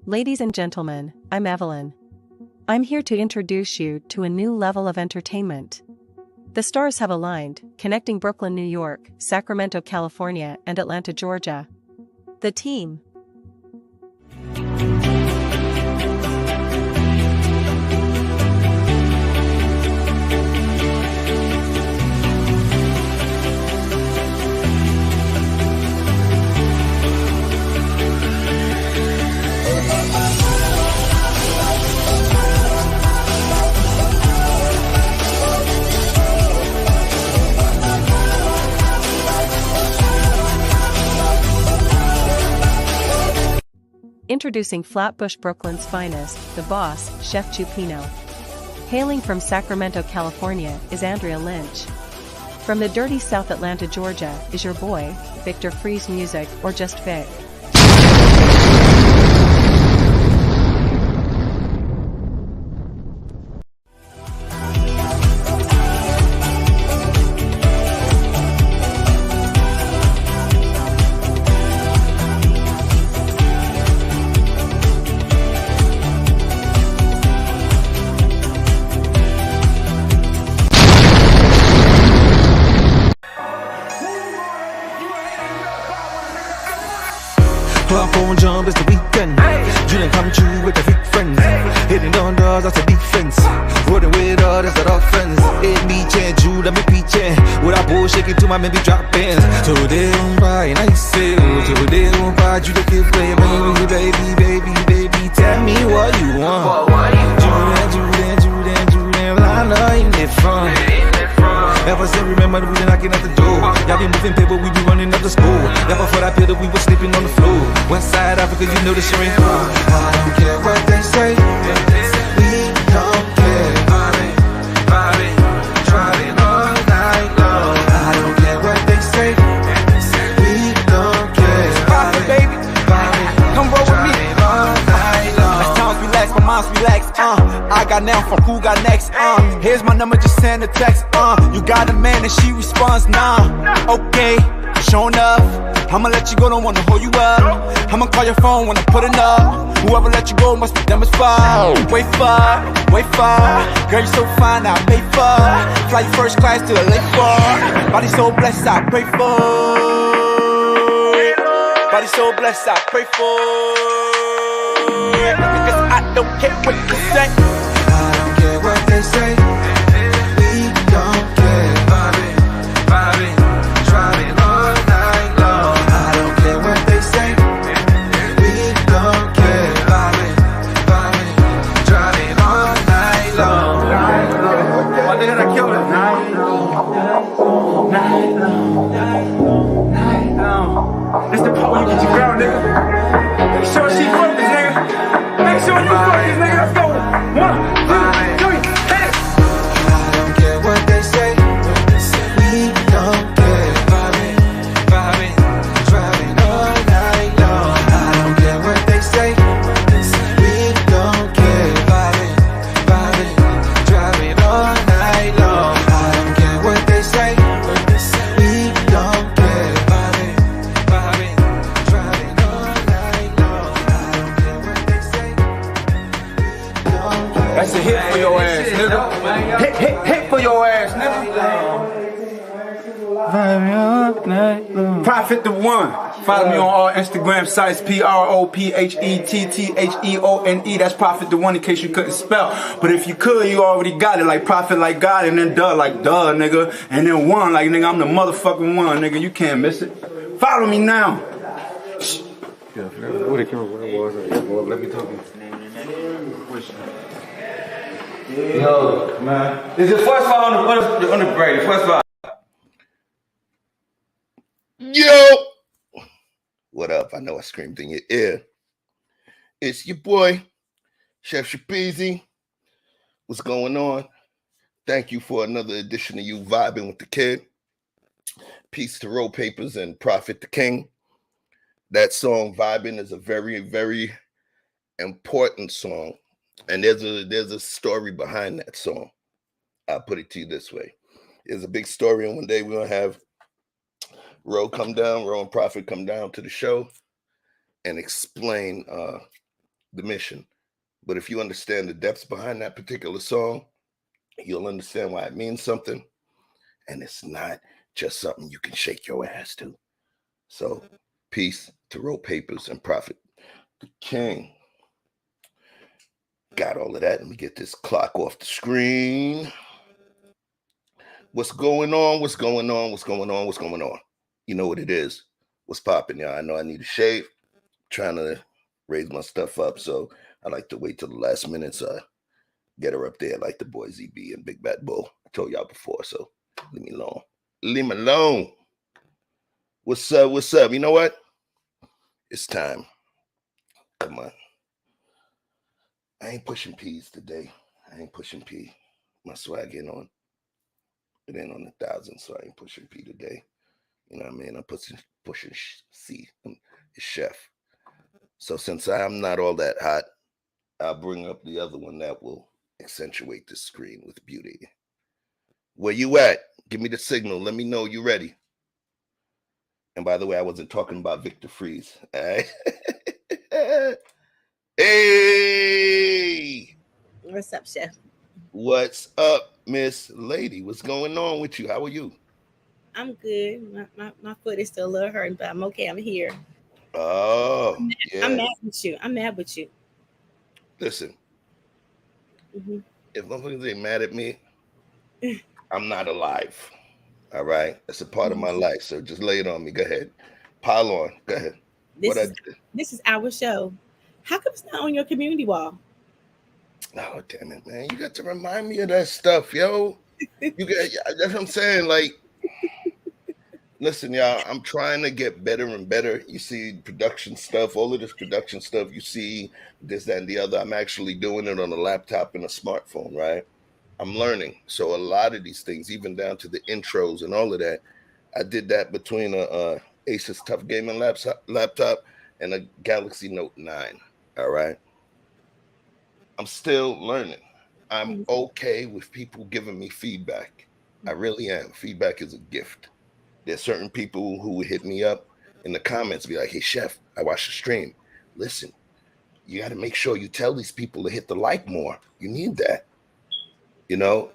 Ladies and gentlemen, I'm Evelyn. I'm here to introduce you to a new level of entertainment. The stars have aligned, connecting Brooklyn, New York, Sacramento, California, and Atlanta, Georgia. The team. Introducing Flatbush, Brooklyn's finest, the boss, Chef Chupino. Hailing from Sacramento, California, is Andrea Lynch. From the dirty South Atlanta, Georgia, is your boy, Victor Freeze Music, or just Vic. Phone jump, it's the weekend. Dream come true with the freak friends. Hitting on doors, that's the defense. Rolling with all, that's the offense. Hit me, change you, let me peach in. With a bull shaking to my maybe drop ins. So they won't buy, and I say, so they won't buy you the kid play. Baby, tell me what you want. Julian, well, I know you need fun. Ever since remember we been knocking at the door. Y'all be moving paper, we be running up the school. Never for that pill that we was sleeping on the floor. West side Africa, you know the shit ain't cool. I don't care what they say. We don't care. Driving all night long. I don't care what they say. We don't care. Pop it, baby. Come roll with me. All night long. As times relax, my mind's relaxed. I got now from who got next. Here's my number, just send a text. You got a man and she responds, nah. Okay, sure enough. I'ma let you go, don't wanna hold you up. I'ma call your phone when I put it up. Whoever let you go must be them as far. Wait far. Girl, you so fine, I'll pay for. Fly you first class to the lake bar. Body so blessed, I pray for. Body so blessed, I pray for. Because I don't care what you say. I don't care what they say. We don't care. Vibing, driving all night long. I don't care what they say. We don't care. Vibing, driving all night long. Why did I kill it? Night long. This the part where you get your girl, nigga. Make sure she focus, nigga. Make sure you focus, nigga. Let's go. 1, 2, 3, hit it. I don't care what they say. We don't care. Vibing, driving all night long. I don't care what they say. We don't care. Vibing, driving all night long. I don't care what they say. We don't care. Vibing, driving all night long. I don't care what they say. We don't care. That's a hit for your ass, nigga. Hit for your ass, nigga. Prophet the One. Follow me on all Instagram sites, PROPHETTHEONE. That's Prophet the One in case you couldn't spell. But if you could, you already got it. Like Prophet like God, and then duh like duh, nigga. And then one like nigga, I'm the motherfucking one, nigga. You can't miss it. Follow me now. What the camera was? Let me talk. Yo, man. Is the first file on the break? The first file. Yo! What up? I know I screamed in your ear. It's your boy, Chef Shapeezy. What's going on? Thank you for another edition of You Vibing with the Kid. Peace to Roll Papers and Prophet the King. That song, Vibing, is a very, very important song. And there's a story behind that song. I'll put it to you this way. There's a big story, and one day we're going to have Ro and Prophet come down to the show and explain the mission. But if you understand the depths behind that particular song, you'll understand why it means something. And it's not just something you can shake your ass to. So, peace to Roll Papers and Prophet the King. Got all of that. Let me get this clock off the screen. What's going on? What's going on? What's going on? What's going on? You know what it is. What's popping, y'all? I know I need a shave. Trying to raise my stuff up, so I like to wait till the last minute. So get her up there like the boy ZB and Big Bad Bull. I told y'all before, so leave me alone. Leave me alone. What's up? What's up? You know what? It's time. Come on. I ain't pushing P's today. I ain't pushing P. My swag ain't on. It ain't on 1,000, so I ain't pushing P today. You know what I mean? I'm pushing C. It's Chef. So since I'm not all that hot, I'll bring up the other one that will accentuate the screen with beauty. Where you at? Give me the signal. Let me know you ready. And by the way, I wasn't talking about Victor Freeze. All right? Hey! What's up, Chef? What's up, Miss Lady? What's going on with you? How are you? I'm good. My foot is still a little hurting, but I'm okay. I'm here. Oh, yeah. I'm mad with you. I'm mad with you. Listen, Mm-hmm. if motherfuckers ain't mad at me, I'm not alive. All right? That's a part of my life. So just lay it on me. Go ahead. Pile on. Go ahead. This is our show. How come it's not on your community wall? Oh, damn it, man. You got to remind me of that stuff, yo. That's what I'm saying. Like, listen, y'all, I'm trying to get better and better. You see production stuff, all of this production stuff, you see this, that, and the other. I'm actually doing it on a laptop and a smartphone, right? I'm learning. So a lot of these things, even down to the intros and all of that, I did that between a Asus Tough Gaming laptop and a Galaxy Note 9, all right? I'm still learning. I'm okay with people giving me feedback. I really am. Feedback is a gift. There's certain people who would hit me up in the comments, be like, "Hey, Chef, I watched the stream. Listen, you got to make sure you tell these people to hit the like more. You need that, you know."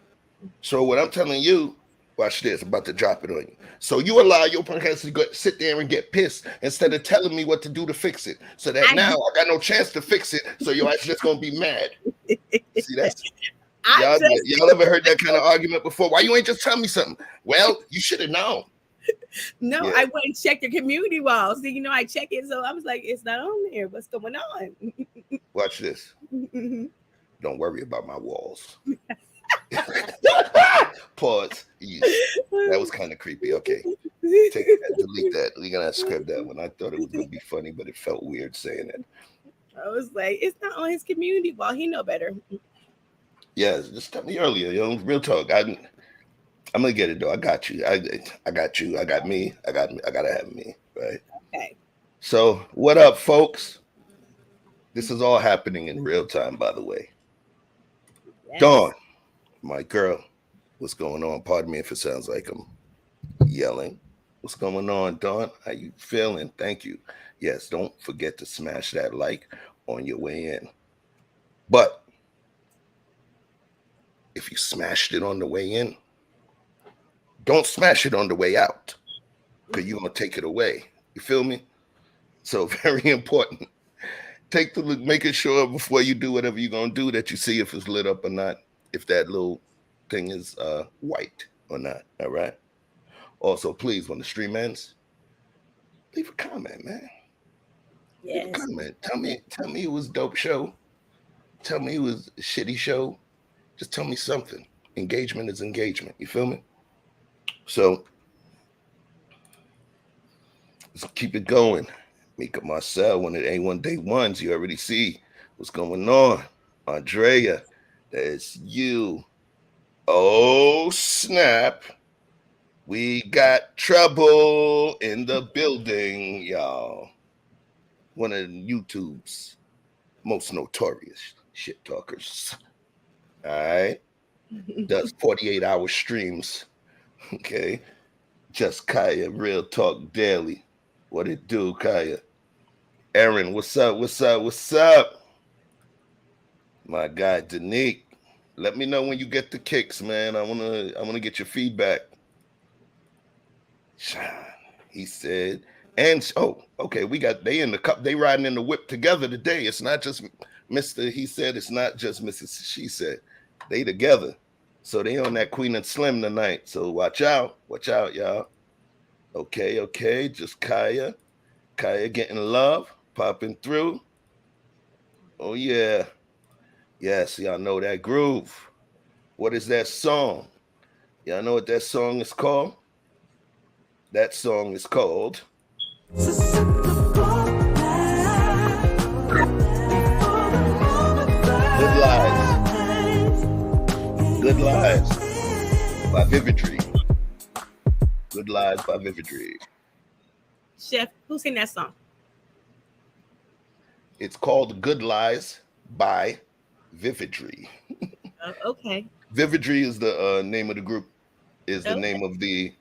So what I'm telling you, watch this. I'm about to drop it on you. So you allow your podcast to go sit there and get pissed instead of telling me what to do to fix it. So that now I got no chance to fix it. So your ass just gonna be mad. See, that's y'all ever heard that kind of argument before? Why you ain't just tell me something? Well, you should have known. No, yeah. I went and checked the community wall. So, I check it. So I was like, it's not on there. What's going on? Watch this. Don't worry about my walls. Pause. Yeah. That was kind of creepy. Okay. Take that, delete that. We're going to script that one. I thought it was going to be funny, but it felt weird saying it. I was like, it's not on his community wall. He know better. Yeah, just tell me earlier. Real talk. I'm gonna get it though. I got you. I got you. I got me. I gotta have me. Right. Okay. So what up, folks? This is all happening in real time, by the way. Yes. Dawn, my girl, what's going on? Pardon me if it sounds like I'm yelling. What's going on, Dawn? How you feeling? Thank you. Yes, don't forget to smash that like on your way in. But if you smashed it on the way in, don't smash it on the way out, because you're going to take it away. You feel me? So very important. Take the look, making sure before you do whatever you're going to do that you see if it's lit up or not, if that little thing is white or not, all right? Also, please, when the stream ends, leave a comment, man. Yes. Leave a comment. Tell me it was a dope show. Tell me it was a shitty show. Just tell me something. Engagement is engagement. You feel me? So let's keep it going. Mika Marcel, one of the A1 Day Ones. You already see what's going on. Andrea, that's you. Oh, snap. We got trouble in the building, y'all. One of YouTube's most notorious shit talkers. All right. Does 48-hour streams. Okay. Just Kaya, Real Talk Daily. What it do, Kaya? Aaron, what's up? What's up? What's up? My guy Danique. Let me know when you get the kicks, man. I wanna get your feedback. Sean, he said, and oh, okay, we got they in the cup, they riding in the whip together today. It's not just Mr. He said, it's not just Mrs. She said, they together. So they on that Queen and Slim tonight. So watch out, y'all. Okay, okay, just Kaya getting love, popping through. Oh yeah, yes, y'all know that groove. What is that song? Y'all know what that song is called? That song is called Good Lies. Good Lies by Vivid Dream. Good Lies by Vivid Dream. Chef, who sing that song? It's called Good Lies by Vivid Dream. Okay. Vivid Dream is the name of the group, is the Okay. name of the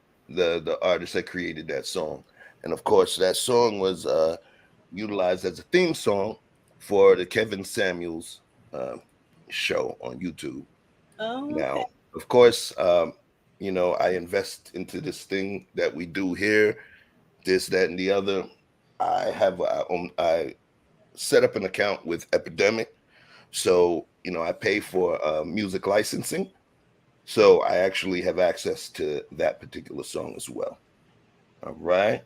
artist that created that song. And of course, that song was utilized as a theme song for the Kevin Samuels show on YouTube. Oh, okay. Now, of course, you know, I invest into this thing that we do here, this, that, and the other. I set up an account with Epidemic, so you know I pay for music licensing, so I actually have access to that particular song as well. All right.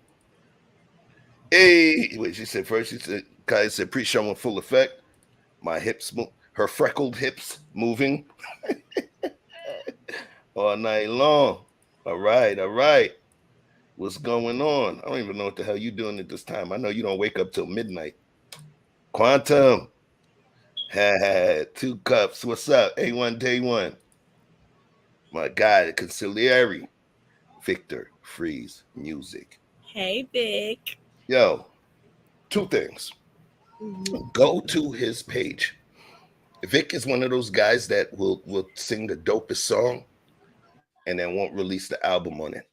Hey, wait, she said first. She said, Kai said, pre-show in full effect. My hips, her freckled hips moving all night long. All right, all right. What's going on? I don't even know what the hell you doing at this time. I know you don't wake up till midnight. Quantum. Had 2 cups. What's up? A1 day one. My guy, the conciliary. Victor Freeze Music. Hey, Vic. Yo, 2 things. Go to his page. Vic is one of those guys that will sing the dopest song and then won't release the album on it.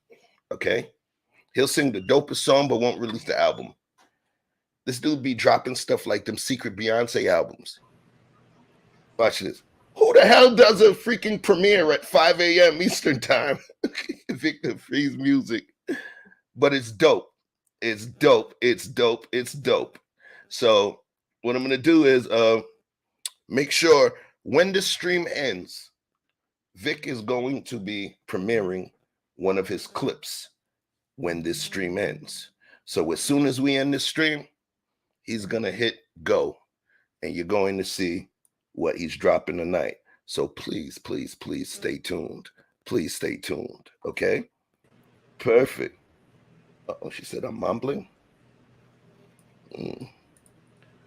Okay? He'll sing the dopest song but won't release the album. This dude be dropping stuff like them secret Beyonce albums. Watch this. Who the hell does a freaking premiere at 5 a.m. Eastern time? Victor Freeze Music. But it's dope. It's dope. It's dope. It's dope. So what I'm going to do is make sure when the stream ends, Vic is going to be premiering one of his clips when this stream ends. So as soon as we end this stream, he's going to hit go, and you're going to see what he's dropping tonight. So please, please, please stay tuned. Please stay tuned. Okay? Perfect. Uh-oh, she said I'm mumbling. Hey,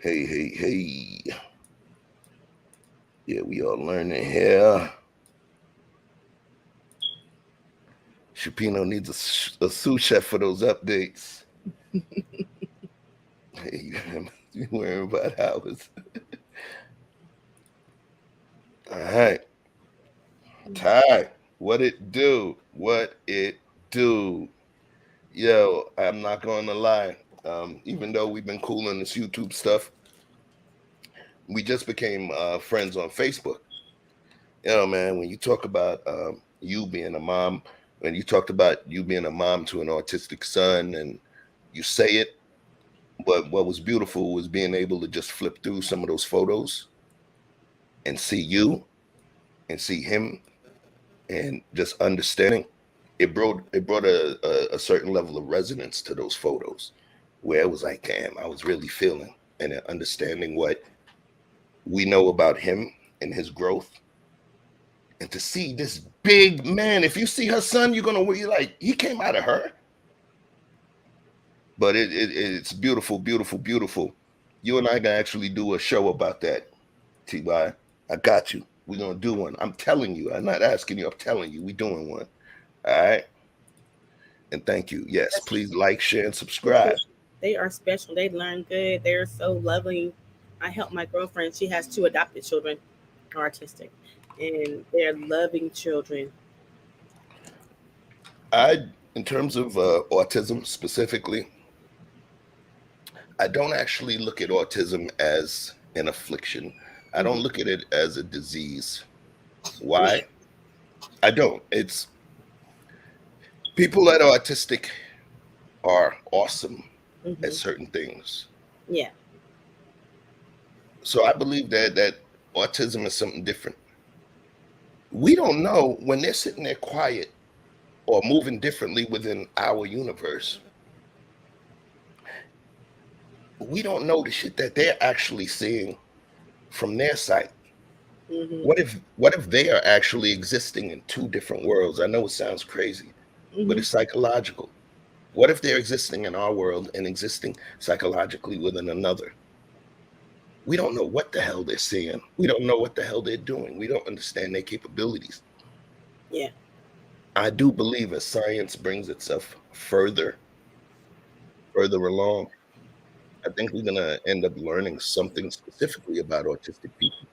hey, hey. Yeah, we all learning here. Chupino needs a sous chef for those updates. Hey, you worrying about hours. All right. Ty, what it do? What it do? Yo, I'm not going to lie. Even though we've been cool on this YouTube stuff, we just became friends on Facebook. You know, man, when you talk about you being a mom, when you talked about you being a mom to an autistic son and you say it, but what was beautiful was being able to just flip through some of those photos and see you and see him and just understanding. It brought a certain level of resonance to those photos where it was like, damn, I was really feeling and understanding what we know about him and his growth. And to see this big man, if you see her son, you're like, he came out of her. But it's beautiful, beautiful, beautiful. You and I can actually do a show about that, T.Y. I got you. We're going to do one. I'm telling you. I'm not asking you. I'm telling you. We're doing one. All right? And thank you. Yes, please like, share, and subscribe. They are special. They learn good. They're so lovely. I help my girlfriend. She has 2 adopted children, autistic, and they're loving children. In terms of autism specifically, I don't actually look at autism as an affliction. I don't Mhm. look at it as a disease. Why? I don't. It's people that are autistic are awesome at Mhm. certain things. Yeah. So I believe that autism is something different. We don't know when they're sitting there quiet or moving differently within our universe. We don't know the shit that they're actually seeing from their side. Mhm. What if they are actually existing in two different worlds? I know it sounds crazy, but Mhm. it's psychological. What if they're existing in our world and existing psychologically within another? We don't know what the hell they're seeing. We don't know what the hell they're doing. We don't understand their capabilities. Yeah. I do believe as science brings itself further along, I think we're gonna end up learning something specifically about autistic people,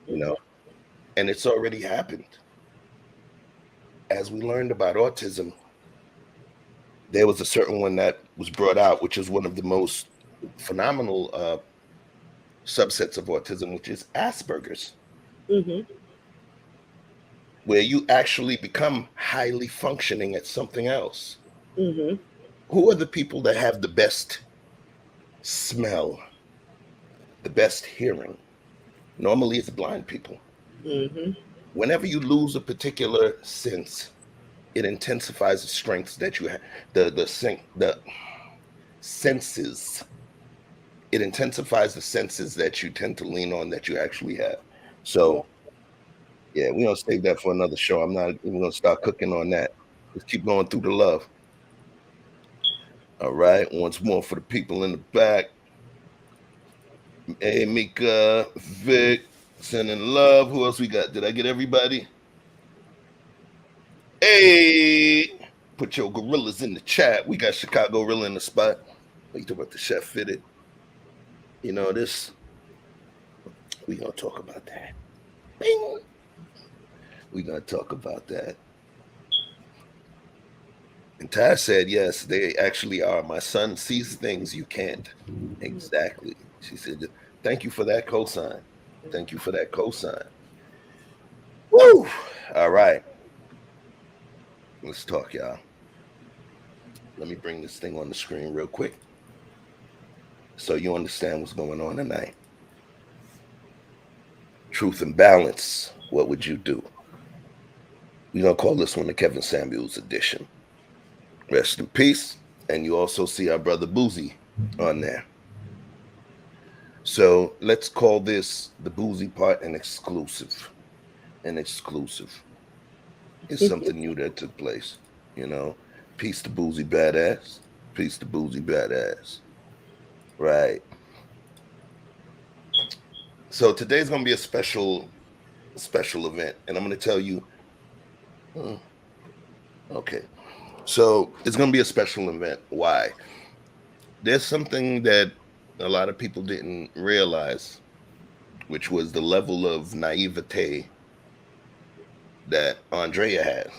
you know, Mhm. and it's already happened. As we learned about autism, there was a certain one that was brought out, which is one of the most phenomenal subsets of autism, which is Asperger's, Mhm. where you actually become highly functioning at something else. Mhm. Who are the people that have the best smell, the best hearing? Normally, it's blind people. Mhm. Whenever you lose a particular sense, it intensifies the strengths that you have, the senses. It intensifies the senses that you tend to lean on that you actually have. Yeah. So yeah, we gonna save that for another show. I'm not even gonna start cooking on that. Let's keep going through the love. All right. Once more for the people in the back. Hey, Mika, Vic, sending love. Who else we got? Did I get everybody? Hey, put your gorillas in the chat. We got Chicago Gorilla in the spot. What you talk about the chef fitted? You know this. We gonna talk about that. Bing. We gonna talk about that. And Taz said, yes, they actually are. My son sees things you can't. Exactly. She said, thank you for that cosign. Thank you for that cosign. Woo! All right. Let's talk, y'all. Let me bring this thing on the screen real quick so you understand what's going on tonight. Truth and balance. What would you do? We're going to call this one the Kevin Samuels edition. Rest in peace. And you also see our brother Boozy on there. So let's call this the Boozy part an exclusive. An exclusive. It's something new that took place, you know. Peace to Boozy Badass. Peace to Boozy Badass. Right. So today's gonna be a special event, and I'm gonna tell you. Hmm, okay. So it's gonna be a special event. Why? There's something that a lot of people didn't realize, which was the level of naivete that Andrea had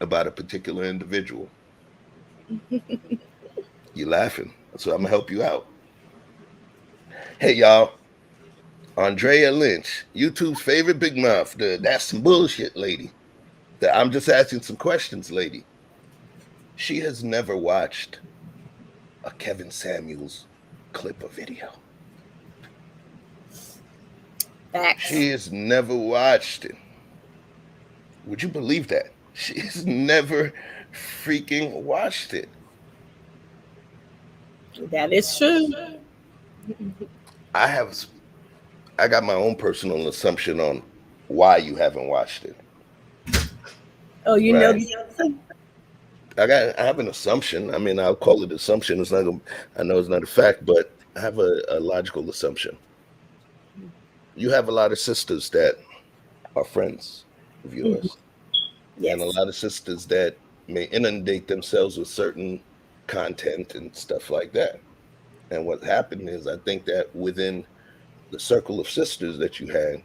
about a particular individual. You laughing, so I'm gonna help you out. Hey y'all, Andrea Lynch, YouTube's favorite big mouth, the that's some bullshit lady. The I'm just asking some questions, lady. She has never watched a Kevin Samuels clip or video. Facts. She has never watched it. Would you believe that? She's never freaking watched it. That is true. I have I got my own personal assumption on why you haven't watched it. Oh, you know Right. the answer? I have an assumption. I mean, I'll call it assumption. It's not I know it's not a fact, but I have a logical assumption. You have a lot of sisters that are friends of Mhm. yours, and a Yes. lot of sisters that may inundate themselves with certain content and stuff like that. And what happened is, I think that within the circle of sisters that you had,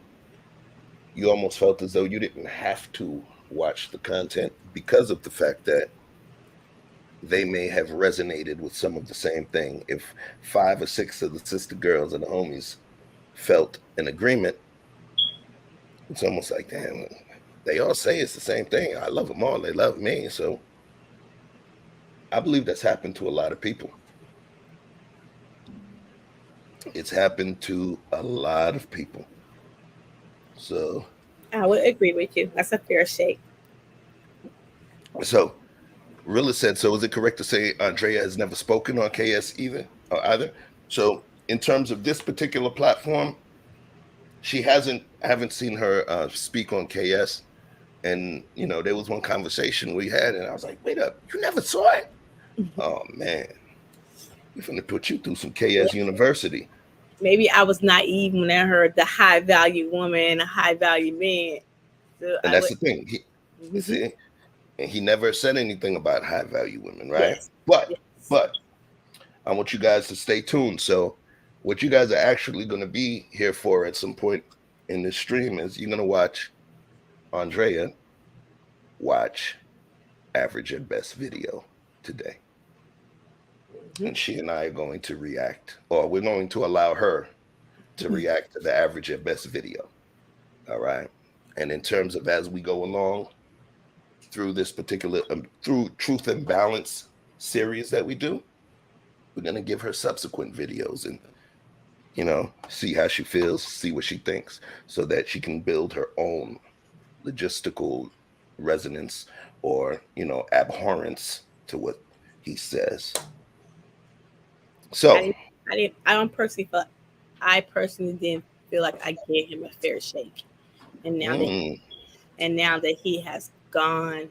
you almost felt as though you didn't have to watch the content because of the fact that they may have resonated with some of the same thing. If five or six of the sister girls and the homies felt an agreement, It's almost like, damn, they all say it's the same thing. I love them all. They love me. So I believe that's happened to a lot of people. It's happened to a lot of people. So, I would agree with you. That's a fair shake. so Rilla said, so is it correct to say Andrea has never spoken on KS either? So in terms of this particular platform, she hasn't. I haven't seen her speak on KS. And there was one conversation we had, and I was like, "Wait up, you never saw it? Oh man, we're gonna put you through some KS University." Maybe I was naive when I heard the high value woman and a high value man. So And I that's would. the thing. You Mhm. see, and he never said anything about high value women, right? Yes. But Yes. but I want you guys to stay tuned. So what you guys are actually going to be here for at some point in this stream is you're going to watch Andrea watch Average at Best video today. Mhm. And she and I are going to react, or we're going to allow her to react to the Average at Best video. All right. And in terms of as we go along through this particular, through Truth and Balance series that we do, we're going to give her subsequent videos and see how she feels, see what she thinks, so that she can build her own logistical resonance or, abhorrence to what he says. I So, didn't. I didn't. I don't personally feel. I personally didn't feel like I gave him a fair shake, and mm, now that he has gone,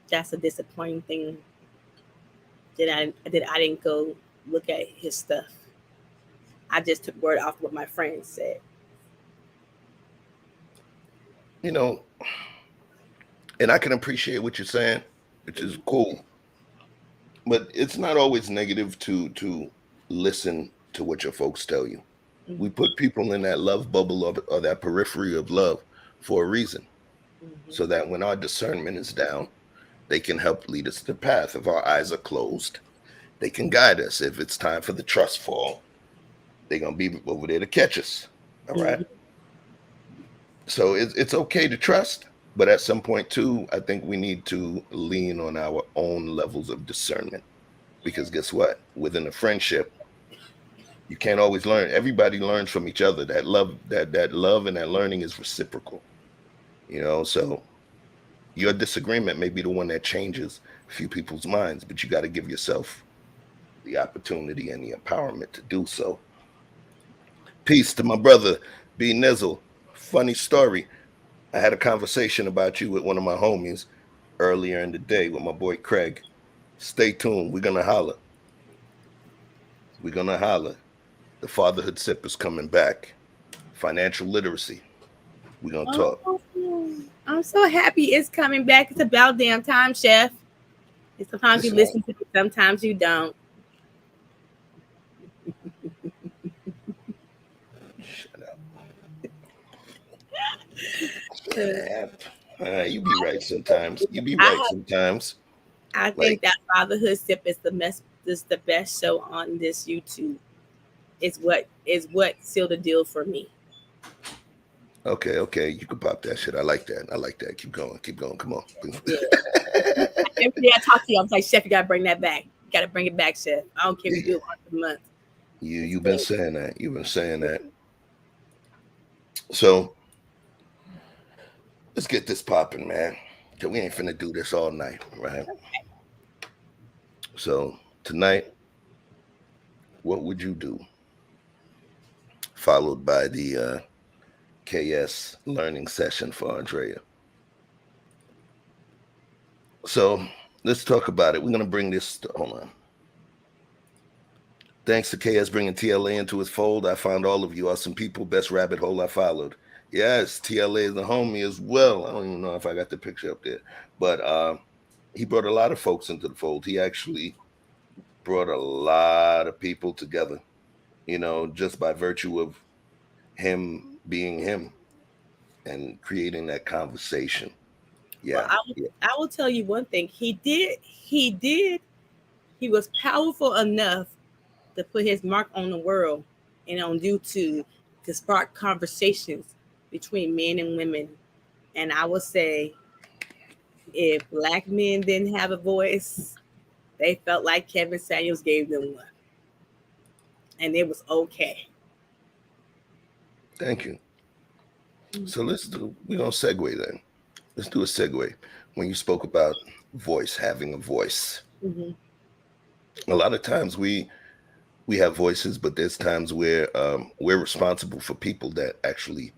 that's a disappointing thing. That I didn't go look at his stuff. I just took word off what my friends said. you know, and I can appreciate what you're saying, which is cool, but it's not always negative to listen to what your folks tell you. We Mm-hmm. put people in that love bubble or that periphery of love for a reason, so that when our discernment is down, they can help lead us to the path. If our eyes are closed, they can guide us. If it's time for the trust fall, they're gonna be over there to catch us. All right. Mm-hmm. So it's okay to trust, but at some point too, I think we need to lean on our own levels of discernment. Because guess what? Within a friendship, you can't always learn. Everybody learns from each other. That love and that learning is reciprocal. So your disagreement may be the one that changes a few people's minds, but you got to give yourself the opportunity and the empowerment to do so. Peace to my brother, B Nizzle. Funny story. I had a conversation about you with one of my homies earlier in the day with my boy Craig. Stay tuned. We're gonna holler. We're gonna holler. The fatherhood sip is coming back. Financial literacy. We're gonna talk. Oh, I'm so happy it's coming back. It's about damn time, Chef. And sometimes you Listen, listen to it, sometimes you don't. shut up. Uh, Shut up. You be right sometimes. You be I right sometimes. I Like, think that Fatherhood Sip is the best show on this YouTube. It's what sealed the deal for me. okay, you can pop that shit. I like that. I like that. Keep going. Keep going. Come on. Yeah. Every day I talk to you, I'm like, Chef, you gotta bring that back. You gotta bring it back, Chef. I don't care if you do it once a month. It's You've been good. saying that. You've been saying that. So let's get this popping, man. 'Cause we ain't finna do this all night, right? So tonight, what would you do? Followed by the KS learning session for Andrea. So let's talk about it. We're gonna bring this. Hold on. Thanks to KS bringing TLA into his fold, I found all of you awesome people. Best rabbit hole I followed. Yes, TLA is the homie as well. I don't even know if I got the picture up there, but he brought a lot of folks into the fold. He actually brought a lot of people together, just by virtue of him being him and creating that conversation. Well, Yeah, yeah. I will tell you one thing. He was powerful enough to put his mark on the world and on YouTube to spark conversations between men and women. And I would say if black men didn't have a voice, they felt like Kevin Samuels gave them one. And it was okay. Thank you. So we're gonna segue then. Let's do a segue. When you spoke about voice, having a voice. Mm-hmm. A lot of times we have voices, but there's times where we're responsible for people that actually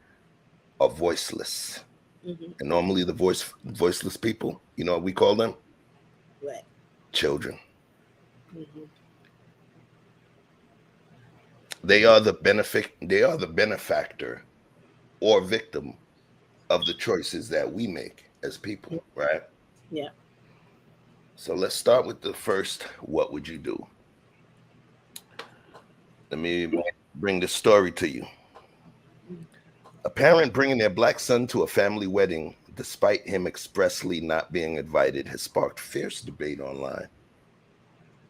are voiceless. Mm-hmm. And normally the voiceless people, you know what we call them? What? Children. Mm-hmm. They are the benefactor or victim of the choices that we make as people, right? Yeah. So let's start with the first, what would you do? Let me bring this story to you. A parent bringing their black son to a family wedding, despite him expressly not being invited, has sparked fierce debate online.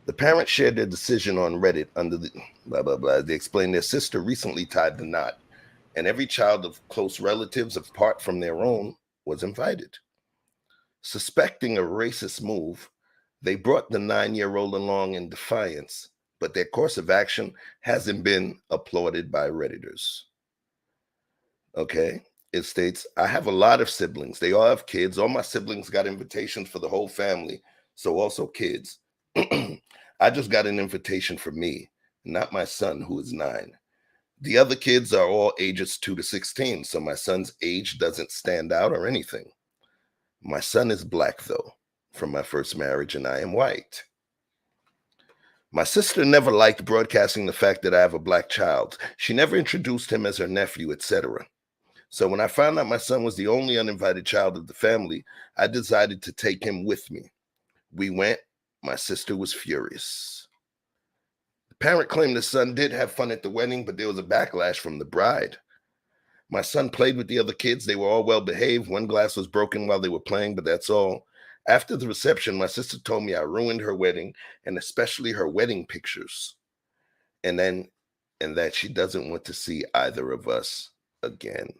The parents shared their decision on Reddit under the blah, blah, blah. They explained their sister recently tied the knot, and every child of close relatives apart from their own was invited. Suspecting a racist move, they brought the 9-year-old along in defiance, but their course of action hasn't been applauded by Redditors. Okay. It states, I have a lot of siblings. They all have kids. All my siblings got invitations for the whole family. So also kids. I just got an invitation for me, not my son, who is 9. The other kids are all ages 2 to 16. So my son's age doesn't stand out or anything. My son is black, though, from my first marriage, and I am white. My sister never liked broadcasting the fact that I have a black child. She never introduced him as her nephew, etc. So when I found out my son was the only uninvited child of the family, I decided to take him with me. We went. My sister was furious. The parent claimed the son did have fun at the wedding, but there was a backlash from the bride. My son played with the other kids. They were all well behaved. One glass was broken while they were playing, but that's all. After the reception, my sister told me I ruined her wedding, and especially her wedding pictures. And that she doesn't want to see either of us again.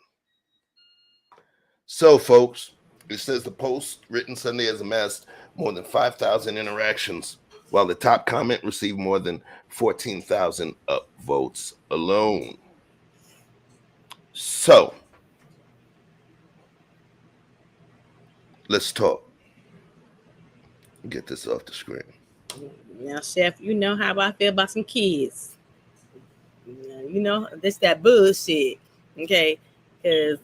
So, folks, it says the post written Sunday has amassed more than 5,000 interactions, while the top comment received more than 14,000 upvotes alone. So, let's talk. Get this off the screen. Now, Chef, you know how I feel about some kids. You know, this that bullshit. Okay, because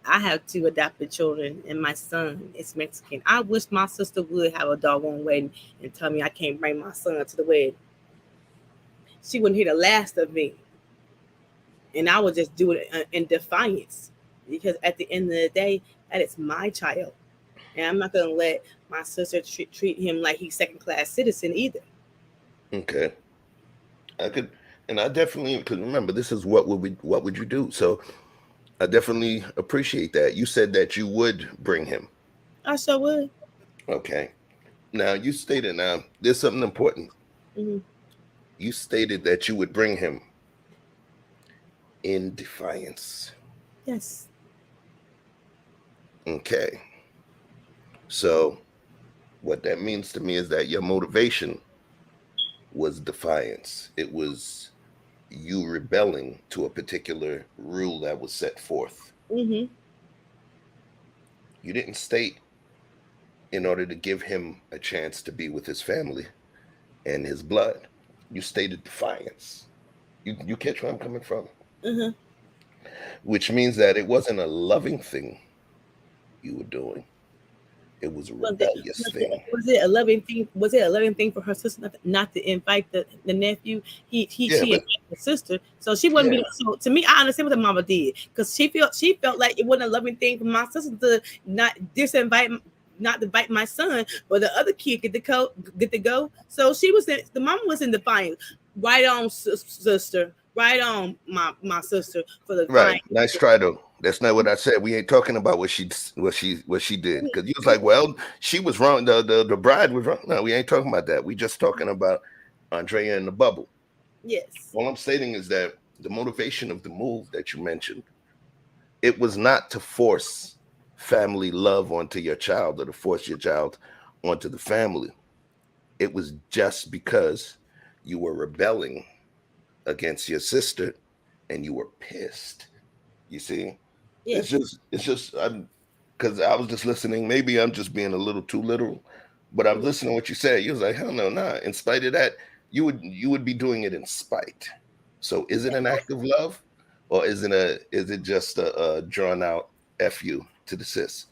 I have 2 adopted children, and my son is Mexican. I wish my sister would have a doggone wedding and tell me I can't bring my son to the wedding. She wouldn't hear the last of me, and I would just do it in defiance, because at the end of the day, that is my child, and I'm not gonna let my sister treat him like he's second-class citizen either. Okay, I definitely, because remember, this is what would you do? So I definitely appreciate that. You said that you would bring him. I sure would. Okay. Now you stated, there's something important. Mm-hmm. You stated that you would bring him in defiance. Yes. Okay. So what that means to me is that your motivation was defiance. It was you rebelling to a particular rule that was set forth. Mm-hmm. You didn't state in order to give him a chance to be with his family and his blood. You stated defiance. You catch where I'm coming from? Mm-hmm. Which means that it wasn't a loving thing you were doing. It was a rebellious thing. Was it a loving thing? Was it a loving thing for her sister not to invite the nephew? She invited the sister, so she wouldn't be. So to me, I understand what the mama did, because she felt like it wasn't a loving thing for my sister to not invite my son, but the other kid get to go. So the mama was in defiance. Right on, sister. Right on, my sister, for the right. Nice try though. That's not what I said. We ain't talking about what she did, because you was like, well, she was wrong. The bride was wrong. No, we ain't talking about that. We just talking about Andrea and the bubble. Yes. All I'm stating is that the motivation of the move that you mentioned it was not to force family love onto your child or to force your child onto the family. It was just because you were rebelling against your sister and you were pissed. You see, Yes. it's just I'm because I was just listening. Maybe I'm just being a little too literal, but I'm listening to what you said. You was like, hell no, nah. In spite of that, you would be doing it in spite. So is it an act of love, or is it just a drawn out fu to the sis?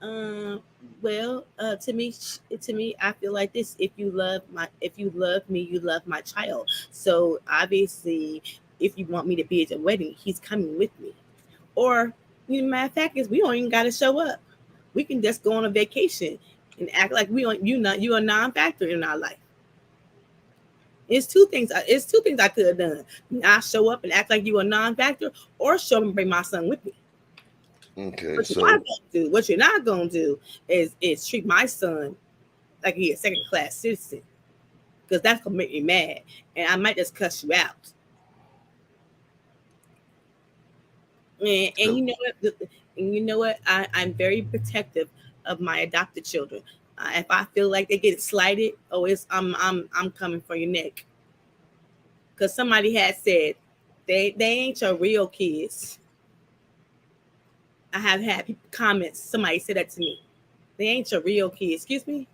Um. Well, to me, I feel like this. If you love me, you love my child. So obviously, if you want me to be at the wedding, he's coming with me. Or, matter of fact, is we don't even got to show up. We can just go on a vacation and act like we don't. You a non-factor in our life. It's two things. It's two things I could have done. I show up and act like you a non-factor, or show up and bring my son with me. Okay, What you're not so gonna do, what you're not gonna do is treat my son like he a second class citizen, because that's gonna make me mad, and I might just cuss you out. And so you know what? And you know what? I'm very protective of my adopted children. If I feel like they get slighted, oh, I'm coming for your neck. Because somebody had said they ain't your real kids. I have had people comments. Somebody said that to me. They ain't your real kids. Excuse me.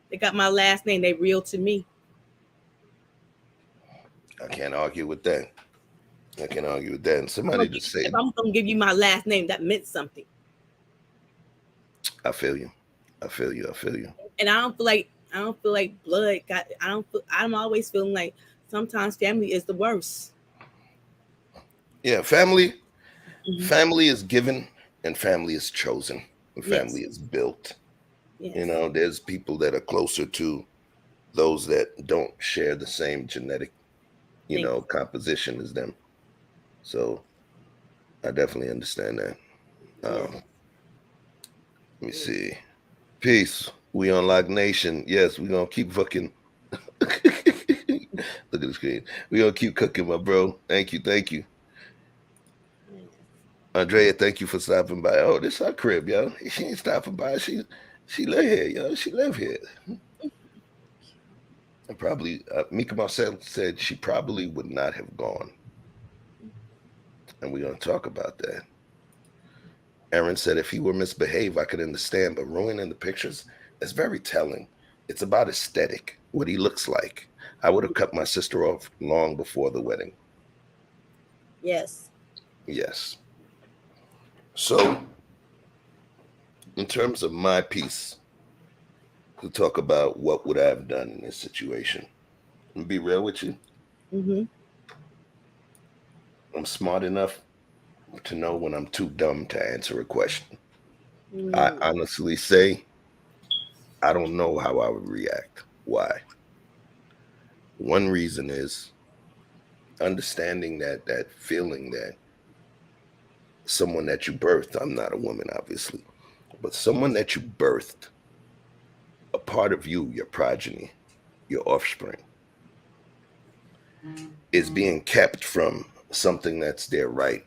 They got my last name. They real to me. I can't argue with that. I can't argue with that. And somebody just If said, I'm gonna give you my last name, that meant something. I feel you. I feel you. I feel you. And I don't feel like blood got. I'm always feeling like sometimes family is the worst. Yeah, family. Mhm. Family is given and family is chosen. And Yes. family is built. You Yes. know, there's people that are closer to those that don't share the same genetic, Thank composition as them. So I definitely understand that. you. Yes. Let me see. Peace. We on Lock Nation. Yes, we gonna keep fucking. Look at the screen. We gonna keep cooking, my bro. Thank you, thank you, Andrea. Thank you for stopping by. Oh, this our crib, yo. She ain't stopping by. She live here, yo. She live here. And probably Mika Marcel said she probably would not have gone, and we're gonna talk about that. Aaron said if he were misbehaved, I could understand, but ruining the pictures is very telling. It's about aesthetic, what he looks like. I would have cut my sister off long before the wedding. Yes. Yes. So, in terms of my piece, to talk about what would I have done in this situation, and be real with you, Mm-hmm. I'm smart enough to know when I'm too dumb to answer a question. I Mm. honestly say I don't know how I would react. Why? One reason is understanding that feeling that someone that you birthed, I'm not a woman, obviously, but someone that you birthed, a part of you, your progeny, your offspring, is being kept from something that's their right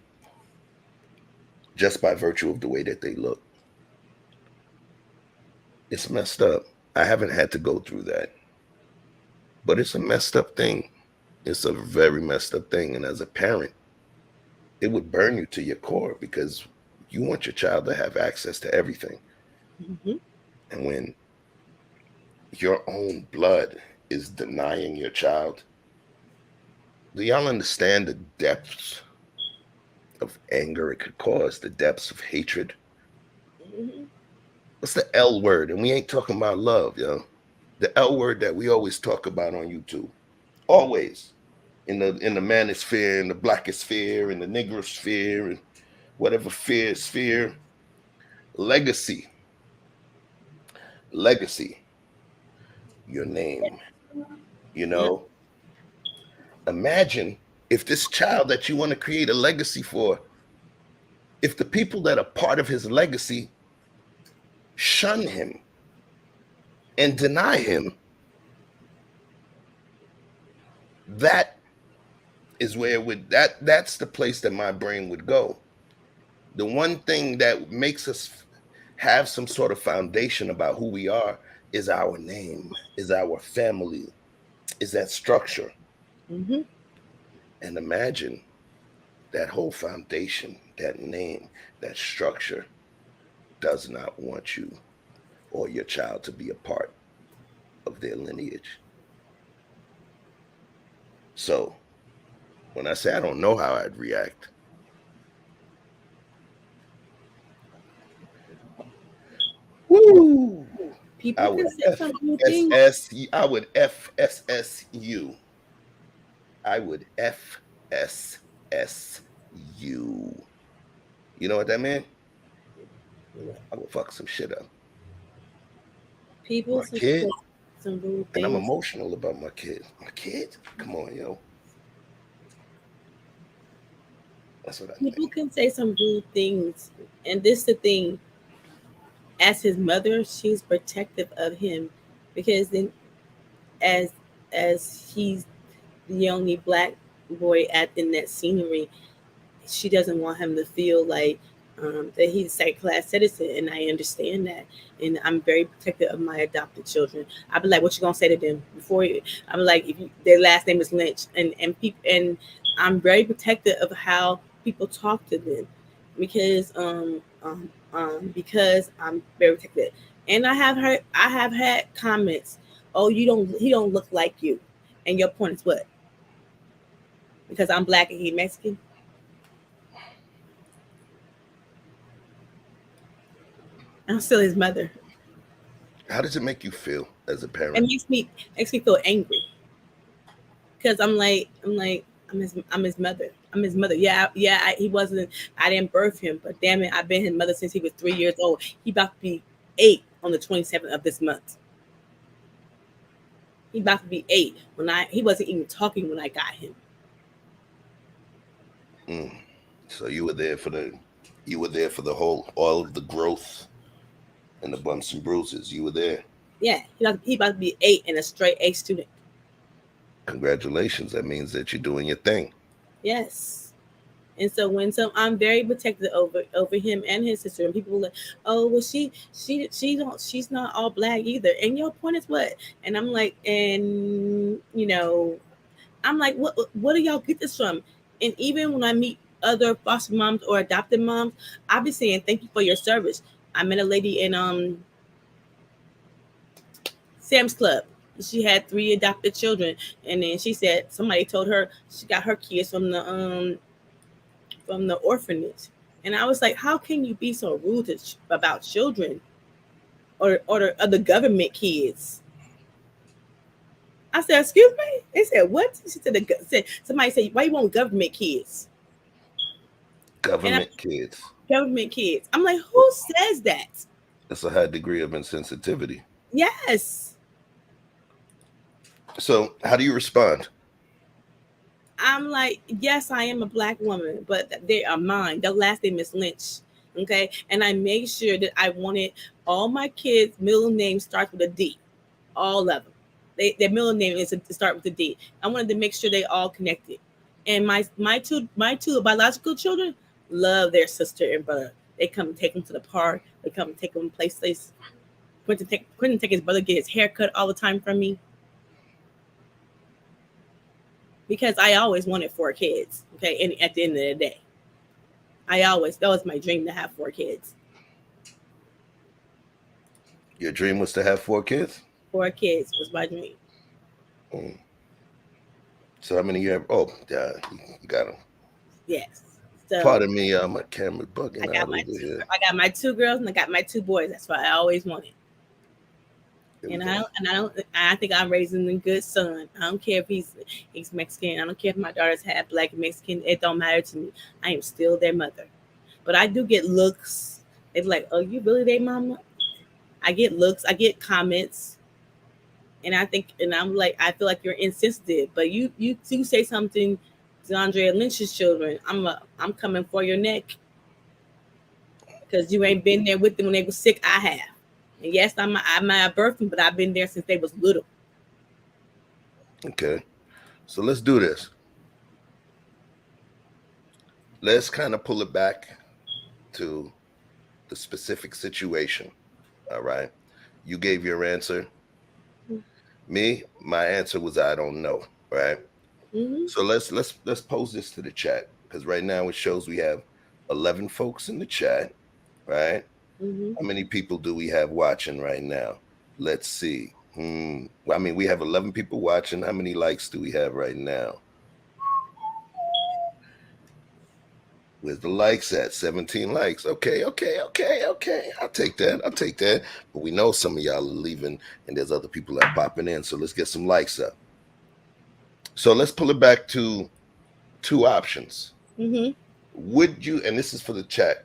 just by virtue of the way that they look. It's messed up. I haven't had to go through that, but it's a messed up thing. It's a very messed up thing. And as a parent, it would burn you to your core because you want your child to have access to everything. Mm-hmm. And when your own blood is denying your child, do y'all understand the depths of anger it could cause, the depths of hatred? Mm-hmm. What's the L word? And we ain't talking about love, yo. The L word that we always talk about on YouTube. Always. In the manosphere, in the blackosphere, in the negrosphere, and whatever sphere. Legacy. Legacy. Your name. You Yeah. know? Imagine if this child that you want to create a legacy for, if the people that are part of his legacy shun him and deny him, that is where it would that's the place that my brain would go. The one thing that makes us have some sort of foundation about who we are is our name, is our family, is that structure. Mm-hmm. And imagine that whole foundation, that name, that structure does not want you or your child to be a part of their lineage. So when I say I don't know how I'd react, woo, I People would can say some good things. I would FSSU. I would FSSU. You know what that meant? I would fuck some shit up. People My say kid, some rude and I'm things. emotional about my kid. My kid? Come on, yo. That's what I People think. can say some rude things, and this the thing. As his mother, she's protective of him because then, as he's the only black boy at in that scenery, she doesn't want him to feel like that he's a second class citizen, and I understand that. And I'm very protective of my adopted children. I'd be like, "What you gonna say to them before?" I'm like, "If you, their last name is Lynch," and people, and I'm very protective of how people talk to them because I'm very protective. And I have had comments, "Oh, he don't look like you," and your point is what? Because I'm black and he Mexican. I'm still his mother. How does it make you feel as a It parent? makes me feel angry because I'm his mother. I'm his mother. Yeah, yeah. He wasn't. I didn't birth him, but damn it, I've been his mother since he was 3 years old. He about to be 8 on the 27th of this month. He about to be 8 when he wasn't even talking when I got him. Mm. So you were there for the whole all of the growth and the bumps and bruises. You were there. Yeah, he about to be 8 and a straight A student. Congratulations. That means that you're doing your thing. Yes. And so when I'm very protective over him and his sister, and people were like, "Oh, well, she's not all black either." And your point is what? And I'm like, and I'm like, what do y'all get this from? And even when I meet other foster moms or adopted moms, I'll be saying thank you for your service. I met a lady in Sam's Club. She had 3 adopted children, and then she said somebody told her she got her kids from the orphanage. And I was like, how can you be so rude about children or the government kids? I said, excuse me? They said, what? She said, somebody said, why you want government kids? And Government kids. government kids. I'm like, who says that? That's a high degree of insensitivity. Yes. So how do you respond? I'm like, yes, I am a black woman, but they are mine. The last name is Lynch. Okay. And I made sure that I wanted all my kids' middle name starts with a D. All of them. Their middle name is to start with a D. I wanted to make sure they all connected. And my two biological children love their sister and brother. They come take them to the park. They come take them places. Quentin take his brother get his hair cut all the time from me because I always wanted 4 kids. Okay, and at the end of the day, that was my dream to have 4 kids. Your dream was to have 4 kids? 4 kids was my dream. Mm. So how many you have? Oh, yeah, you got them. Yes. So Pardon me, my camera bugging out over here. I got my 2 girls and I got my 2 boys. That's what I always wanted. Here we And go. I think I'm raising a good son. I don't care if he's Mexican. I don't care if my daughters have black and Mexican. It don't matter to me. I am still their mother. But I do get looks. They're like, "Oh, you really their mama?" I get looks. I get comments. And I'm like, I feel like you're insensitive. But you say something to Andrea Lynch's children, I'm coming for your neck because you ain't been there with them when they were sick. I have. And yes, I might have birthed them, but I've been there since they was little. Okay. So let's do this. Let's kind of pull it back to the specific situation. All right. You gave your answer. Me, my answer was I don't know. Right. Mm-hmm. So let's pose this to the chat because right now it shows we have 11 folks in the chat. Right. Mm-hmm. How many people do we have watching right now? Let's see. Well, I mean, we have 11 people watching. How many likes do we have right now? Where's the likes at? 17 likes. Okay. I'll take that. But we know some of y'all are leaving and there's other people that are popping in. So let's get some likes up. So let's pull it back to two options. Mm-hmm. Would you, and this is for the chat,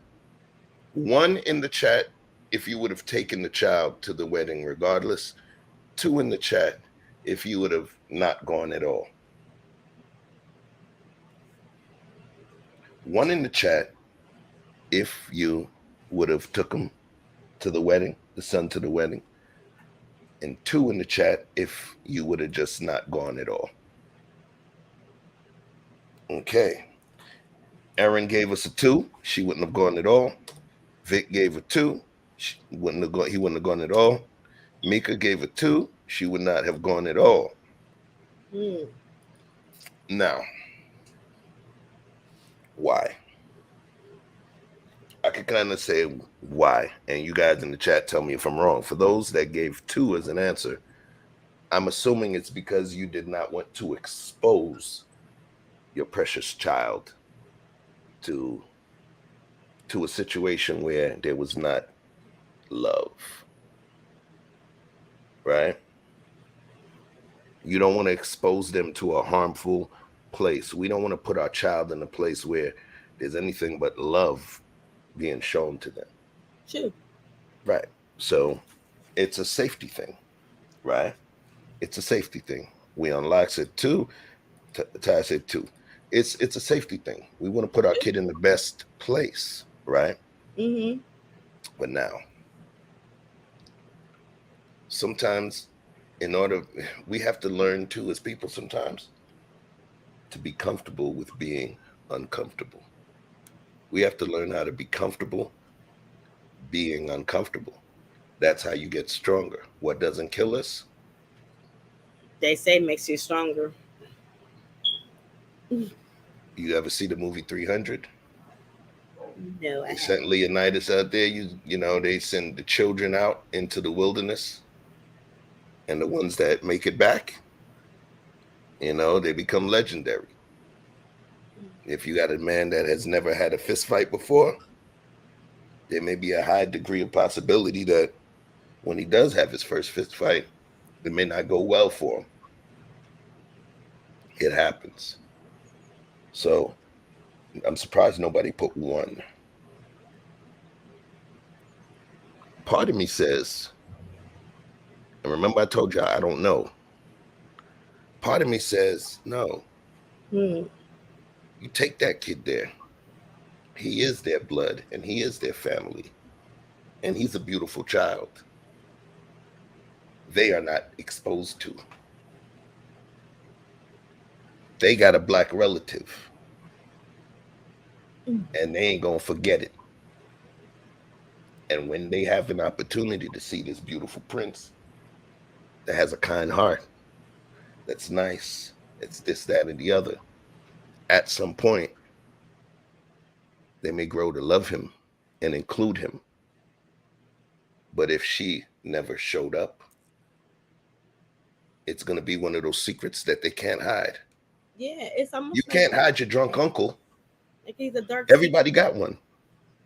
one in the chat, if you would have taken the child to the wedding regardless, two in the chat, if you would have not gone at all. One in the chat, if you would have took him to the wedding, the son to the wedding, and two in the chat, if you would have just not gone at all. Okay. Erin gave us a 2. She wouldn't have gone at all. Vic gave a 2. He wouldn't have gone at all. Mika gave a 2. She would not have gone at all. Mm. Now, why? I can kind of say why, and you guys in the chat tell me if I'm wrong. For those that gave 2 as an answer, I'm assuming it's because you did not want to expose your precious child to a situation where there was not love, right? You don't want to expose them to a harmful place. We don't want to put our child in a place where there's anything but love being shown to them. True. Right. So it's a safety thing, right? It's a safety thing. We unlock it too. Ty said too. It's a safety thing. We want to put our kid in the best place, right? Mm-hmm. But now, sometimes we have to learn too as people sometimes to be comfortable with being uncomfortable. We have to learn how to be comfortable being uncomfortable. That's how you get stronger. What doesn't kill us? They say makes you stronger. You ever see the movie 300? No, I They sent Leonidas out there. You know, they send the children out into the wilderness, and the ones that make it back, you know, they become legendary. If you got a man that has never had a fist fight before, there may be a high degree of possibility that when he does have his first fist fight, it may not go well for him. It happens. So I'm surprised nobody put 1. Part of me says, and remember I told you I don't know. Part of me says, no. Mm. You take that kid there. He is their blood and he is their family. And he's a beautiful child. They are not exposed to. They got a black relative. And they ain't gonna forget it. And when they have an opportunity to see this beautiful prince that has a kind heart, that's nice, it's this, that, and the other, at some point, they may grow to love him and include him. But if she never showed up, it's going to be one of those secrets that they can't hide. Yeah, it's almost You can't hide your drunk uncle. like he's a dark. Everybody got one.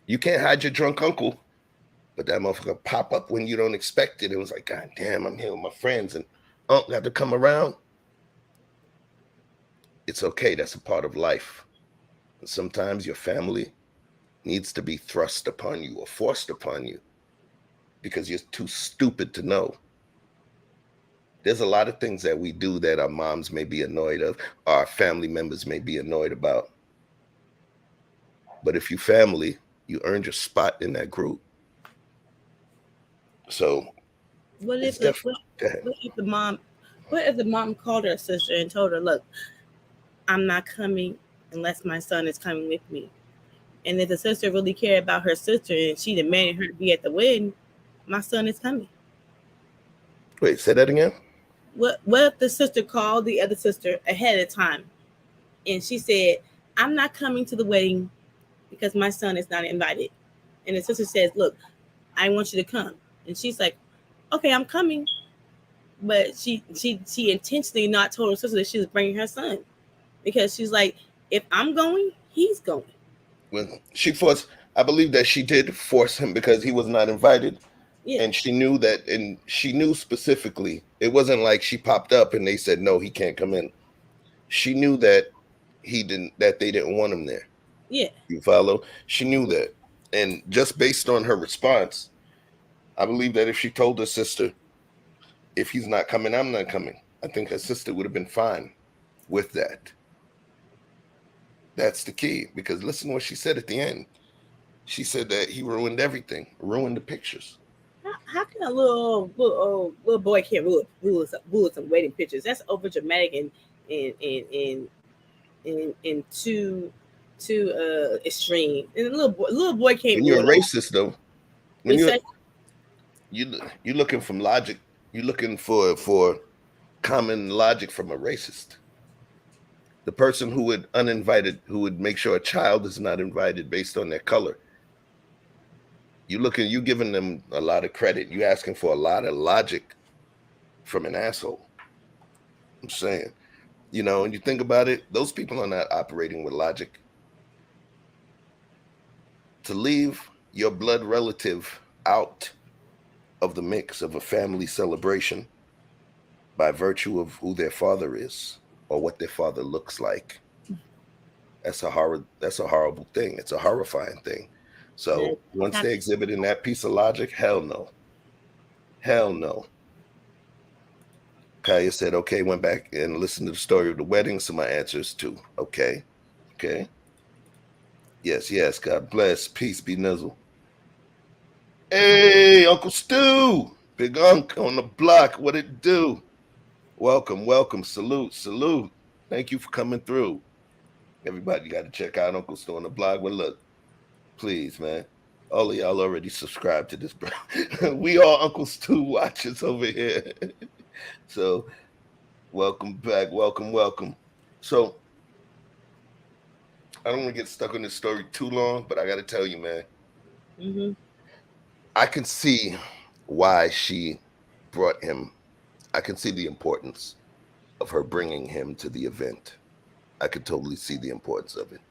You can't hide your drunk uncle, but that motherfucker pop up when you don't expect it. It was like, God damn, I'm here with my friends and Unc got to come around. It's okay. That's a part of life. And sometimes your family needs to be thrust upon you or forced upon you because you're too stupid to know. There's a lot of things that we do that our moms may be annoyed of, our family members may be annoyed about. But if you family, you earned your spot in that group. So What if the mom called her sister and told her, look, I'm not coming unless my son is coming with me? And if the sister really cared about her sister and she demanded her to be at the wedding, my son is coming. Wait, say that again. What if the sister called the other sister ahead of time and she said, I'm not coming to the wedding because my son is not invited. And the sister says, look, I want you to come. And she's like, okay, I'm coming. But she intentionally not told her sister that she was bringing her son because she's like, if I'm going, he's going. When she forced, I believe that she did force him because he was not invited. Yeah, And she knew that, and she knew specifically. It wasn't like she popped up and they said, no, he can't come in. She knew that they didn't want him there. yeah, You follow? She knew that. And just based on her response, I believe that if she told her sister, if he's not coming, I'm not coming, I think her sister would have been fine with that. That's the key, because listen to what she said at the end. She said that he ruined everything, ruined the pictures. how can a little boy can't rule some wedding pictures? That's over dramatic and too extreme. And a little boy can't When you're rule a it. racist, though, when He said, you're looking from logic, you're looking for common logic from a racist. The person who would make sure a child is not invited based on their color. You giving them a lot of credit. You asking for a lot of logic from an asshole. I'm saying, and you think about it, those people are not operating with logic. To leave your blood relative out of the mix of a family celebration by virtue of who their father is or what their father looks like, that's a horrible thing. It's a horrifying thing. So once they exhibiting that piece of logic, hell no. Hell no. Kaya said, okay, went back and listened to the story of the wedding. So my answer is 2. Okay. Okay. Yes. God bless. Peace be nizzle. Hey, Uncle Stu. Big Unc on the block. What it do? Welcome. Salute. Thank you for coming through. Everybody got to check out Uncle Stu on the blog. Well, look, please, man. All of y'all already subscribed to this, bro. We all Uncle Stu watchers over here. So, welcome back. Welcome. So, I don't want to get stuck on this story too long, but I got to tell you, man. mm-hmm. I can see why she brought him. I can see the importance of her bringing him to the event. I could totally see the importance of it.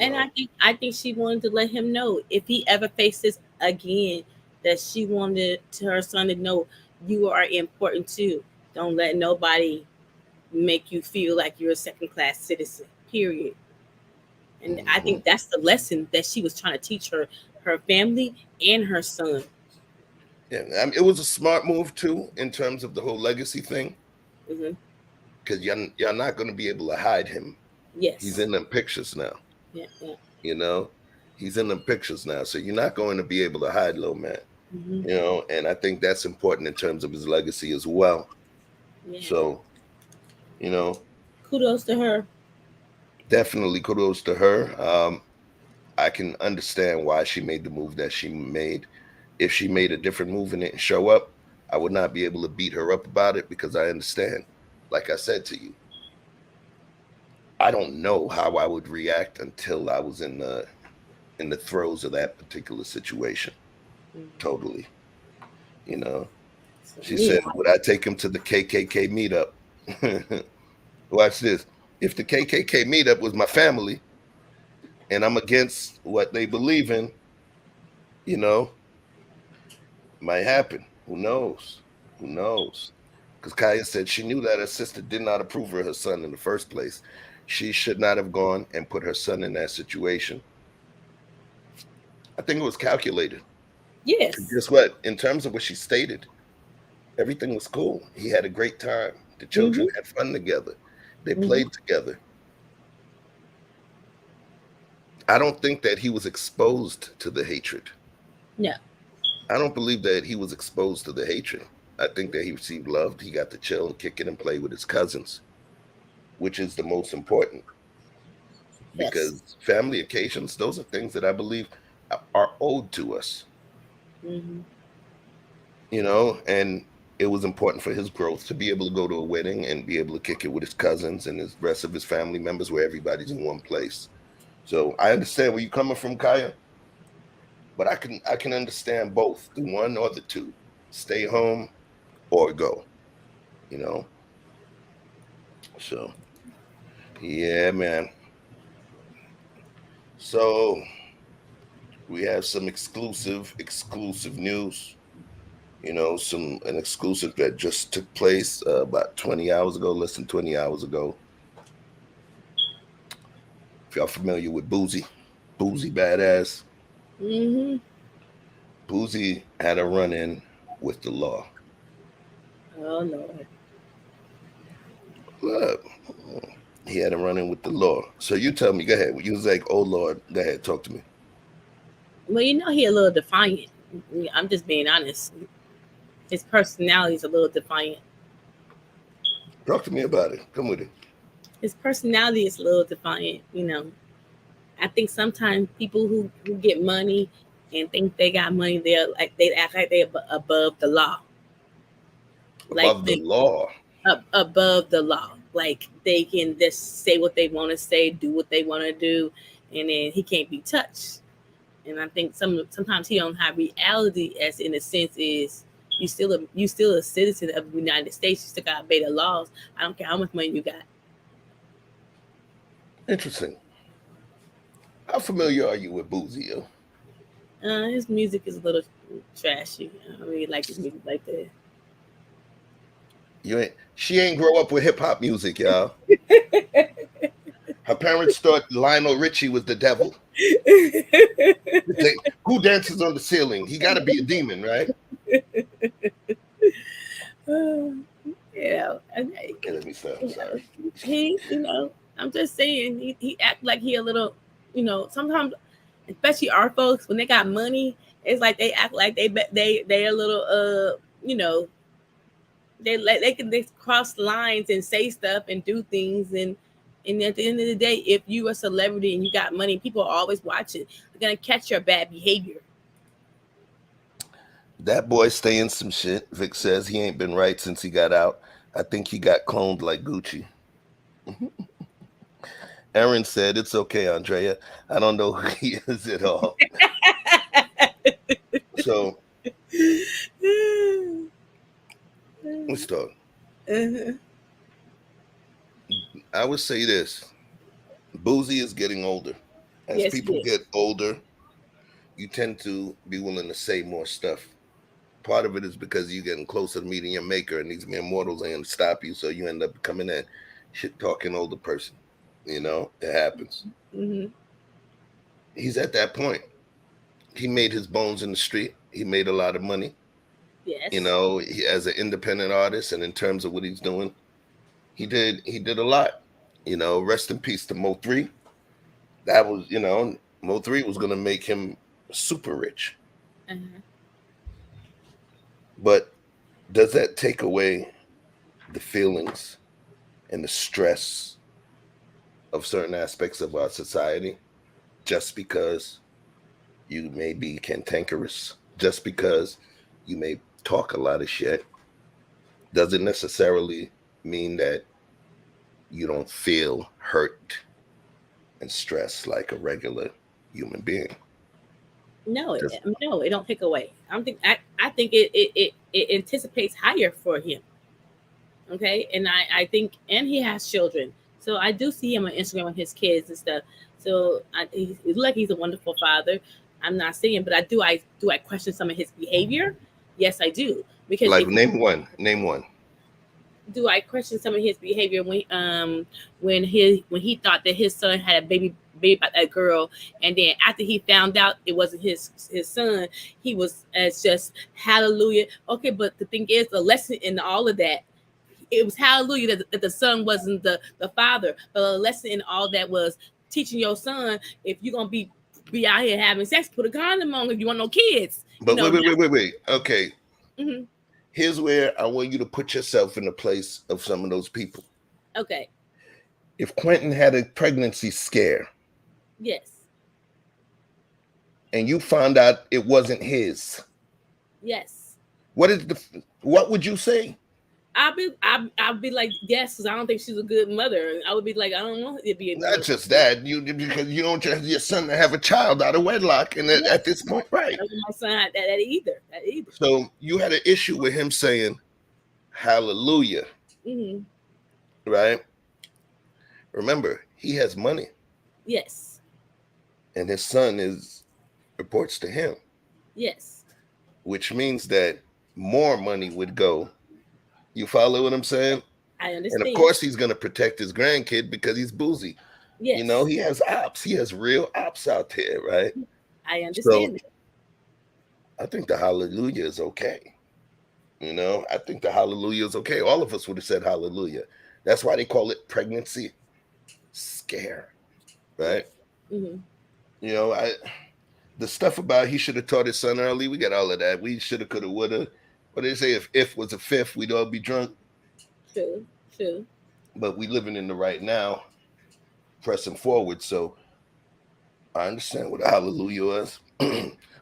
And I think she wanted to let him know if he ever faces again that she wanted her son to know you are important too. Don't let nobody make you feel like you're a second-class citizen. Period. And I think that's the lesson that she was trying to teach her family and her son. Yeah, it was a smart move too in terms of the whole legacy thing. Because you're not going to be able to hide him. Yes, he's in them pictures now. Yeah. He's in them pictures now, so you're not going to be able to hide little man. And I think that's important in terms of his legacy as well. Yeah. So, kudos to her. Definitely kudos to her. I can understand why she made the move that she made. If she made a different move and didn't show up, I would not be able to beat her up about it because I understand. Like I said to you, I don't know how I would react until I was in the throes of that particular situation. Totally. She said, would I take him to the KKK meetup? Watch this. If the KKK meetup was my family and I'm against what they believe in, might happen. Who knows? Because Kaya said she knew that her sister did not approve of her son in the first place. She should not have gone and put her son in that situation. I think it was calculated. Yes. Guess what? In terms of what she stated, everything was cool. He had a great time. The children had fun together. They played together. I don't think that he was exposed to the hatred. No. I don't believe that he was exposed to the hatred. I think that he received love. He got to chill and kick it and play with his cousins, which is the most important. Yes. because family occasions, those are things that I believe are owed to us, Hmm. and it was important for his growth to be able to go to a wedding and be able to kick it with his cousins and the rest of his family members where everybody's in one place. So I understand where you're coming from, Kaya, but I can understand both, the one or the two. Stay home or go, you know. So yeah, man. So we have some exclusive news. Some an exclusive that just took place about 20 hours ago, less than 20 hours ago. If y'all familiar with Boozy Badass, Hmm. Boozy had a run-in with the law. Oh Lord. Look, he had a run-in with the law. So you tell me, go ahead. You was like, oh Lord, go ahead, talk to me. Well, he a little defiant. I'm just being honest. His personality is a little defiant. Talk to me about it. Come with it. His personality is a little defiant. I think sometimes people who get money and think they got money, they act like they're above the law. Like Above the law. above the law. Like they can just say what they want to say, do what they want to do, and then he can't be touched. And I think sometimes he don't have reality, as in a sense is you still a citizen of the United States. You still gotta obey the laws. I don't care how much money you got. Interesting. How familiar are you with Boozy? Yo? His music is a little trashy. I don't really like his music like that. She ain't grow up with hip hop music, y'all. Her parents thought Lionel Richie was the devil. Who dances on the ceiling? He got to be a demon, right? Yeah, Yeah, let me stop. I'm sorry. I'm just saying, he act like he a little, sometimes, especially our folks, when they got money, it's like they act like they a little, they cross lines and say stuff and do things, and at the end of the day, if you a celebrity and you got money, people are always watching. They're gonna catch your bad behavior. That boy staying some shit. Vic says he ain't been right since he got out. I think he got cloned like Gucci. Aaron said, it's okay, Andrea. I don't know who he is at all. So let's talk. Uh-huh. I would say this. Boozy is getting older. As Yes, people yes. get older, you tend to be willing to say more stuff. Part of it is because you're getting closer to meeting your maker, and these mere mortals ain't gonna stop you, so you end up becoming that shit talking older person. It happens. Hmm. He's at that point. He made his bones in the street. He made a lot of money. Yes. As an independent artist, and in terms of what he's doing, he did a lot. Rest in peace to Mo3. That was, Mo3 was gonna make him super rich. Uh-huh. But does that take away the feelings and the stress of certain aspects of our society just because you may be cantankerous, just because you may talk a lot of shit, doesn't necessarily mean that you don't feel hurt and stressed like a regular human being. No, Just no, it don't take away. I think it anticipates higher for him. Okay, and I think, and he has children, so I do see him on Instagram with his kids and stuff. So he look like he's a wonderful father. I'm not saying, but I question some of his behavior. Yes, I do, because like if name one. do I question some of his behavior when he thought that his son had a baby by that girl, and then after he found out it wasn't his son, he was as just hallelujah. Okay, but the thing is, the lesson in all of that, it was hallelujah that the son wasn't the father, but the lesson in all that was teaching your son, if you're gonna be out here having sex, put a condom on if you want no kids. But wait. Okay. Mm-hmm. Here's where I want you to put yourself in the place of some of those people. Okay. If Quentin had a pregnancy scare, Yes. And you found out it wasn't his. Yes. What would you say? I'll be like, yes, because I don't think she's a good mother. I would be like, I don't want it to be a Not just that, because you don't trust your son to have a child out of wedlock, and Yes. at this point, right? I don't want my son that either. That either. So you had an issue with him saying hallelujah, right? Remember, he has money, Yes. and his son reports to him, Yes. which means that more money would go. You follow what I'm saying? I understand. And of course, he's going to protect his grandkid because he's boozy. Yes. You know, he has ops. He has real ops out there, right? I understand. So I think the hallelujah is okay. You know, I think the hallelujah is okay. All of us would have said hallelujah. That's why they call it pregnancy scare, right? Mm-hmm. You know, the stuff about he should have taught his son early, we got all of that. We should have, could have, would have. What they say, if was a fifth, we'd all be drunk. True. But we living in the right now, pressing forward. So I understand what a hallelujah was.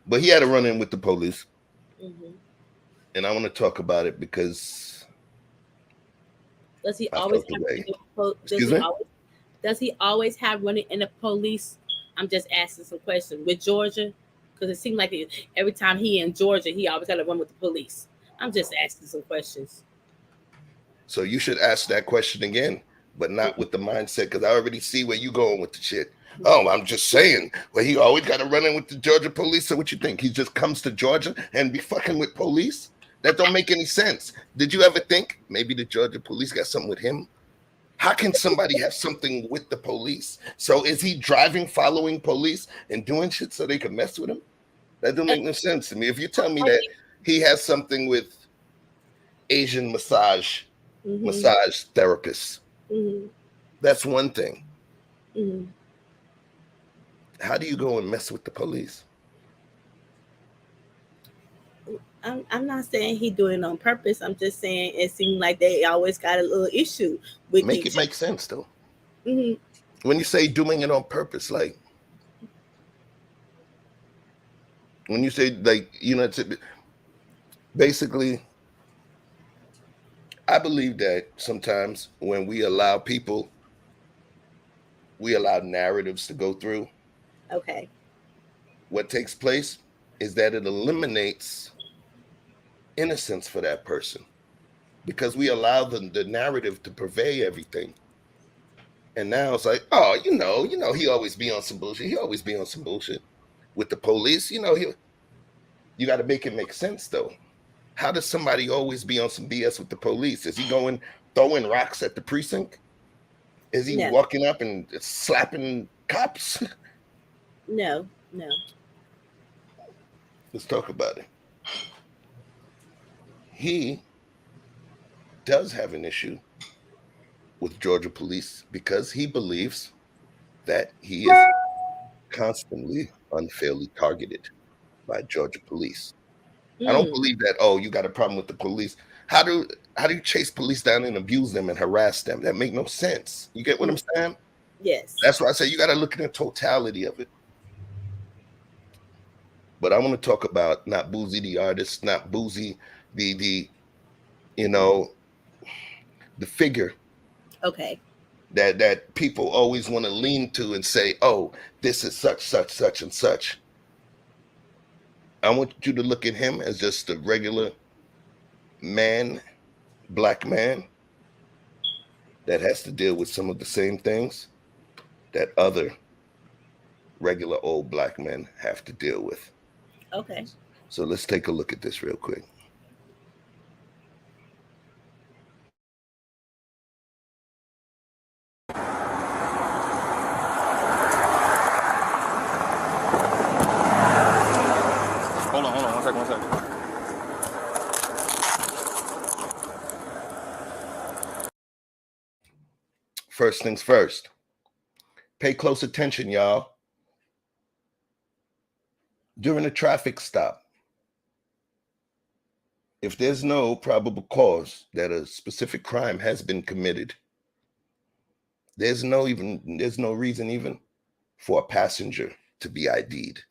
But he had a run in with the police. And I want to talk about it because does he always have running in the police? I'm just asking some questions with Georgia, because it seemed like every time he in Georgia, he always got to run with the police. I'm just asking some questions. So you should ask that question again, but not with the mindset, because I already see where you going with the shit. Oh, I'm just saying. Well, he always got to run in with the Georgia police. So what you think? He just comes to Georgia and be fucking with police? That don't make any sense. Did you ever think maybe the Georgia police got something with him? How can somebody have something with the police? So is he driving, following police, and doing shit so they can mess with him? That don't make no sense to me. If you tell me that he has something with Asian massage therapists, that's one thing. How do you go and mess with the police? I'm not saying he doing it on purpose. I'm just saying it seemed like they always got a little issue with Make it make sense though. When you say doing it on purpose, like when you say like, you know, basically, I believe that sometimes when we allow people, we allow narratives to go through. Okay. What takes place is that it eliminates innocence for that person, because we allow the narrative to pervade everything. And now it's like, oh, you know, he always be on some bullshit. He always be on some bullshit with the police. You know, you got to make it make sense though. How does somebody always be on some BS with the police? Is he going throwing rocks at the precinct? Is he walking up and slapping cops? No. Let's talk about it. He does have an issue with Georgia police because he believes that he is constantly unfairly targeted by Georgia police. I don't believe that, oh, you got a problem with the police. How do you chase police down and abuse them and harass them? That make no sense. You get what I'm saying? Yes. That's why I say you got to look at the totality of it. But I want to talk about not Boozy the artist, not Boozy the you know, the figure. Okay. That people always want to lean to and say, oh, this is such and such. I want you to look at him as just a regular man, black man, that has to deal with some of the same things that other regular old black men have to deal with. Okay. So let's take a look at this real quick. Hold on, one second. First things first. Pay close attention, y'all. During a traffic stop, if there's no probable cause that a specific crime has been committed, there's no reason even for a passenger to be ID'd.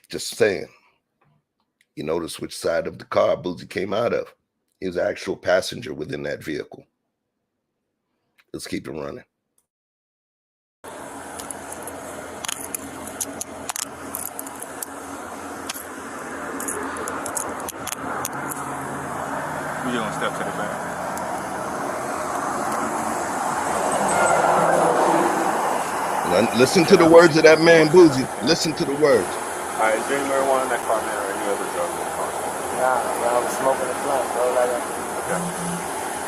Just saying. You notice which side of the car Boozy came out of. He was an actual passenger within that vehicle. Let's keep it running. We gonna step to the back. Listen to the words of that man, Boozy. Listen to the words. All right, is there any marijuana in that car, man, or any other drugs in the car? Nah, I was smoking a blunt, bro. Like, Okay.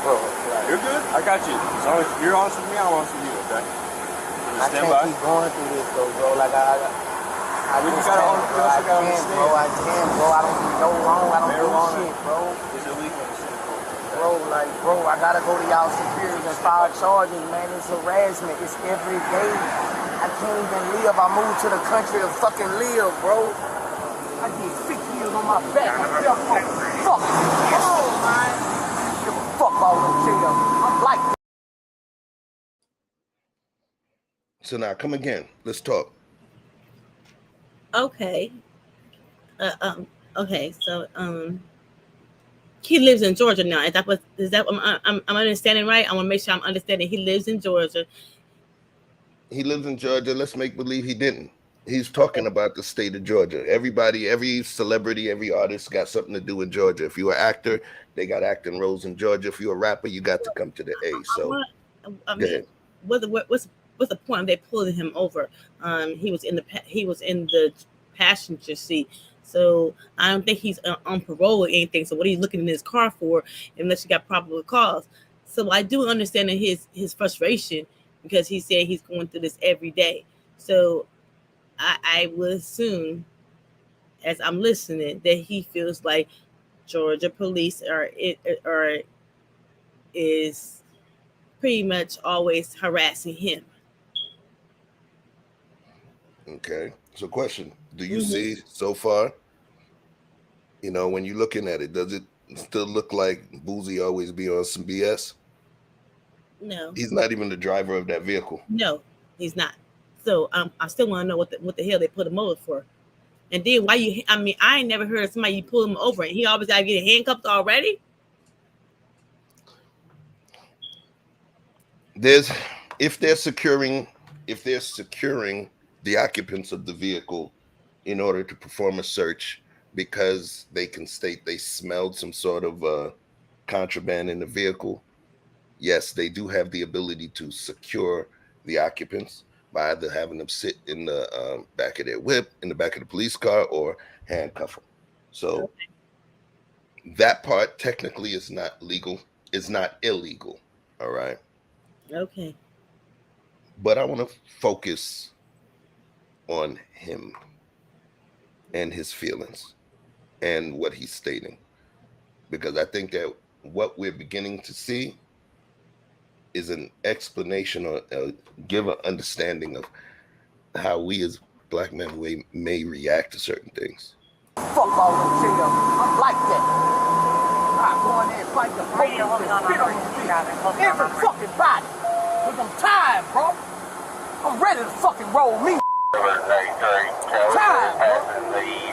bro, like, You're good. I got you. As long as you're honest with me, I'm honest with you, okay? I Stand can't by. keep going through this, though, bro. Like, We just gotta bro. I can't, bro. I can't, bro. I don't do no wrong. I don't Marijuana. do shit, bro. It's illegal in the city. Bro, I gotta go to y'all superiors and file charges, man. It's harassment. It's every day. I can't even live. I moved to the country to fucking live, bro. I get 6 years on my back. I feel fuck. Come on, man. Give a fuck all the jail. I'm like that. So now come again. Let's talk. Okay. Okay. So he lives in Georgia now. Is that I'm understanding right? I want to make sure I'm understanding. He lives in Georgia. He lives in Georgia. Let's make believe he didn't. He's talking about the state of Georgia. Everybody, every celebrity, every artist got something to do in Georgia. If you're an actor, they got acting roles in Georgia. If you're a rapper, you got to come to the A. So, I mean, what's the point of they pulling him over? He was in the passenger seat. So I don't think he's on parole or anything. So what are you looking in his car for unless you got probable cause? So I do understand his frustration because he said he's going through this every day. So I would assume, as I'm listening, that he feels like Georgia police is pretty much always harassing him. Okay. So question, do you see so far, when you're looking at it, does it still look like Boozy always be on some BS? No. He's not even the driver of that vehicle. No, he's not. So I still want to know what the hell they put him over for. And then I ain't never heard of somebody you pull him over and he always got to get handcuffed already. If they're securing the occupants of the vehicle in order to perform a search because they can state they smelled some sort of contraband in the vehicle, yes, they do have the ability to secure the occupants by either having them sit in the back of their whip, in the back of the police car, or handcuff them. So that part technically is not legal. It's not illegal. All right. Okay. But I want to focus on him and his feelings and what he's stating, because I think that what we're beginning to see is an explanation or give an understanding of how we as Black men may react to certain things. Fuck all the jail. I'm like that. I go in there and fight the police and spit on you. Every fucking body. Because I'm tired, bro. I'm ready to fucking roll me. Tired, bro.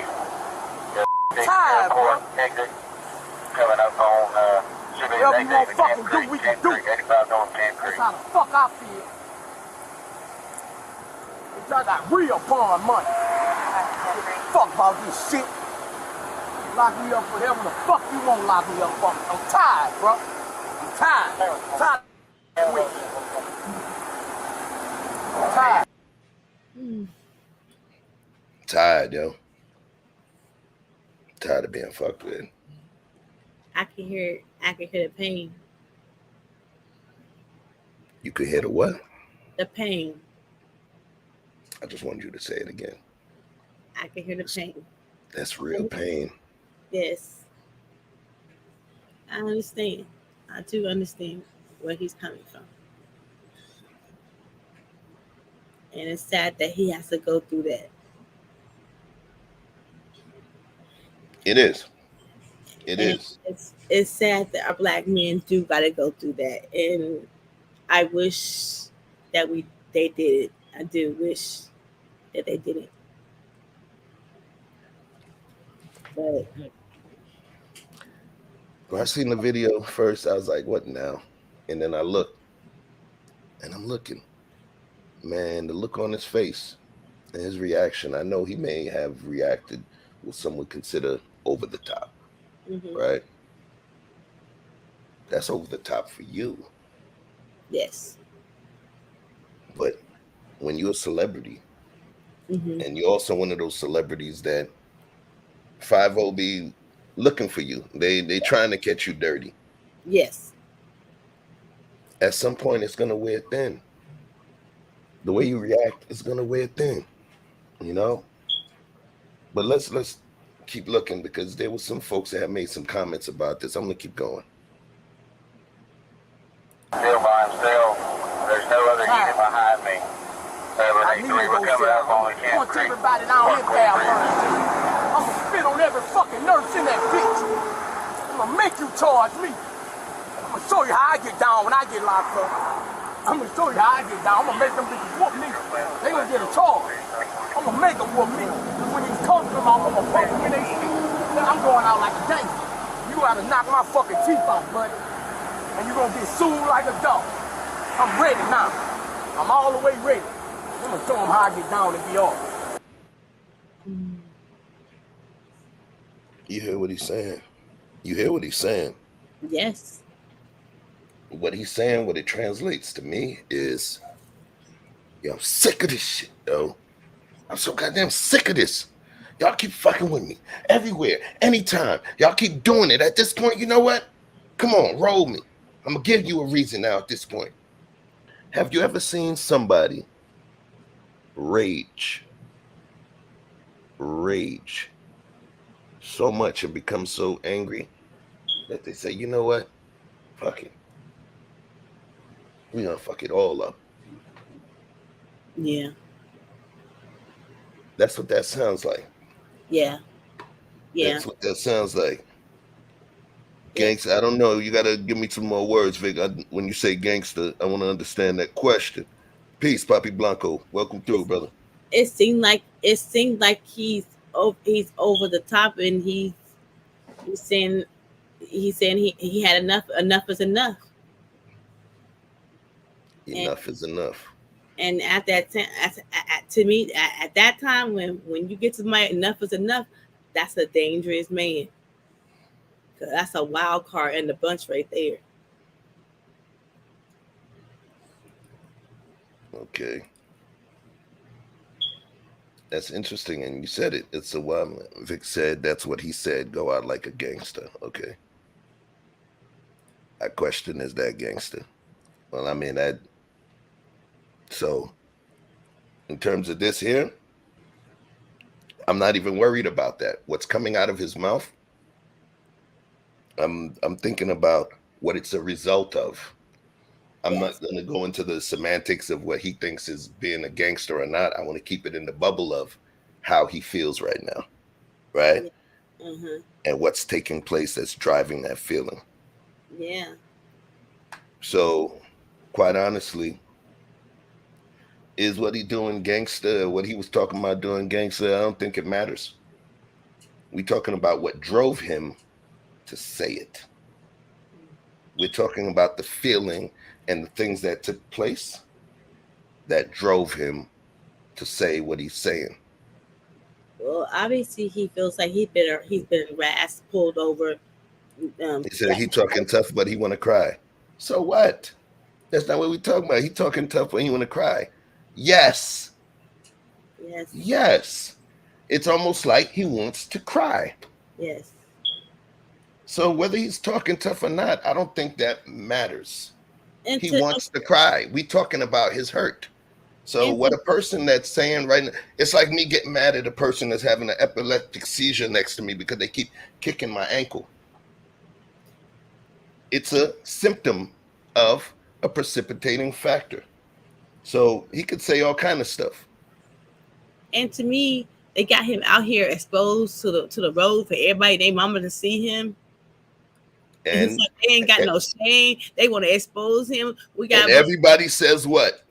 Tired, bro. Coming up on Whatever you want fucking do, we can do. That's how the fuck I feel. But y'all got real foreign money. Fuck about this shit. Lock me up for whatever the fuck you want to lock me up for. I'm tired, bro. I'm tired. Tired. Tired. Tired, yo. Tired of being fucked with. I can hear the pain. You could hear the what? The pain. I just wanted you to say it again. I can hear the pain. That's real pain. Yes. I understand. I do understand where he's coming from. And it's sad that he has to go through that. It is. It is. It's sad that our Black men do got to go through that. And I wish that they did it. I do wish that they did it. But When I seen the video first, I was like, what now? And then I looked, and I'm looking. Man, the look on his face and his reaction, I know he may have reacted what some would consider over the top, right? That's over the top for you. yes. But when you're a celebrity, and you're also one of those celebrities that 5 be looking for you, they trying to catch you dirty. Yes. At some point, it's gonna wear thin. The way you react is gonna wear thin, you know. But let's keep looking because there was some folks that have made some comments about this. I'm gonna keep going. Still by himself. There's no other unit behind me. I need to go sell. I want everybody down here bad first. I'm gonna spit on every fucking nurse in that bitch. I'm gonna make you charge me. I'm gonna show you how I get down when I get locked up. I'm gonna show you how I get down. I'm gonna make them bitches whoop me. They gonna get a charge. I'm gonna make them whoop me. When these comes come out, I'm gonna fuck them in their shit. I'm going out like a gangster. You gotta knock my fucking teeth out, buddy. And you gonna get sued like a dog. I'm ready now. I'm all the way ready. I'm gonna show them how I get down and be off. You hear what he's saying? You hear what he's saying? Yes. What he's saying, what it translates to me is, yo, I'm sick of this shit, yo. I'm so goddamn sick of this. Y'all keep fucking with me everywhere, anytime. Y'all keep doing it. At this point, you know what? Come on, roll me. I'm gonna give you a reason now at this point. Have you ever seen somebody rage so much and become so angry that they say, you know what? Fuck it. We're gonna fuck it all up. Yeah. That's what that sounds like. Yeah. Yeah. That's what that sounds like. Gangster, I don't know. You gotta give me some more words, Vic. When you say gangster, I want to understand that question. Peace, Papi Blanco. Welcome through, brother. It seemed like he's over the top, and he's saying he had enough. Enough is enough. Enough is enough. And at that time, to me, at that time, when you get to my enough is enough, that's a dangerous man. Cause that's a wild card in the bunch right there. Okay. That's interesting. And you said it. It's a wild man. Vic said that's what he said. Go out like a gangster. Okay. I question, is that gangster? Well, I mean, that. So, in terms of this here, I'm not even worried about that. What's coming out of his mouth, I'm thinking about what it's a result of. I'm not going to go into the semantics of what he thinks is being a gangster or not. I want to keep it in the bubble of how he feels right now, right? Mm-hmm. And what's taking place that's driving that feeling. Yeah. So, quite honestly, is what he doing gangster, what he was talking about doing gangster? I don't think it matters. We talking about what drove him to say it. We're talking about the feeling and the things that took place that drove him to say what he's saying. Well, obviously he feels like he's been harassed, pulled over. He said he talking tough, but he want to cry. So what? That's not what we talking about. He talking tough, but he want to cry. Yes. Yes. Yes. It's almost like he wants to cry. Yes. So whether he's talking tough or not, I don't think that matters. He wants to cry. We talking about his hurt. So what a person that's saying right now, it's like me getting mad at a person that's having an epileptic seizure next to me because they keep kicking my ankle. It's a symptom of a precipitating factor. So he could say all kind of stuff. And to me, they got him out here exposed to the road for everybody, their mama to see him. And it's like they ain't got no shame. They want to expose him. We got and everybody says what?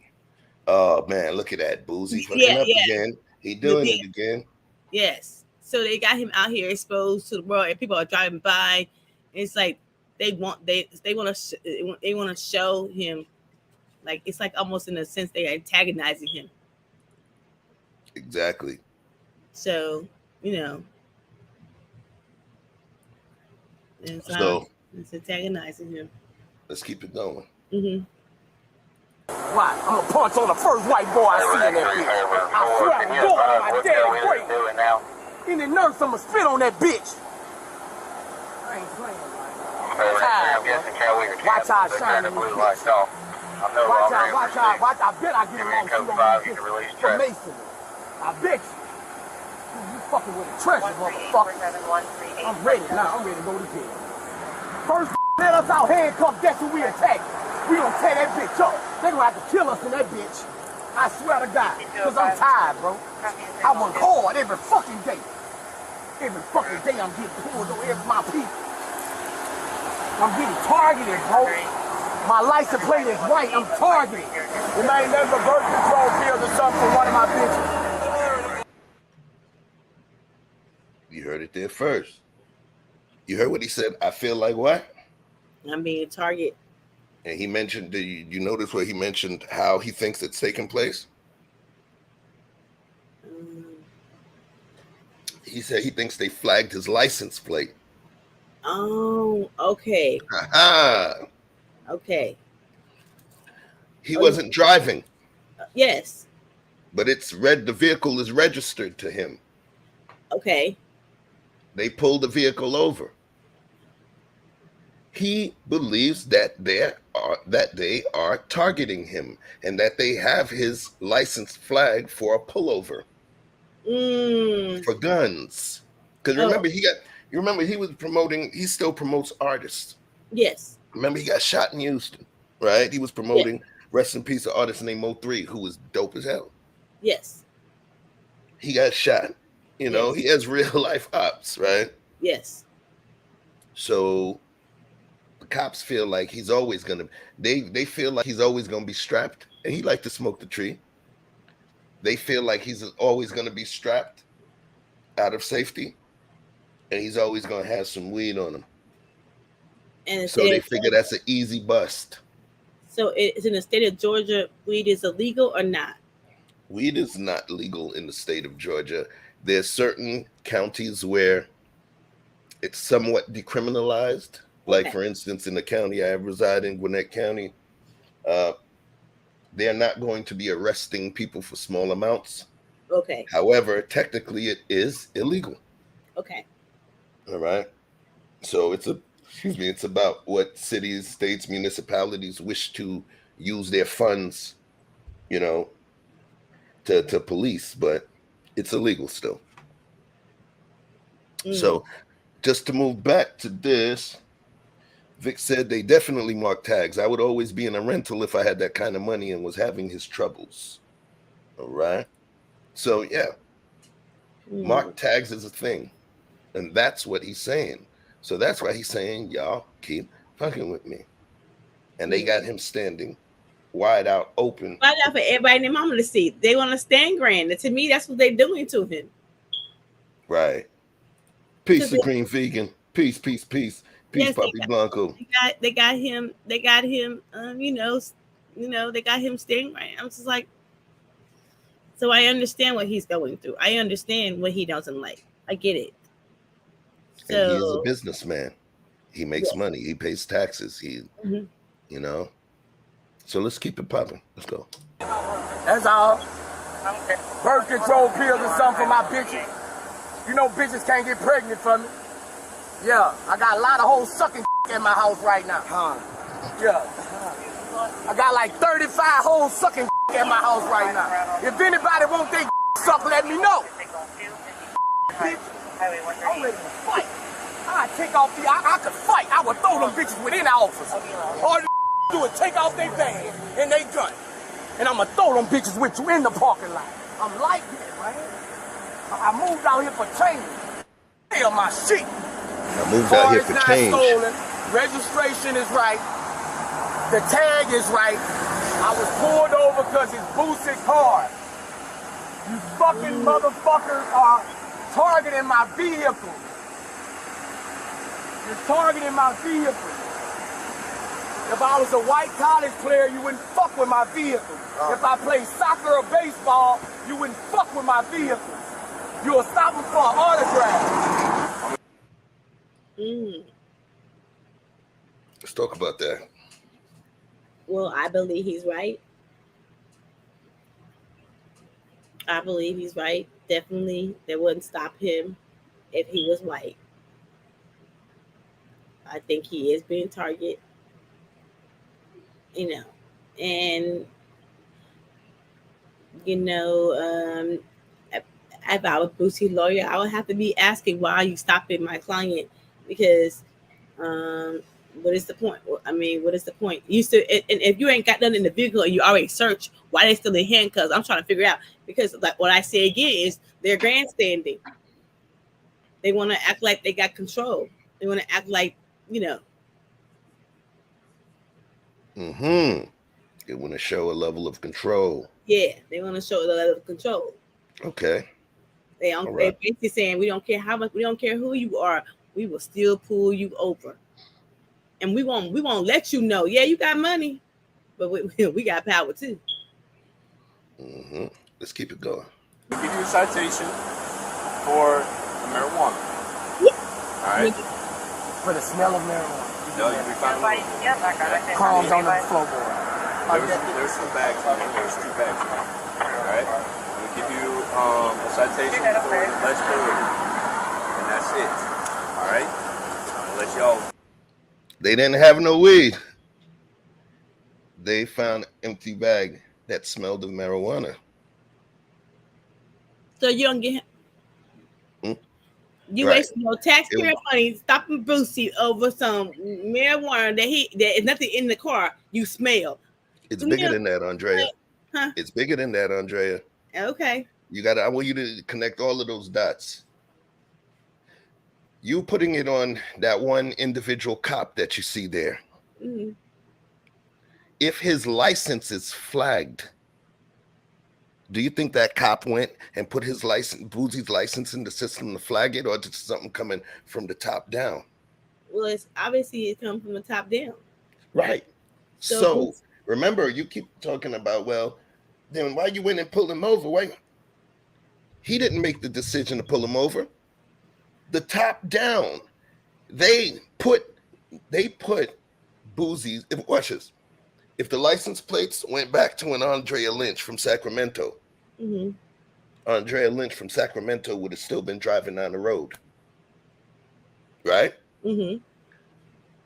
Oh man, look at that Boozy fucking up again. He doing it again. Yes. So they got him out here exposed to the world, and people are driving by. And it's like they want to show him, like it's like almost in a sense they are antagonizing him. Exactly. So it's antagonizing him. Let's keep it going. Mm-hmm. Why? I'm gonna punch on the first white boy I see in that bitch. I swear to God, my daddy great. Any nurse, I'ma spit on that bitch. I ain't playing, man. Watch how I shine in this bitch. Watch out. I bet I get along too on this bitch. For Mason. I bet you. You fucking with a treasure, motherfucker. I'm ready now. I'm ready to go to jail. First, let us out handcuffed. Guess who we attack? We gonna tear that bitch up. They gonna have to kill us in that bitch. I swear to God. Cause I'm tired, bro. I work hard every fucking day. Every fucking day I'm getting pulled over every my people. I'm getting targeted, bro. My license plate is white. I'm targeted. It ain't nothing but birth control pills or something for one of my bitches. You heard it there first. You heard what he said? I feel like what? I'm being targeted. And he mentioned, did you notice where he mentioned how he thinks it's taking place? He said he thinks they flagged his license plate. Oh, okay. Aha. Okay. He wasn't driving. Yes. But the vehicle is registered to him. Okay. They pulled the vehicle over. He believes that they are targeting him and that they have his license flagged for a pullover for guns. Because remember, he still promotes artists. Yes. Remember, he got shot in Houston, right? He was promoting Rest in Peace, an artist named Mo3, who was dope as hell. Yes. He got shot. He has real life ops, right? Yes. So the cops feel like he's always gonna. They feel like he's always gonna be strapped, and he like to smoke the tree. They feel like he's always gonna be strapped out of safety, and he's always gonna have some weed on him. And so they figure that's an easy bust. So it's in the state of Georgia, weed is illegal or not? Weed is not legal in the state of Georgia. There's certain counties where it's somewhat decriminalized. Like, for instance, in the county I reside in, Gwinnett County, they're not going to be arresting people for small amounts. Okay. However, technically it is illegal. Okay. All right. So it's about what cities, states, municipalities wish to use their funds, to police, but it's illegal still. So just to move back to this, Vic said they definitely mark tags. I would always be in a rental if I had that kind of money and was having his troubles. All right. So yeah, mark tags is a thing. And that's what he's saying. So that's why he's saying, y'all keep fucking with me. And they got him standing wide out open. Wide out for everybody and their mama to see. They want to stand grand. And to me, that's what they're doing to him. Right. Peace, Supreme Vegan. Peace, peace, peace. Peace, Papi Blanco. They got him, they got him staying right. I'm just like, so I understand what he's going through. I understand what he doesn't like. I get it. So, and he is a businessman. He makes money. He pays taxes. So let's keep it popping. Let's go. That's all. Birth control pills or something for my bitches. Bitches can't get pregnant from me. Yeah, I got a lot of hoes sucking in my house right now. Yeah. I got like 35 hoes sucking in my house right now. If anybody want their suck, let me know. Bitch, I'm ready to fight. I take off I could fight. I would throw them bitches within the office. All you do is take off their bag and they gun. And I'm going to throw them bitches with you in the parking lot. I'm like that, man. I moved out here for change. Hell, my shit. I moved out here for change. Registration is right. The tag is right. I was pulled over because it's boosted car. You fucking motherfuckers are targeting my vehicle. You're targeting my vehicle. If I was a white college player, you wouldn't fuck with my vehicle. If I played soccer or baseball, you wouldn't fuck with my vehicle. You'll stop them for an autograph. Let's talk about that. Well, I believe he's right. I believe he's right. Definitely, that wouldn't stop him if he was white. I think he is being targeted, you know, and you know, if I was Boosie lawyer, I would have to be asking why are you stopping my client because what is the point? I mean, what is the point? You still, and if you ain't got nothing in the vehicle and you already searched, why they still in handcuffs? I'm trying to figure out because, like, what I say again is they're grandstanding. They want to act like they got control. They want to act like, you know. They want to show a level of control. Yeah, they want to show the level of control. Okay. They don't. Right. They're basically saying we don't care how much, we don't care who you are, we will still pull you over. And we won't let you know. Yeah, you got money, but we got power too. Let's keep it going. We'll give you a citation for marijuana. All right. For the smell of marijuana. No, you'll be fine. Crumbs on the floorboard. There's some bags in there. There's 2 bags in there. All right. We'll give you a citation for legibility, and that's it. All right. I'll let y'all. They didn't have no weed. They found an empty bag that smelled of marijuana. So you don't get you wasting your taxpayer money stopping Brucey over some marijuana that is nothing in the car. You smell. It's bigger than that, Andrea. Huh? It's bigger than that, Andrea. Okay. I want you to connect all of those dots. You putting it on that one individual cop that you see there. If his license is flagged, do you think that cop went and put his license, Boosie's license in the system to flag it, or did something coming from the top down? Well, it's obviously it comes from the top down. Right. So remember, you keep talking about, well, then why you went and pulled him over? Why? He didn't make the decision to pull him over. The top down, they put Boosie's, if the license plates went back to an Andrea Lynch from Sacramento, Andrea Lynch from Sacramento would have still been driving down the road, right?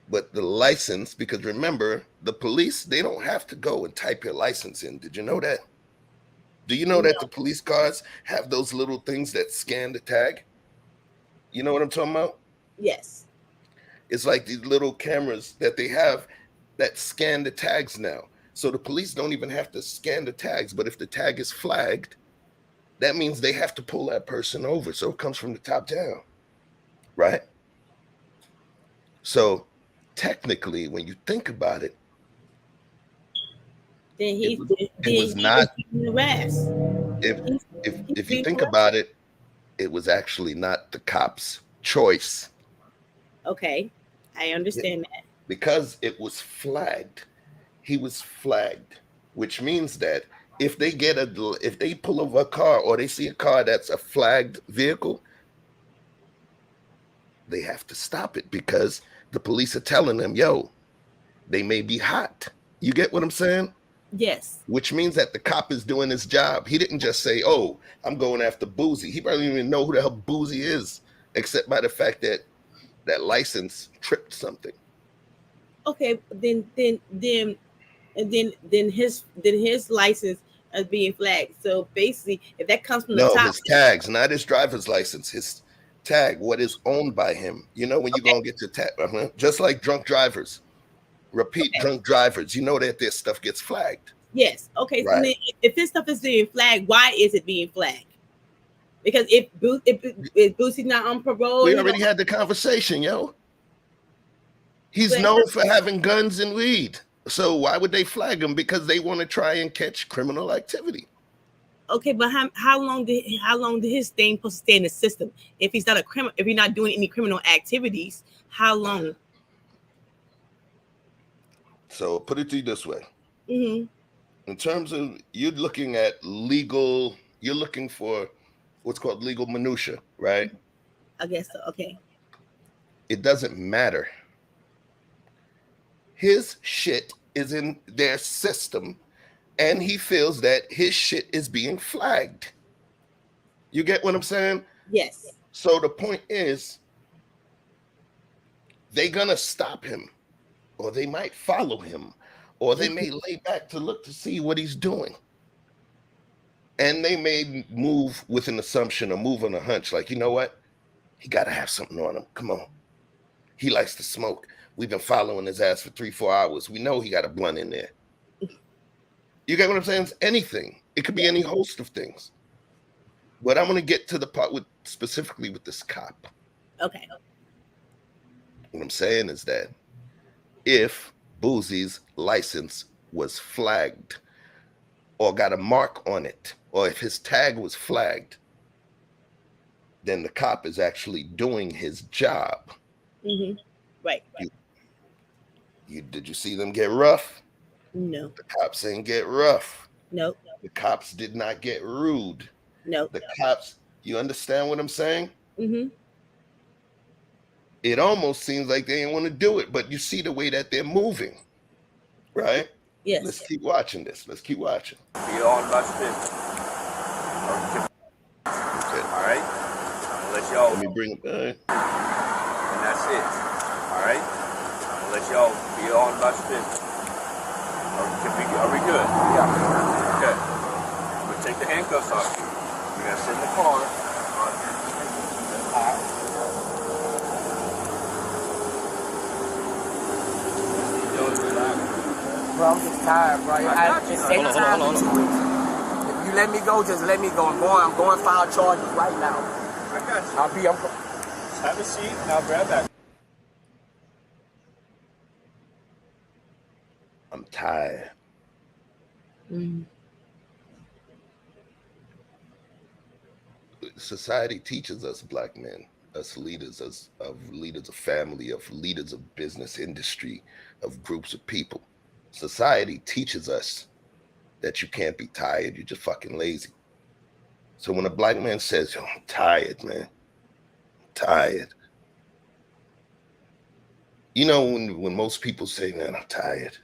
But the license, because remember, the police, they don't have to go and type your license in. Did you know that? Do you know that the police cars have those little things that scan the tag? You know what I'm talking about? Yes. It's like these little cameras that they have that scan the tags now. So the police don't even have to scan the tags, but if the tag is flagged, that means they have to pull that person over. So it comes from the top down, right? So technically, when you think about it, then it was not. If you think about it, it was actually not the cop's choice. Okay, I understand that. Because it was flagged. He was flagged, which means that if they pull over a car or they see a car that's a flagged vehicle, they have to stop it because the police are telling them, yo, they may be hot. You get what I'm saying? Yes. Which means that the cop is doing his job. He didn't just say, oh, I'm going after Boosie. He probably didn't even know who the hell Boosie is, except by the fact that that license tripped something. Okay, then his license is being flagged. So basically, if that comes from the top, his tags, not his driver's license, his tag, what is owned by him. You know, when you go and get your tag, just like drunk drivers, drunk drivers, you know that this stuff gets flagged. Yes. Okay. Right. So then if this stuff is being flagged, why is it being flagged? Because if Boosie's not on parole, we already had the conversation, yo. He's But known for having guns and weed. So why would they flag him? Because they want to try and catch criminal activity. okay, but how long did his thing supposed to stay in the system? If he's not a criminal, if he's not doing any criminal activities, how long? So put it to you this way. Mm-hmm. In terms of you're looking at legal, you're looking for what's called legal minutia, right? I guess so. Okay. It doesn't matter. His shit is in their system, and he feels that his shit is being flagged. You get what I'm saying? Yes. So the point is, they're gonna stop him, or they might follow him, or they may lay back to look to see what he's doing. And they may move with an assumption or move on a hunch, like, you know what? He gotta have something on him. Come on. He likes to smoke. We've been following his ass for 3-4 hours. We know he got a blunt in there. You get what I'm saying? It's anything. It could be any host of things. But I'm gonna get to the part with specifically with this cop. Okay. What I'm saying is that if Boozie's license was flagged or got a mark on it, or if his tag was flagged, then the cop is actually doing his job. Mm-hmm. Right. Did you see them get rough? No. The cops ain't get rough. Nope. The cops did not get rude. Nope. The cops, you understand what I'm saying? Mm-hmm. It almost seems like they didn't want to do it, but you see the way that they're moving, right? Yes. Let's keep watching this. Let's keep watching. Be on about your business. Okay. All right? I'll let y'all. Let me bring it back. And that's it. All right? I'll let y'all be on about your business. Are we good? Yeah. Okay. We'll take the handcuffs off you. We're going to sit in the car. Bro, I'm just tired, bro. It's any time in 2 weeks. If you let me go, just let me go. I'm going to file charges right now. I got you. Have a seat and I'll grab that. I'm tired. Mm-hmm. Society teaches us black men, us leaders, of leaders of family, of leaders of business industry, of groups of people. Society teaches us that you can't be tired, you're just fucking lazy. So when a black man says, yo, I'm tired, man, I'm tired. You know, when most people say, man, I'm tired,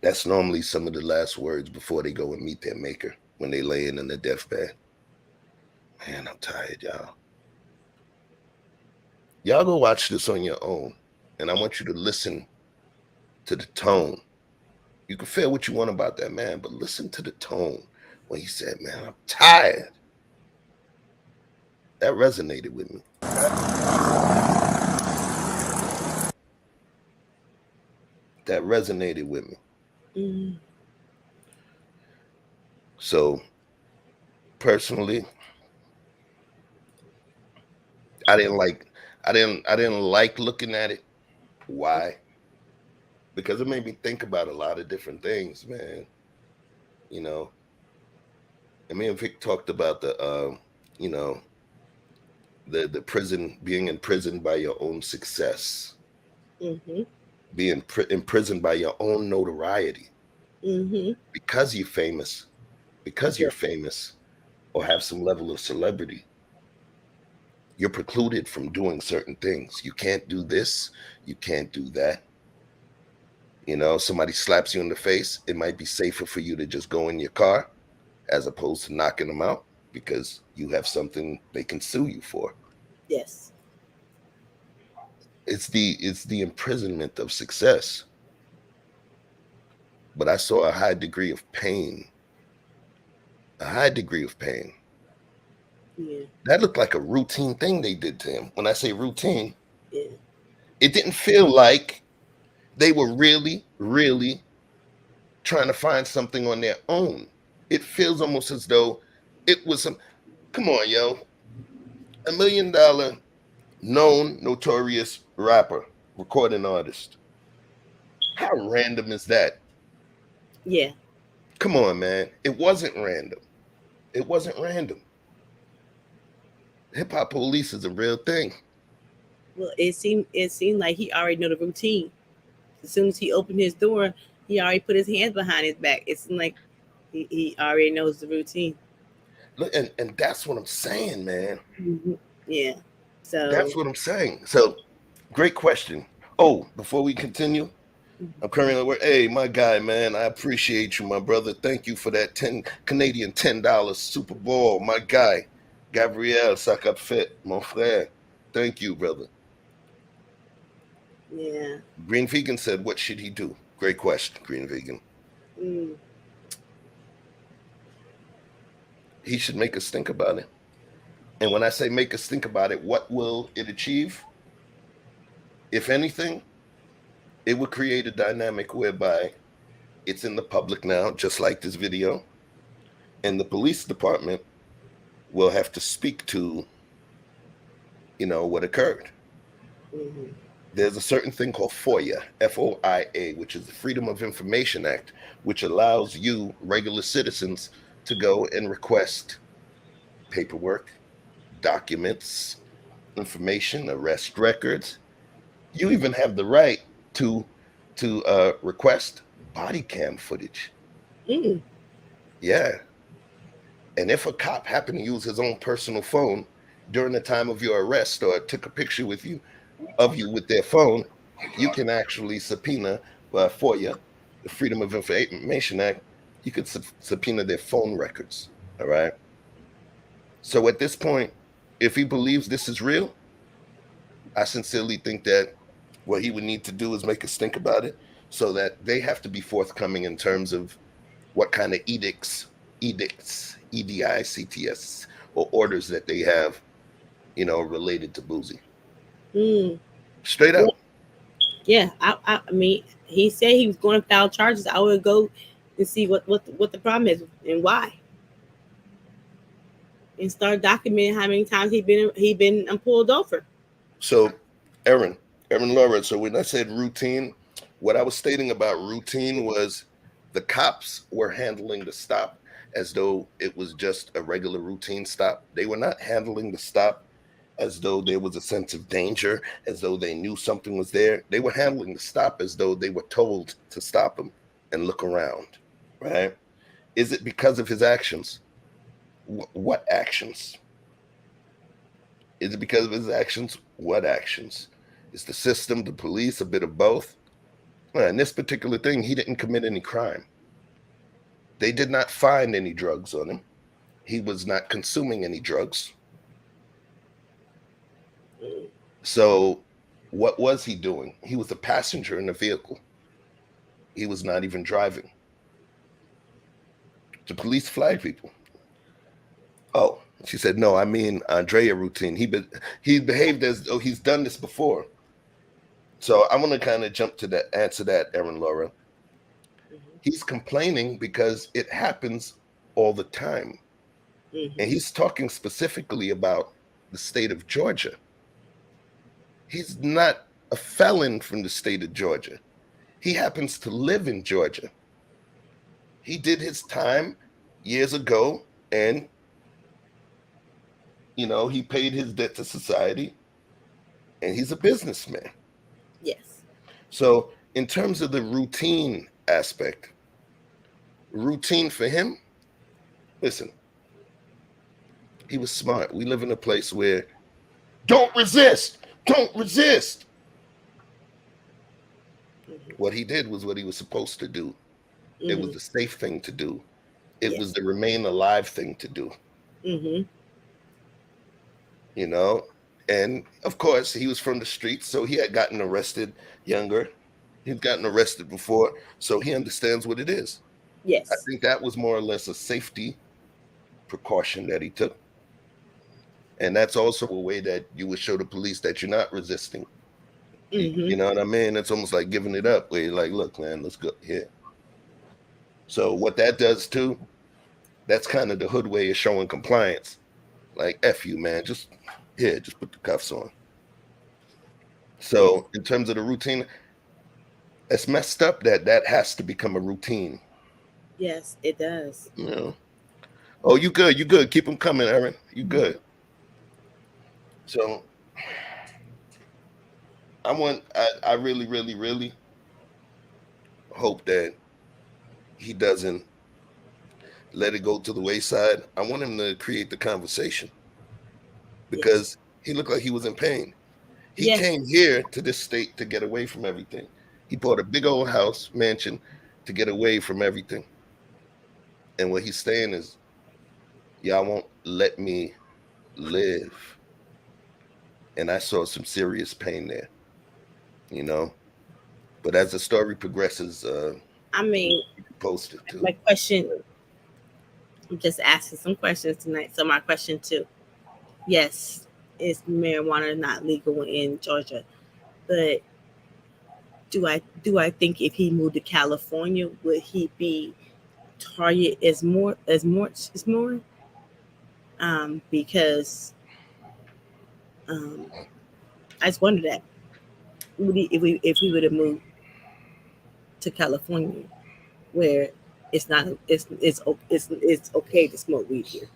that's normally some of the last words before they go and meet their maker when they laying in their deathbed. Man, I'm tired, y'all. Y'all go watch this on your own, and I want you to listen to the tone. You can feel what you want about that man, but listen to the tone when he said, man, I'm tired. That resonated with me. That resonated with me. Mm-hmm. So, personally, I didn't like looking at it. Why? Because it made me think about a lot of different things, man. You know, and me and Vic talked about the prison, being imprisoned by your own success, Mm-hmm. being imprisoned by your own notoriety, Mm-hmm. because you're famous, or have some level of celebrity. You're precluded from doing certain things. You can't do this. You can't do that. You know, somebody slaps you in the face. It might be safer for you to just go in your car as opposed to knocking them out because you have something they can sue you for. Yes. It's the imprisonment of success. But I saw a high degree of pain. Yeah. That looked like a routine thing they did to him. When I say routine, Yeah. it didn't feel like they were really, really trying to find something on their own. It feels almost as though it was some, come on, yo, $1 million known notorious rapper recording artist. How random is that? Yeah. Come on, man. It wasn't random. It wasn't random. Hip hop police is a real thing. Well, it seemed like he already knew the routine. As soon as he opened his door, he already put his hands behind his back. It seemed like he already knows the routine. Look, and that's what I'm saying, man. Yeah. So That's what I'm saying. So, great question. Oh, before we continue, I'm currently hey, my guy, man. I appreciate you, my brother. Thank you for that 10 Canadian $10 Super Bowl, my guy. Gabriel Sakapfet, mon frère. Thank you, brother. yeah. Green Vegan said, what should he do? Great question, Green Vegan. Mm. He should make us think about it. And when I say make us think about it, what will it achieve? If anything, it would create a dynamic whereby it's in the public now, just like this video, and the police department will have to speak to, what occurred. Hmm. There's a certain thing called FOIA, FOIA, which is the Freedom of Information Act, which allows you, regular citizens, to go and request paperwork, documents, information, arrest records. You even have the right to request body cam footage. Mm. Yeah. And if a cop happened to use his own personal phone during the time of your arrest or took a picture with you with their phone, you can actually subpoena FOIA, the Freedom of Information Act. You could subpoena their phone records. All right. So at this point, if he believes this is real, I sincerely think that what he would need to do is make us think about it so that they have to be forthcoming in terms of what kind of edicts, EDICTS, or orders that they have, related to Boozy. Mm. Straight up. Yeah. I mean, he said he was going to file charges. I would go and see what the problem is and why, and start documenting how many times he been pulled over. So, Aaron Laura. So when I said routine, what I was stating about routine was the cops were handling the stop as though it was just a regular routine stop. They were not handling the stop as though there was a sense of danger, as though they knew something was there. They were handling the stop as though they were told to stop him and look around, right? Is it because of his actions? What actions? Is it because of his actions? What actions? Is the system, the police, a bit of both? Well, in this particular thing, he didn't commit any crime. They did not find any drugs on him. He was not consuming any drugs. So what was he doing? He was a passenger in the vehicle. He was not even driving. The police flagged people. Oh, she said, no, I mean Andrea routine. He behaved as though he's done this before. So I'm going to kind of jump to that, answer that, Aaron Laura. He's complaining because it happens all the time. Mm-hmm. And he's talking specifically about the state of Georgia. He's not a felon from the state of Georgia. He happens to live in Georgia. He did his time years ago, and he paid his debt to society, and he's a businessman. Yes. So in terms of the routine aspect, routine for him, listen, he was smart. We live in a place where don't resist. Mm-hmm. What he did was what he was supposed to do. Mm-hmm. It was the safe thing to do. It Yes. was the remain alive thing to do. Mm-hmm. And of course he was from the streets, so he had gotten arrested younger. He'd gotten arrested before, so he understands what it is. Yes. I think that was more or less a safety precaution that he took. And that's also a way that you would show the police that you're not resisting. Mm-hmm. You know what I mean? It's almost like giving it up, where you're like, look, man, let's go here. So what that does too, that's kind of the hood way of showing compliance. Like, F you, man, just put the cuffs on. So in terms of the routine, it's messed up that that has to become a routine. Yes, it does. You know. Oh, you good? You good? Keep them coming, Aaron. You good? So I really, really, really hope that he doesn't let it go to the wayside. I want him to create the conversation Yes. because he looked like he was in pain. He Yes. came here to this state to get away from everything. He bought a big old house, mansion to get away from everything. And what he's saying is, y'all won't let me live. And I saw some serious pain there, you know. But as the story progresses, I mean, you can post it too. my question, I'm just asking some questions tonight. So my question too. Yes, is marijuana not legal in Georgia? But do I think if he moved to California, would he be target as more? Because um, I just wonder that would he, if we would have moved to California, where it's okay to smoke weed here.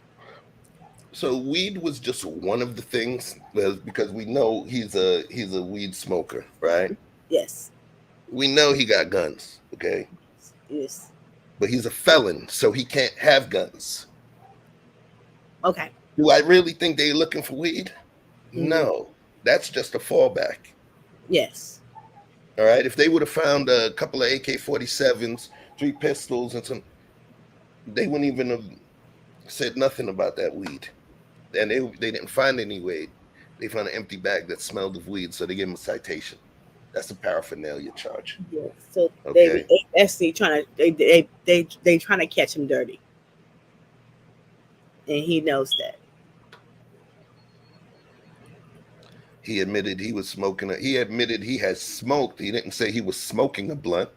So weed was just one of the things because we know he's a weed smoker, right? Yes, We know he got guns, okay? yes. But he's a felon, so he can't have guns. Okay. Do I really think they're looking for weed? Hmm. No, that's just a fallback. Yes. All right. If they would have found a couple of AK-47s, 3 pistols, and some, they wouldn't even have said nothing about that weed. And they didn't find any weed. They found an empty bag that smelled of weed, so they gave him a citation. That's a paraphernalia charge. Yeah. So Okay. they actually trying to they trying to catch him dirty, and he knows that. He admitted he was smoking. He admitted he had smoked. He didn't say he was smoking a blunt.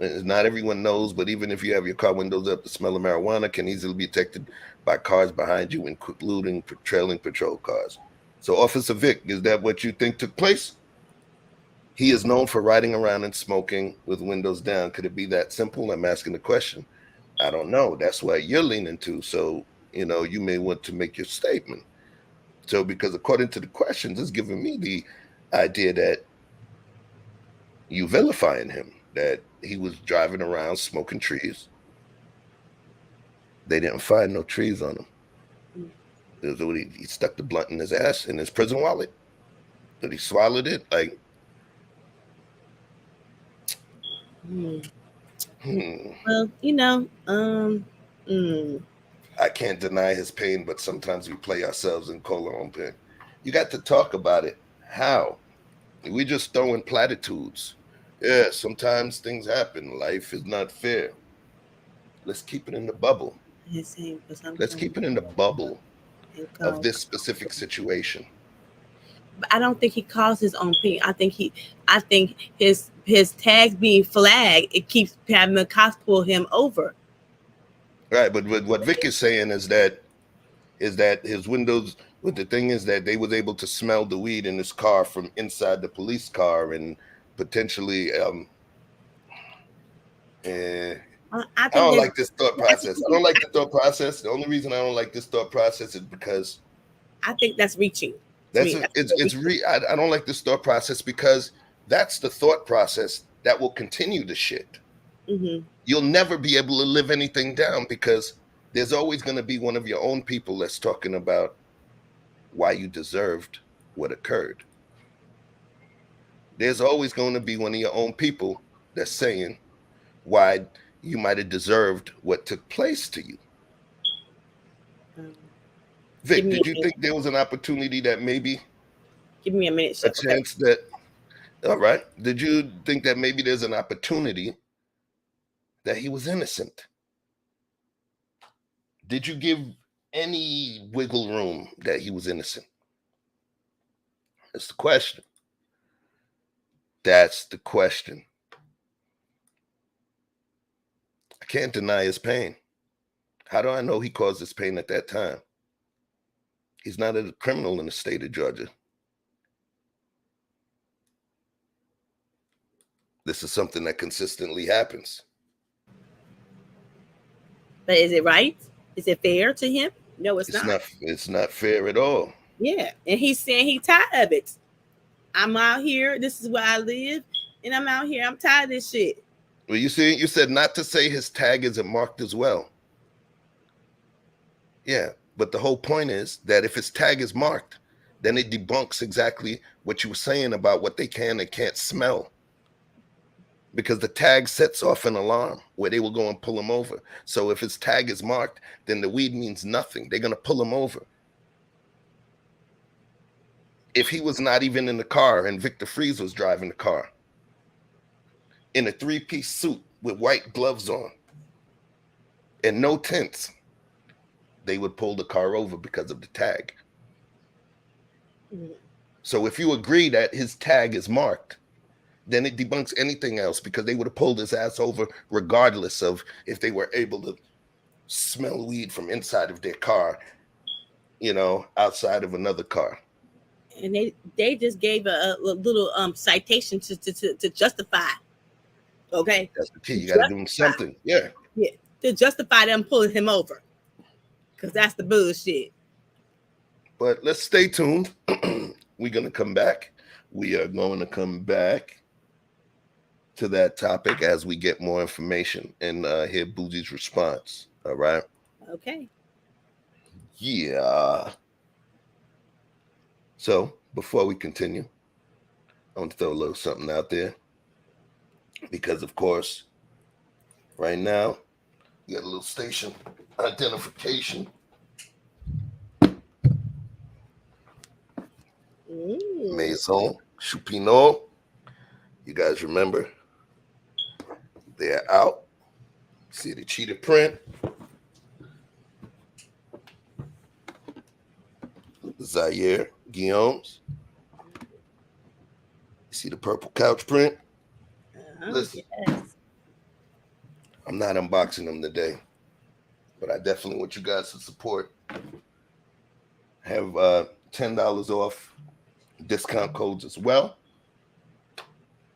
Not everyone knows, but even if you have your car windows up, the smell of marijuana can easily be detected by cars behind you, including trailing patrol cars. So, Officer Vic, is that what you think took place? He is known for riding around and smoking with windows down. Could it be that simple? I'm asking the question. I don't know. That's why you're leaning to. So, you may want to make your statement. So, because according to the questions, it's giving me the idea that you vilifying him, that he was driving around smoking trees. They didn't find no trees on him. He stuck the blunt in his ass in his prison wallet. That he swallowed it. Like, Hmm. hmm, Well, mm, I can't deny his pain, but sometimes we play ourselves and call our own pain. You got to talk about it. How? We just throwing platitudes. Yeah, sometimes things happen. Life is not fair. Let's keep it in the bubble. his name for Let's something keep it in the bubble and of go. this specific situation. But I don't think he caused his own pain. I think his tags being flagged, it keeps having the cops pull him over. Right, but what Vic is saying is that his windows. But the thing is that they was able to smell the weed in his car from inside the police car, and potentially. Eh, I I think don't that like this thought process. I don't like the thought process. The only reason I don't like this thought process is because I think that's reaching to that's me. a, That's it's what it's re. I don't like this thought process because that's the thought process that will continue the shit. hmm You'll never be able to live anything down because there's always going to be one of your own people that's talking about why you deserved what occurred. There's always going to be one of your own people that's saying why you might have deserved what took place to you. um, give Vic, me did a you minute. think there was an opportunity that maybe Give me a minute, a chef. Okay. chance that, all right, did you think that maybe there's an opportunity that he was innocent? Did you give any wiggle room that he was innocent? That's the question. That's the question. I can't deny his pain. How do I know he caused this pain at that time? He's not a criminal in the state of Georgia. This is something that consistently happens. But is it right? Is it fair to him? No, it's not. It's not fair at all. Yeah, and he's saying he's tired of it. I'm out here. This is where I live, and I'm out here. I'm tired of this shit. Well, you see, you said not to say his tag isn't marked as well. Yeah, but the whole point is that if his tag is marked, then it debunks exactly what you were saying about what they can and can't smell. Because the tag sets off an alarm where they will go and pull him over. So if his tag is marked, then the weed means nothing. They're going to pull him over. If he was not even in the car and Victor Freeze was driving the car in a 3-piece suit with white gloves on and no tints, they would pull the car over because of the tag. So if you agree that his tag is marked, then it debunks anything else, because they would have pulled his ass over regardless of if they were able to smell weed from inside of their car, outside of another car. And they just gave a little citation to justify. Okay, that's the key. You got to do something. Yeah, to justify them pulling him over, because that's the bullshit. But let's stay tuned. We're gonna come back. We are going to come back to that topic as we get more information and hear Boogie's response. All right. Okay. Yeah. So before we continue, I want to throw a little something out there, because of course, right now, we got a little station identification. Maison Choupinot. You guys remember? They're out. See the cheetah print. Zaire Guillaume's. You see the purple couch print? Listen, yes. I'm not unboxing them today, but I definitely want you guys to support. Have $10 off discount codes as well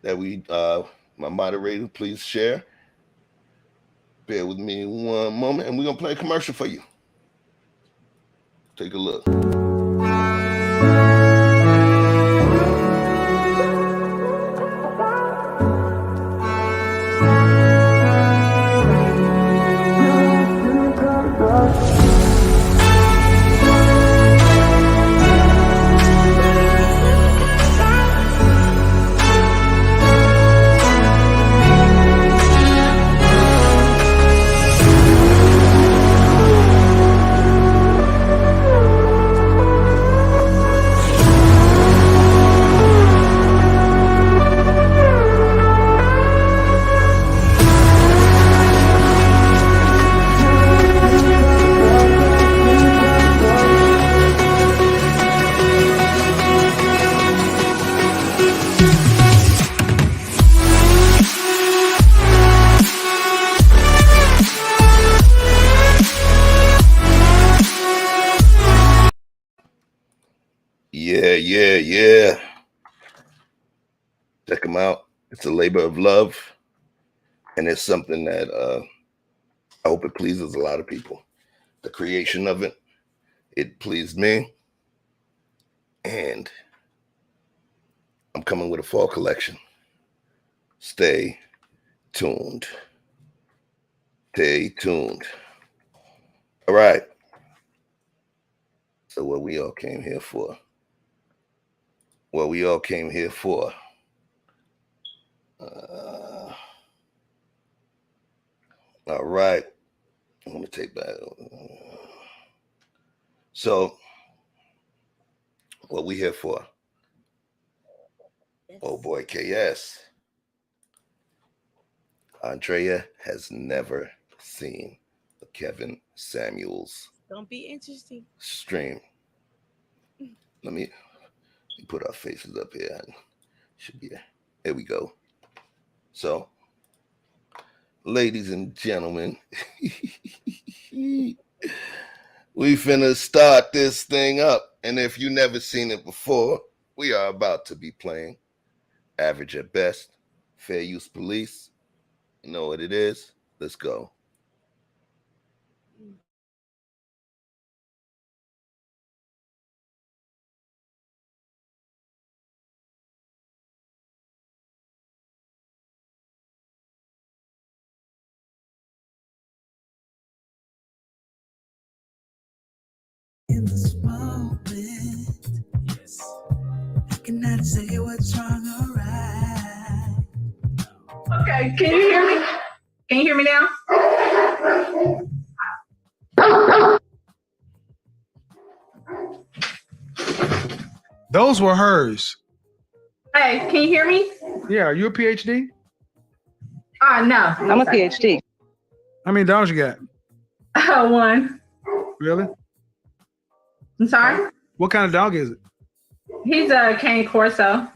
that we my moderator please share. Bear with me one moment and we're gonna play a commercial for you. Take a look. Yeah. Check them out. It's a labor of love, and it's something that I hope it pleases a lot of people. The creation of it pleased me, and I'm coming with a fall collection. Stay tuned. Stay tuned. All right. So what we all came here for? All right. I'm going to take that. So, what we here for? Yes. Oh boy, KS. Andrea has never seen a Kevin Samuels. Don't be interesting. Stream. Let me put our faces up here. Should be there. There we go. So, ladies and gentlemen, we finna start this thing up. And if you never seen it before, we are about to be playing Average at Best, Fair use police. You know what it is? Let's go. In this moment, yes, I cannot say what's wrong or right. Okay, can you hear me? Can you hear me now? Those were hers. Hey, can you hear me? Yeah, are you a PhD? No. I'm a PhD. How many dollars you got? One. Really? I'm sorry? What kind of dog is it? He's a cane corso.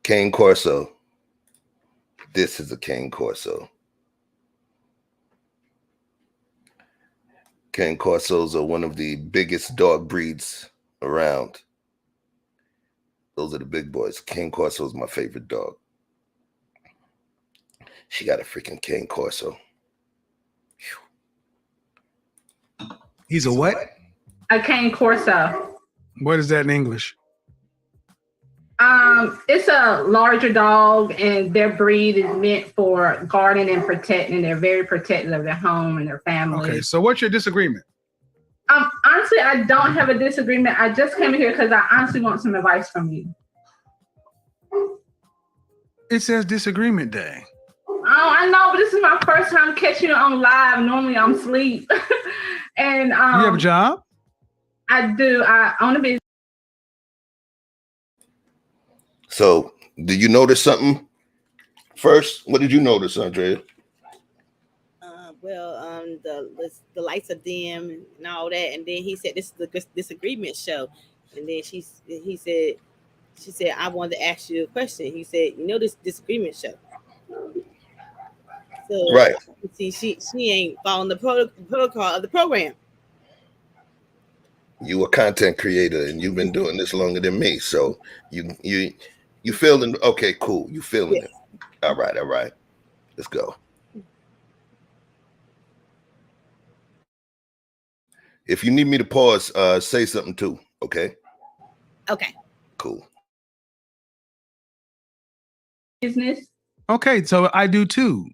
Cane Corso. This is a Cane Corso. Cane Corsos are one of the biggest dog breeds around. Those are the big boys. Cane Corso is my favorite dog. She got a freaking Cane Corso. He's a what? A cane corso. What is that in English? It's a larger dog, and their breed is meant for guarding and protecting. They're very protective of their home and their family. Okay, so what's your disagreement? Honestly, I don't have a disagreement. I just came here because I honestly want some advice from you. It says disagreement day. Oh, I know, but this is my first time catching it on live. Normally I'm asleep. And You have a job? I do. I own a business. So, did you notice something first? What did you notice, Andrea? The lights are dim and all that, and then he said this is the disagreement show, and then she said I wanted to ask you a question. He said, you know, this disagreement show. So Right. see, she ain't following the protocol of the program. You a content creator and you've been doing this longer than me. So you feeling okay, cool. You feeling Yes. it. All right. Let's go. If you need me to pause, say something too, okay? Okay. Cool. Business, Okay, so I do too.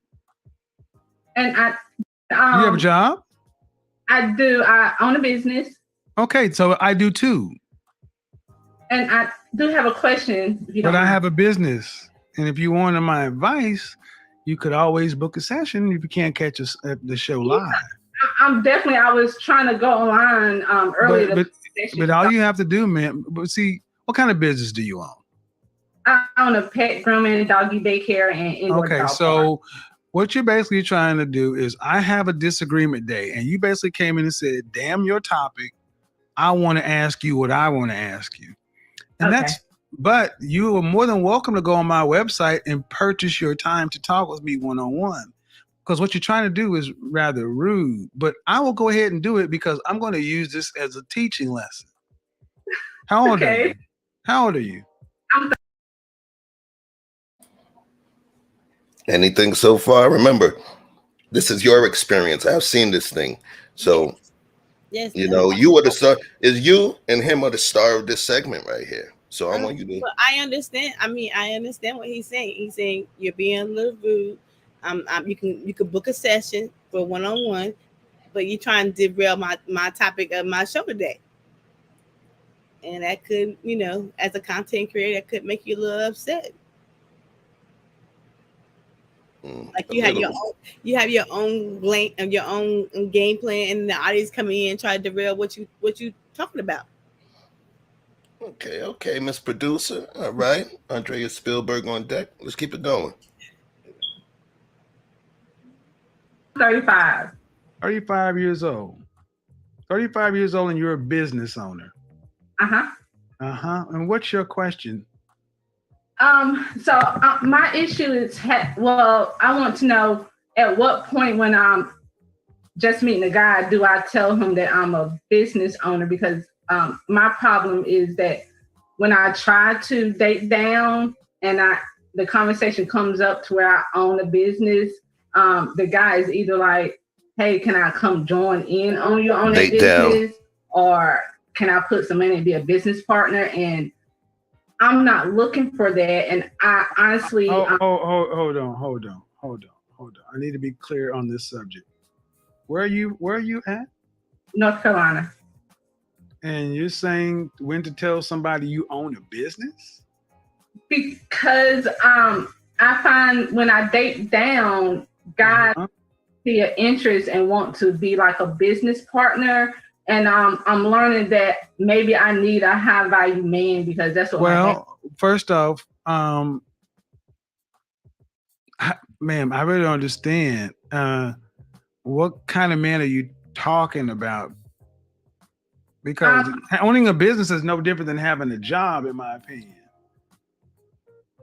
and I You have a job? I do. I own a business, Okay, so I do too. and I do have a question. If you But don't I mind. have a business. And if you wanted my advice, you could always book a session if you can't catch us at the show live. I'm definitely. I was trying to go online earlier. But all you have to do, man, but see, what kind of business do you own? I own a pet grooming, doggy daycare, and indoor Okay, dog so park. what you're basically trying to do is I have a disagreement day, and you basically came in and said, damn your topic. I want to ask you what I want to ask you. And Okay. but you are more than welcome to go on my website and purchase your time to talk with me one-on-one. Because what you're trying to do is rather rude, but I will go ahead and do it because I'm going to use this as a teaching lesson. How old are Okay. you? How old are you? Anything so far? Remember, this is your experience. I've seen this thing. So, Yes. you know, you are the star. Is you and him are the star of this segment right here. So I want you to. But I understand. I mean, I understand what he's saying. He's saying you're being a little rude. You can book a session for one-on-one, but you're trying to derail my topic of my show today. And that could, you know, as a content creator, that could make you a little upset. Like you have your own game plan, and the audience coming in and try to derail what you talking about. Okay, Miss Producer. All right. Andrea Spielberg on deck. Let's keep it going. 35. 35 years old. 35 years old and you're a business owner. Uh-huh. And what's your question? So my issue is, I want to know at what point when I'm just meeting a guy, do I tell him that I'm a business owner? Because my problem is that when I try to date down and the conversation comes up to where I own a business, the guy is either like, hey, can I come join in on you on that business? Or can I put some money and be a business partner? And I'm not looking for that. And I honestly... hold on. I need to be clear on this subject. Where are you at? North Carolina. And you're saying when to tell somebody you own a business? Because I find when I date down, guys see an interest and want to be like a business partner. And I'm learning that maybe I need a high value man because that's what. Well, first off, ma'am, I really don't understand. What kind of man are you talking about? Because owning a business is no different than having a job, in my opinion.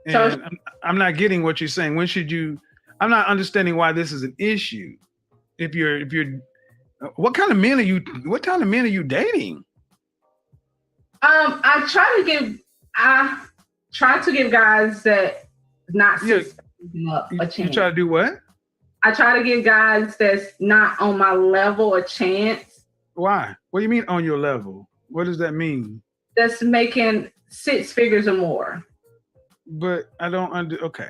And so, I'm not getting what you're saying. When should you? I'm not understanding why this is an issue. If you're, what kind of men are you? What kind of men are you dating? I try to give guys that not a chance. You try to do what? I try to give guys that's not on my level a chance. Why? What do you mean on your level? What does that mean? That's making 6 figures or more. But I don't okay.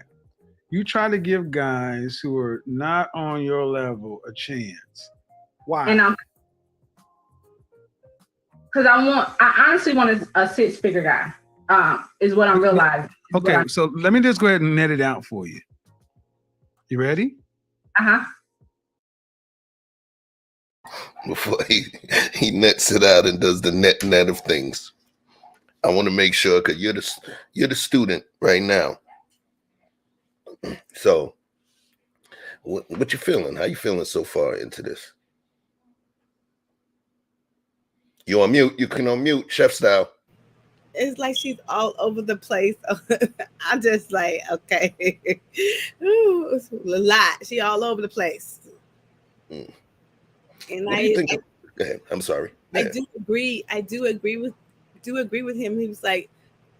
You try to give guys who are not on your level a chance. Why? And because I honestly want a 6-figure guy, is what I'm realizing. Okay, so let me just go ahead and net it out for you. You ready? Uh-huh. Before he nets it out and does the net of things, I want to make sure, because you're the student right now. So, what you feeling? How you feeling so far into this? You on mute? You can unmute, chef style. It's like she's all over the place. I'm just like, okay. Ooh, it's a lot. She all over the place. And what do you think? Go ahead. I'm sorry. I do agree with him. He was like,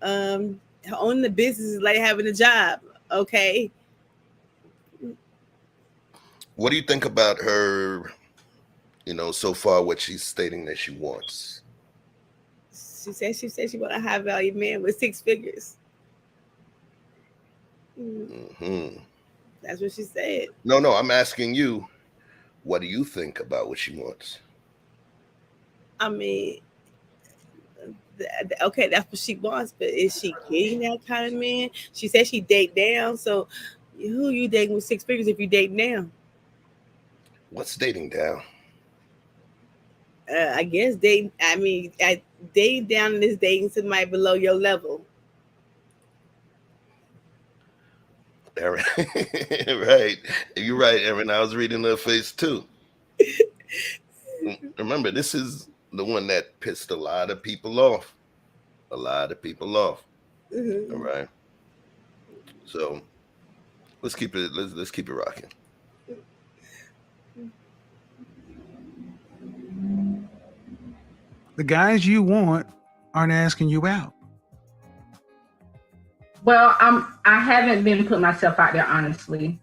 owning the business is like having a job. Okay. What do you think about her, so far what she's stating that she wants? She said she want a high value man with 6 figures. Mm-hmm. That's what she said. No, I'm asking you, what do you think about what she wants? I mean, okay, that's what she wants, but is she getting that kind of man? She said she date down, so who you dating with 6 figures if you date down? What's dating down? I guess dating down is dating somebody below your level. Aaron, right. You're right, Aaron. I was reading her face too. Remember, this is the one that pissed a lot of people off. Mm-hmm. All right. So let's keep it rocking. The guys you want aren't asking you out. Well, I haven't been putting myself out there, honestly.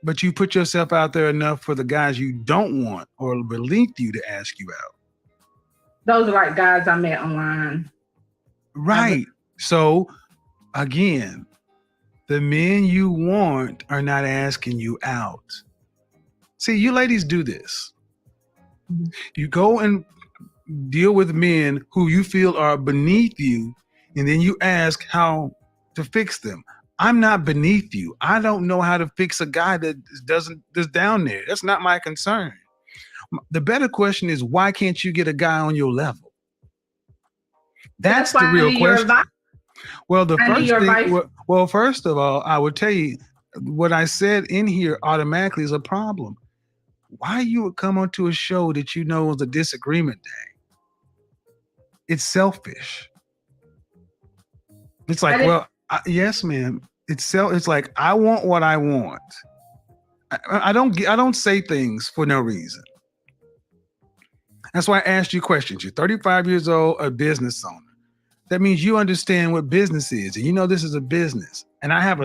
But you put yourself out there enough for the guys you don't want or beneath you to ask you out. Those are like guys I met online. Right. So again, the men you want are not asking you out. See, you ladies do this. Mm-hmm. You go and deal with men who you feel are beneath you, and then you ask how to fix them. I'm not beneath you. I don't know how to fix a guy that's down there. That's not my concern. The better question is, why can't you get a guy on your level? That's the real question. Well, first of all, I would tell you what I said in here automatically is a problem. Why you would come onto a show that you know is a disagreement day? It's selfish. It's like, yes, ma'am. It's like, I want what I want. I don't say things for no reason. That's why I asked you questions. You're 35 years old, a business owner. That means you understand what business is, and you know this is a business. And I have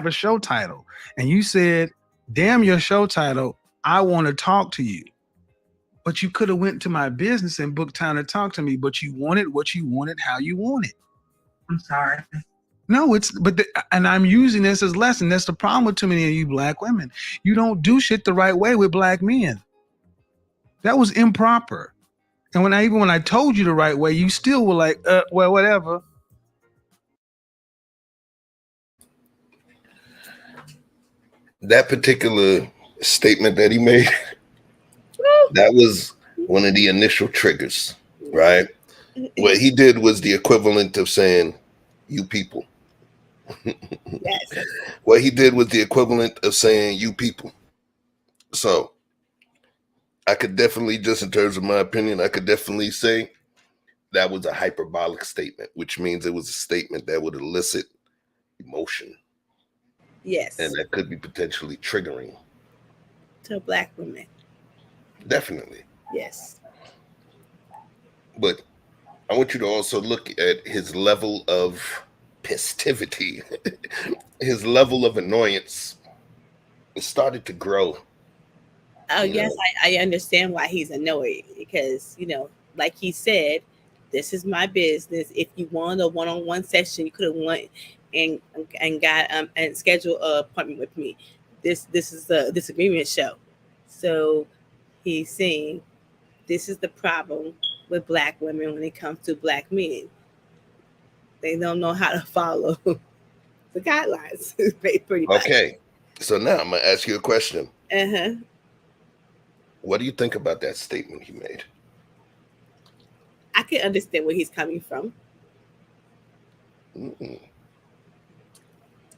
a show title, and you said, "Damn your show title! I want to talk to you." But you could have went to my business and booked time to talk to me. But you wanted what you wanted, how you want it. I'm sorry. No, and I'm using this as a lesson. That's the problem with too many of you black women. You don't do shit the right way with black men. That was improper. And when I told you the right way, you still were like, well, whatever. That particular statement that he made, that was one of the initial triggers, right? What he did was the equivalent of saying, "You people." Yes. What he did was the equivalent of saying, "You people." So I could definitely, just in terms of my opinion, I could definitely say that was a hyperbolic statement, which means it was a statement that would elicit emotion. Yes. And that could be potentially triggering. To black women. Definitely. Yes. But I want you to also look at his level of festivity, his level of annoyance. It started to grow. Oh, yes, I understand why he's annoyed because, like he said, this is my business. If you want a one-on-one session, you could have went and got and scheduled an appointment with me. This is a disagreement show. So he's saying this is the problem with black women when it comes to black men. They don't know how to follow the guidelines. Pretty much. Okay. So now I'm going to ask you a question. Uh-huh. What do you think about that statement he made? I can understand where he's coming from. Mm-mm.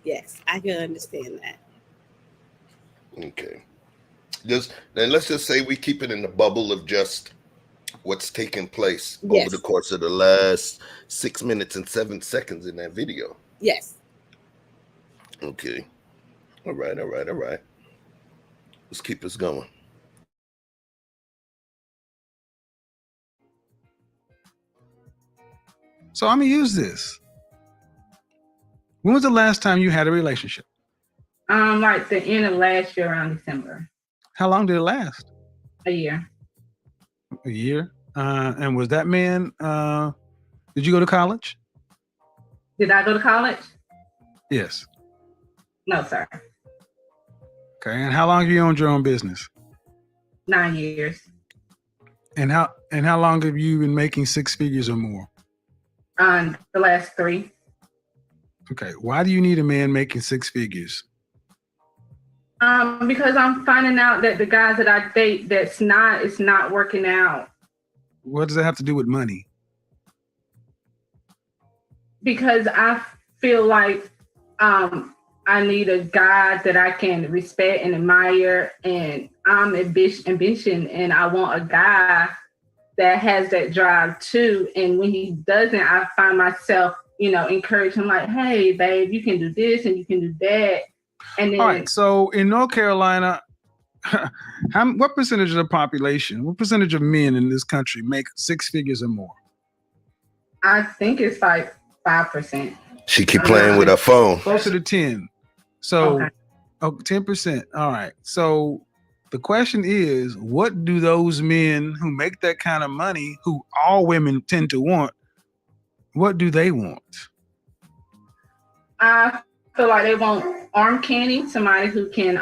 Yes, I can understand that. Okay. Then let's just say we keep it in the bubble of just what's taking place over the course of the last 6 minutes and 7 seconds in that video. Yes. Okay. All right. Let's keep this going. So I'm going to use this. When was the last time you had a relationship? Like the end of last year around December. How long did it last? A year. A year? And was that man, did you go to college? Did I go to college? Yes. No, sir. Okay. And how long have you owned your own business? 9 years. And how long have you been making 6 figures or more? The last 3. Okay. Why do you need a man making 6 figures? Because I'm finding out that the guys that I date, it's not working out. What does that have to do with money? Because I feel like I need a guy that I can respect and admire, and I'm ambition, and I want a guy that has that drive too. And when he doesn't, I find myself, encourage him like, "Hey, babe, you can do this and you can do that." And then, all right. So in North Carolina, what percentage of the population, what percentage of men in this country make 6 figures or more? I think it's like 5%. She keep playing with her phone. Closer to 10. So, 10%. All right. So the question is, what do those men who make that kind of money, who all women tend to want, what do they want? I feel like they want arm candy, somebody who can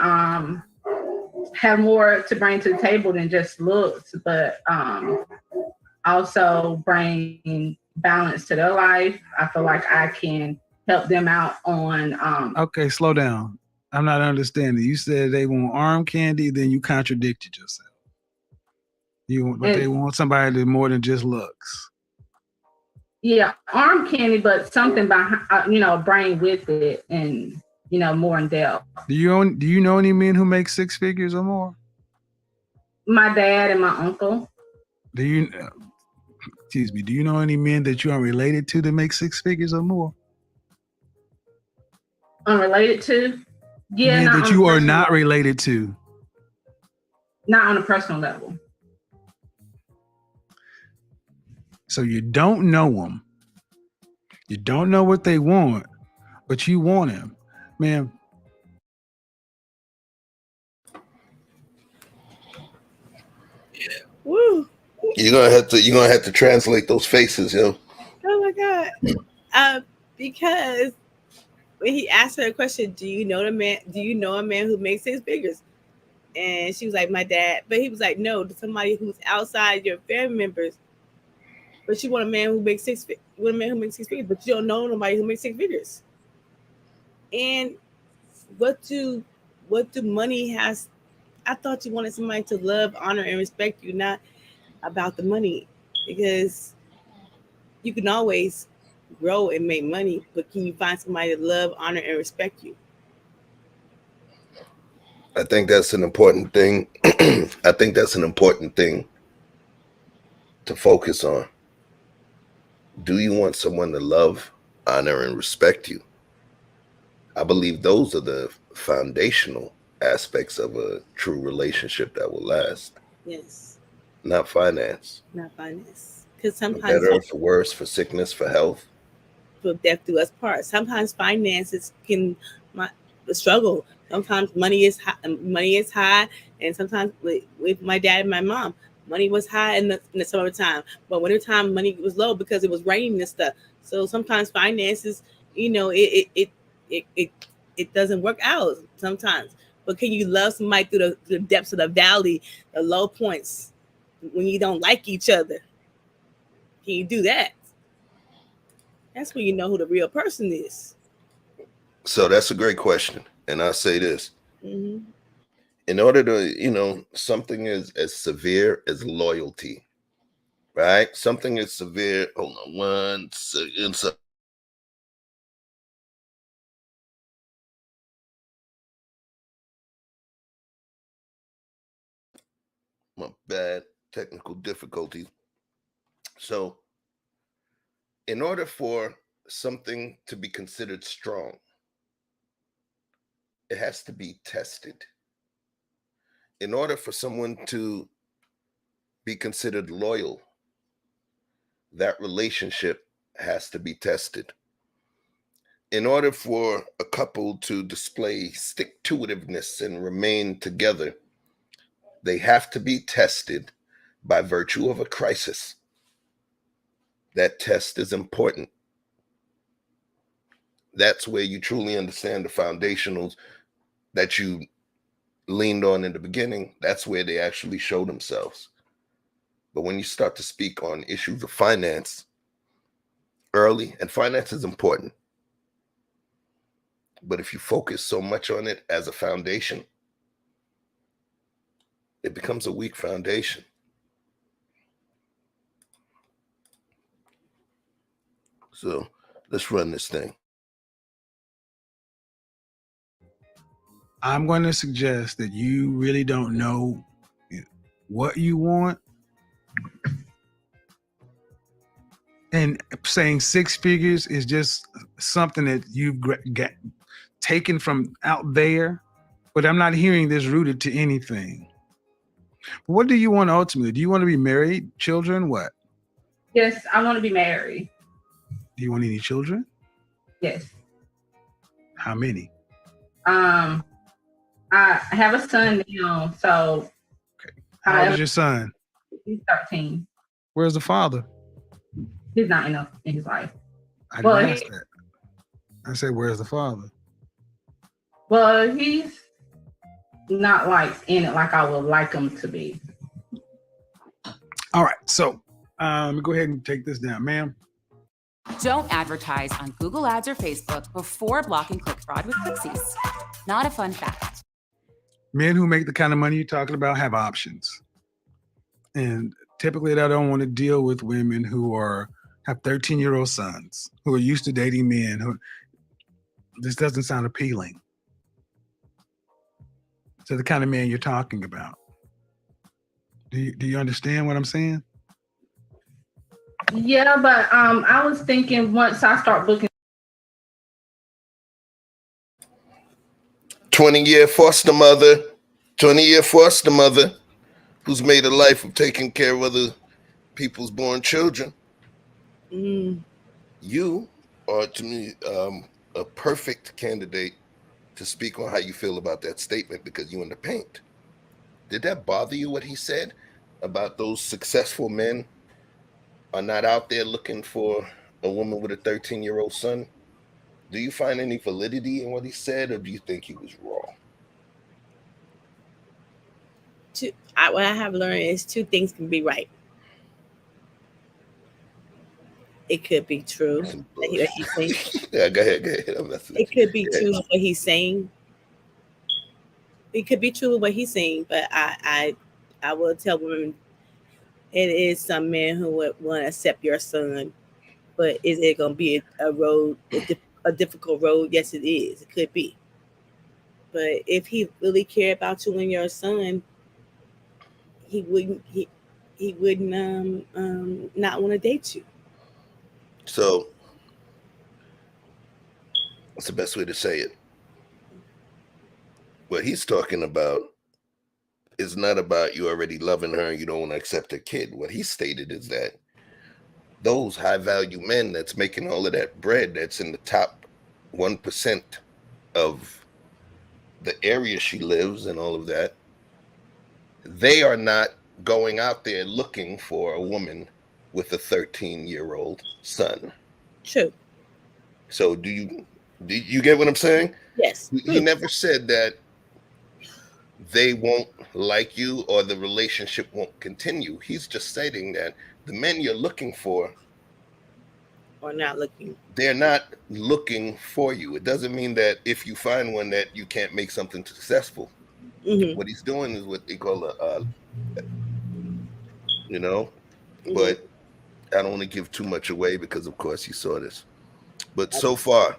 have more to bring to the table than just looks, but also bring balance to their life. I feel like I can help them out on Okay, slow down. I'm not understanding. You said they want arm candy, then you contradicted yourself. They want somebody that more than just looks. Yeah, arm candy, but something behind, brain with it, and more in depth. Do you know any men who make 6 figures or more? My dad and my uncle. Do you know any men that you are related to that make 6 figures or more? Unrelated to? Yeah, men that you are not related to. Not on a personal level. So you don't know them, You don't know what they want, but you want him, man. Woo. You're gonna have to translate those faces, yo. Oh my God. Because when he asked her a question, do you know a man who makes 6 figures? And she was like, my dad. But he was like, no, somebody who's outside your family members. But you want a man who makes 6 figures. You want a man who makes 6 figures, but you don't know nobody who makes 6 figures. And what do money has? I thought you wanted somebody to love, honor, and respect you, not about the money, because you can always grow and make money, but can you find somebody to love, honor, and respect you? I think that's an important thing. I think that's an important thing to focus on. Do you want someone to love, honor, and respect you? I believe those are the foundational aspects of a true relationship that will last. Yes. Not finance. Not finance. Because For sometimes better or for worse, for sickness, for health. For death do us part. Sometimes finances can struggle. Sometimes money is high, and sometimes with my dad and my mom, money was high in the summertime, but wintertime money was low because it was raining and stuff. So sometimes finances, it doesn't work out sometimes. But can you love somebody through the depths of the valley, the low points, when you don't like each other? Can you do that? That's when you know who the real person is. So that's a great question. And I say this. Mm-hmm. In order to, something is as severe as loyalty, right? Something is severe. Hold on 1 second. So my bad, technical difficulties. So in order for something to be considered strong, it has to be tested. In order for someone to be considered loyal, that relationship has to be tested. In order for a couple to display stick-to-itiveness and remain together, they have to be tested by virtue of a crisis. That test is important. That's where you truly understand the foundationals that you leaned on in the beginning. That's where they actually show themselves. But when you start to speak on issues of finance early, and finance is important, but if you focus so much on it as a foundation, it becomes a weak foundation. So let's run this thing. I'm going to suggest that you really don't know what you want. And saying 6 figures is just something that you've got taken from out there. But I'm not hearing this rooted to anything. What do you want ultimately? Do you want to be married, children, what? Yes, I want to be married. Do you want any children? Yes. How many? I have a son now, so. Okay. How old is your son? He's 13. Where's the father? He's not enough in his life. I didn't ask that. I said, where's the father? Well, he's not like in it like I would like him to be. All right, so go ahead and take this down, ma'am. Don't advertise on Google Ads or Facebook before blocking click fraud with Clixies. Not a fun fact. Men who make the kind of money you're talking about have options. And typically they don't want to deal with women who have 13-year-old sons who are used to dating men who this doesn't sound appealing to the kind of man you're talking about. Do you understand what I'm saying? Yeah, but I was thinking once I start booking 20-year foster mother who's made a life of taking care of other people's born children. You are to me a perfect candidate to speak on how you feel about that statement because you in the paint. Did that bother you what he said about those successful men are not out there looking for a woman with a 13-year-old son? Do you find any validity in what he said, or do you think he was wrong? What I have learned is two things can be right. It could be true. What he's saying. Yeah, go ahead. It could be true what he's saying. It could be true what he's saying, but I will tell women it is some men who would want to accept your son, but is it going to be a difficult road? Yes, it is. It could be. But if he really cared about you and your son, he wouldn't not want to date you. So what's the best way to say it? What he's talking about is not about you already loving her and you don't want to accept a kid. What he stated is that those high value men that's making all of that bread that's in the top 1% of the area she lives and all of that, they are not going out there looking for a woman with a 13-year-old son. True. So do you get what I'm saying? Yes. He never said that they won't like you or the relationship won't continue. He's just stating that the men you're looking for or not looking, they're not looking for you. It doesn't mean that if you find one that you can't make something successful. Mm-hmm. What he's doing is what they call but I don't want to give too much away because of course you saw this. But so far,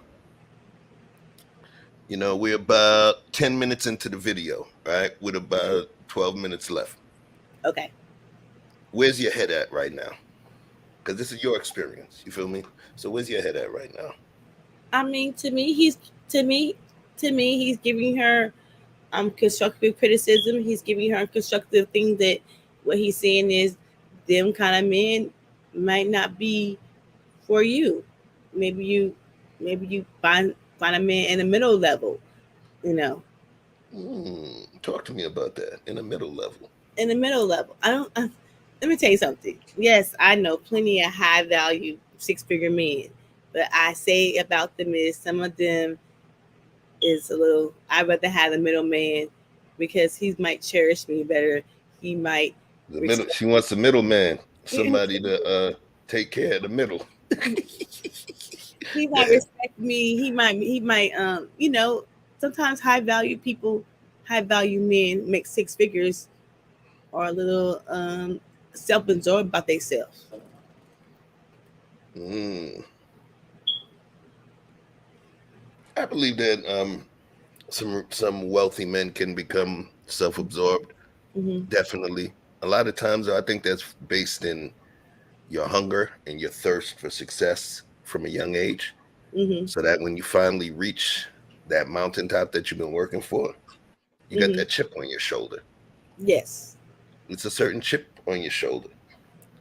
we're about 10 minutes into the video, right? With about 12 minutes left. Okay. Where's your head at right now? Because this is your experience. You feel me? So where's your head at right now? I mean, to me, he's giving her constructive criticism. He's giving her constructive things that what he's saying is them kind of men might not be for you. Maybe you find a man in the middle level, Talk to me about that. In the middle level. Let me tell you something. Yes, I know plenty of high value 6-figure men, but I say about them is some of them is a little. I'd rather have the middleman because he might cherish me better. He might. She wants a middleman, somebody to take care of the middle. He might respect me. He might. Sometimes high value men make 6 figures, are a little self-absorbed about themselves. I believe that some wealthy men can become self-absorbed. Mm-hmm. Definitely. A lot of times, I think that's based in your hunger and your thirst for success from a young age. Mm-hmm. So that when you finally reach that mountaintop that you've been working for, you got that chip on your shoulder. Yes. It's a certain chip on your shoulder.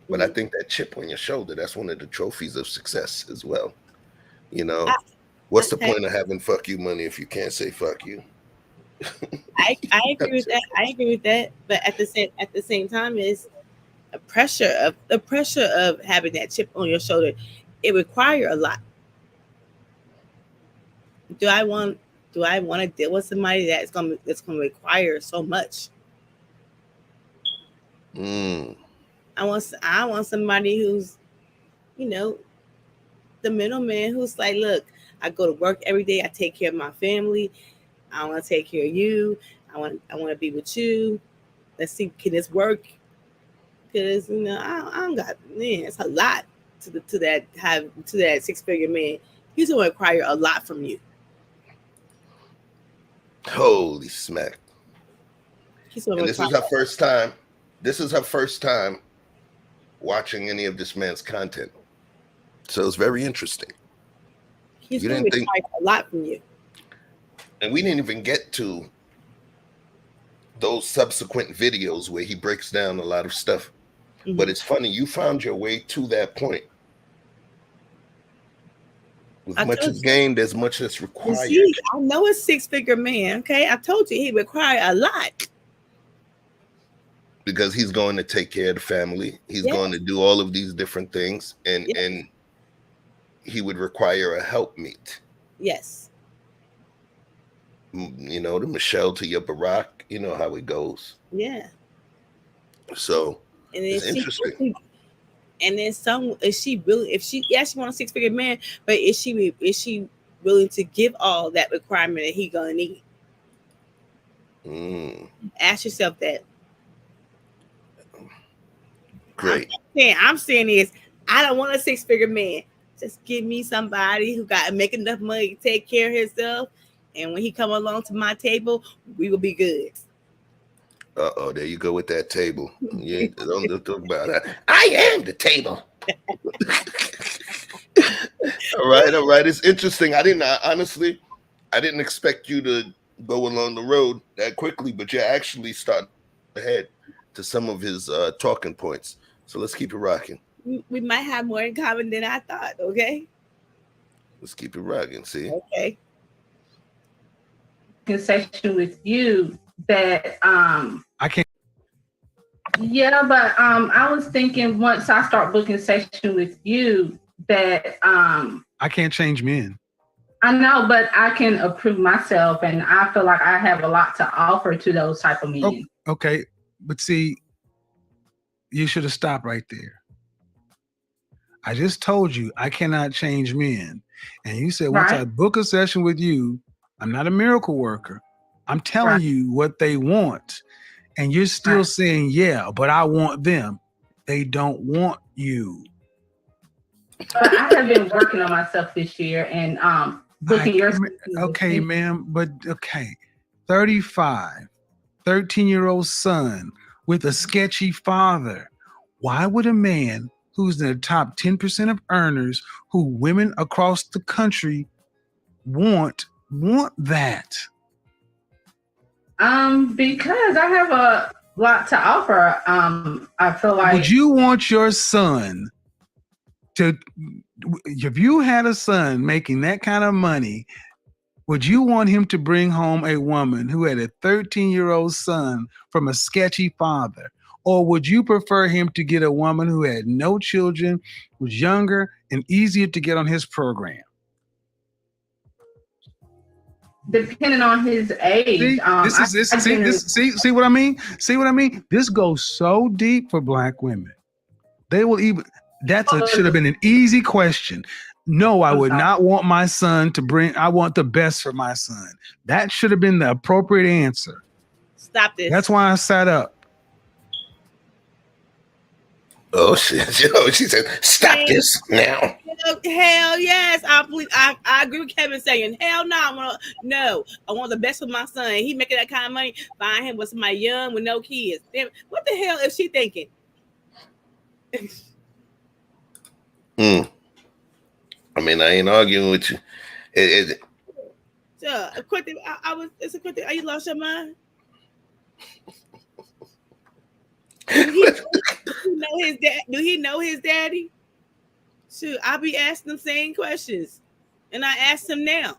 But I think that chip on your shoulder, that's one of the trophies of success as well. What's the point of having fuck you money if you can't say fuck you? I agree with that. I agree with that. But at the same time is the pressure of having that chip on your shoulder. It requires a lot. Do I want to deal with somebody that's gonna require so much? I want somebody who's, the middleman who's like, look, I go to work every day. I take care of my family. I want to take care of you. I want to be with you. Let's see, can this work? Because I don't got, man, it's a lot to that 6-figure man. He's gonna require a lot from you. Holy smack! And this is her first time. This is her first time watching any of this man's content, so it's very interesting. He's going to require a lot from you. And we didn't even get to those subsequent videos where he breaks down a lot of stuff. Mm-hmm. But it's funny, you found your way to that point With I much told is you. gained, there's much that's You required. see, I know a 6-figure man. Okay, I told you he require a lot. Because he's going to take care of the family. He's Yeah. going to do all of these different things, and Yeah. he would require a helpmeet. Yes. You know, the Michelle to your Barack. You know how it goes. Yeah. So And it's then interesting. and then is she really? If she want a 6-figure man, but is she willing to give all that requirement that he gonna need? Ask yourself that. Great. I'm saying is I don't want a 6-figure man. Just give me somebody who got to make enough money to take care of himself, and when he come along to my table, we will be good. Uh-oh, there you go with that table. You don't talk about that. I am the table. All right. It's interesting. Honestly, I didn't expect you to go along the road that quickly, but you're actually starting ahead to some of his talking points. So let's keep it rocking. We might have more in common than I thought. Okay. Let's keep it rocking. See. Okay. Section with you that I can't. Yeah, but I was thinking once I start booking session with you that I can't change men. I know, but I can approve myself, and I feel like I have a lot to offer to those type of men. Oh, okay, but see, you should have stopped right there. I just told you I cannot change men, and you said once I book a session with you, I'm not a miracle worker. I'm telling you what they want, and you're still saying, yeah, but I want them. They don't want you. But I have been working on myself this year and booking your. Okay, ma'am, but okay. 35, 13-year-old son with a sketchy father. Why would a man who's in the top 10% of earners who women across the country want that? Because I have a lot to offer. I feel like. Would you want your son to, if you had a son making that kind of money, would you want him to bring home a woman who had a 13-year-old son from a sketchy father? Or would you prefer him to get a woman who had no children, was younger, and easier to get on his program? Depending on his age. See what I mean? See what I mean? This goes so deep for Black women. They will even, should have been an easy question. No, I would not want my son to bring, I want the best for my son. That should have been the appropriate answer. Stop this. That's why I sat up. Oh shit! Yo, she said, "Stop this now." Hell yes, I agree with Kevin saying, "Hell no, I want the best for my son. He making that kind of money. Find him with somebody young with no kids. Damn, what the hell is she thinking?" I mean, I ain't arguing with you. So, a quick thing. It's a quick thing. Are you lost your mind? Do he know his daddy? Shoot, I'll be asking the same questions, and I asked him now.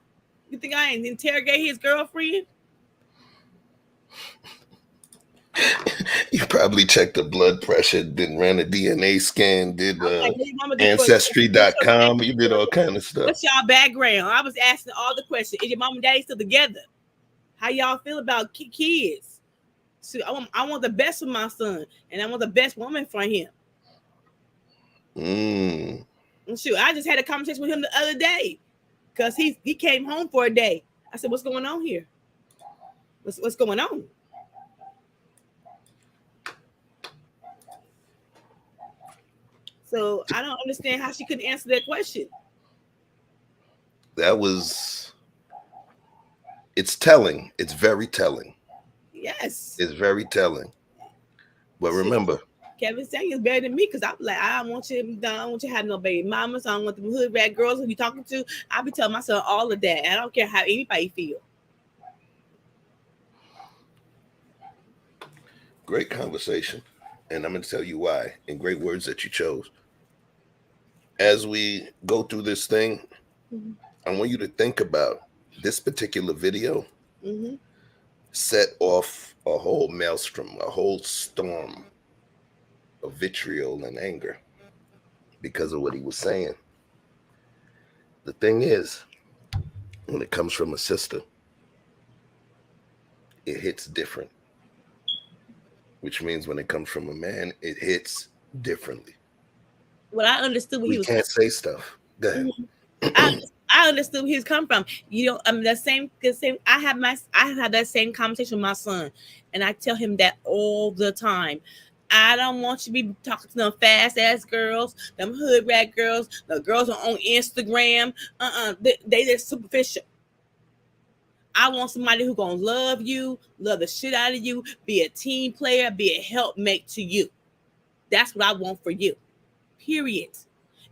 You think I ain't interrogate his girlfriend? You probably checked the blood pressure, then ran a DNA scan, did Ancestry.com. You did all kind of stuff. What's y'all background? I was asking all the questions. Is your mom and daddy still together? How y'all feel about kids? So I want the best for my son, and I want the best woman for him. Shoot, I just had a conversation with him the other day because he came home for a day. I said, "What's going on here? What's going on?" So I don't understand how she couldn't answer that question. It's telling. It's very telling. Yes. It's very telling. But remember, Kevin saying is better than me because I'm like, I don't want you to have no baby mamas. I don't want the hood rat girls who you talking to. I'll be telling myself all of that. I don't care how anybody feel. great conversation. And I'm going to tell you why, and great words that you chose. As we go through this thing, Mhm. I want you to think about this particular video Mm-hmm. set off a whole maelstrom, a whole storm of vitriol and anger because of what he was saying. The thing is, when it comes from a sister, it hits different, which means when it comes from a man, it hits differently. Well, I understood where he We was. can't say stuff. Go ahead. I understood where he was coming from. You know, the same. I have that same conversation with my son, and I tell him that all the time. I don't want you to be talking to them fast ass girls, them hood rat girls, the girls on Instagram. They just superficial. I want somebody who gonna love you, love the shit out of you, be a team player, be a helpmate to you. That's what I want for you. Period.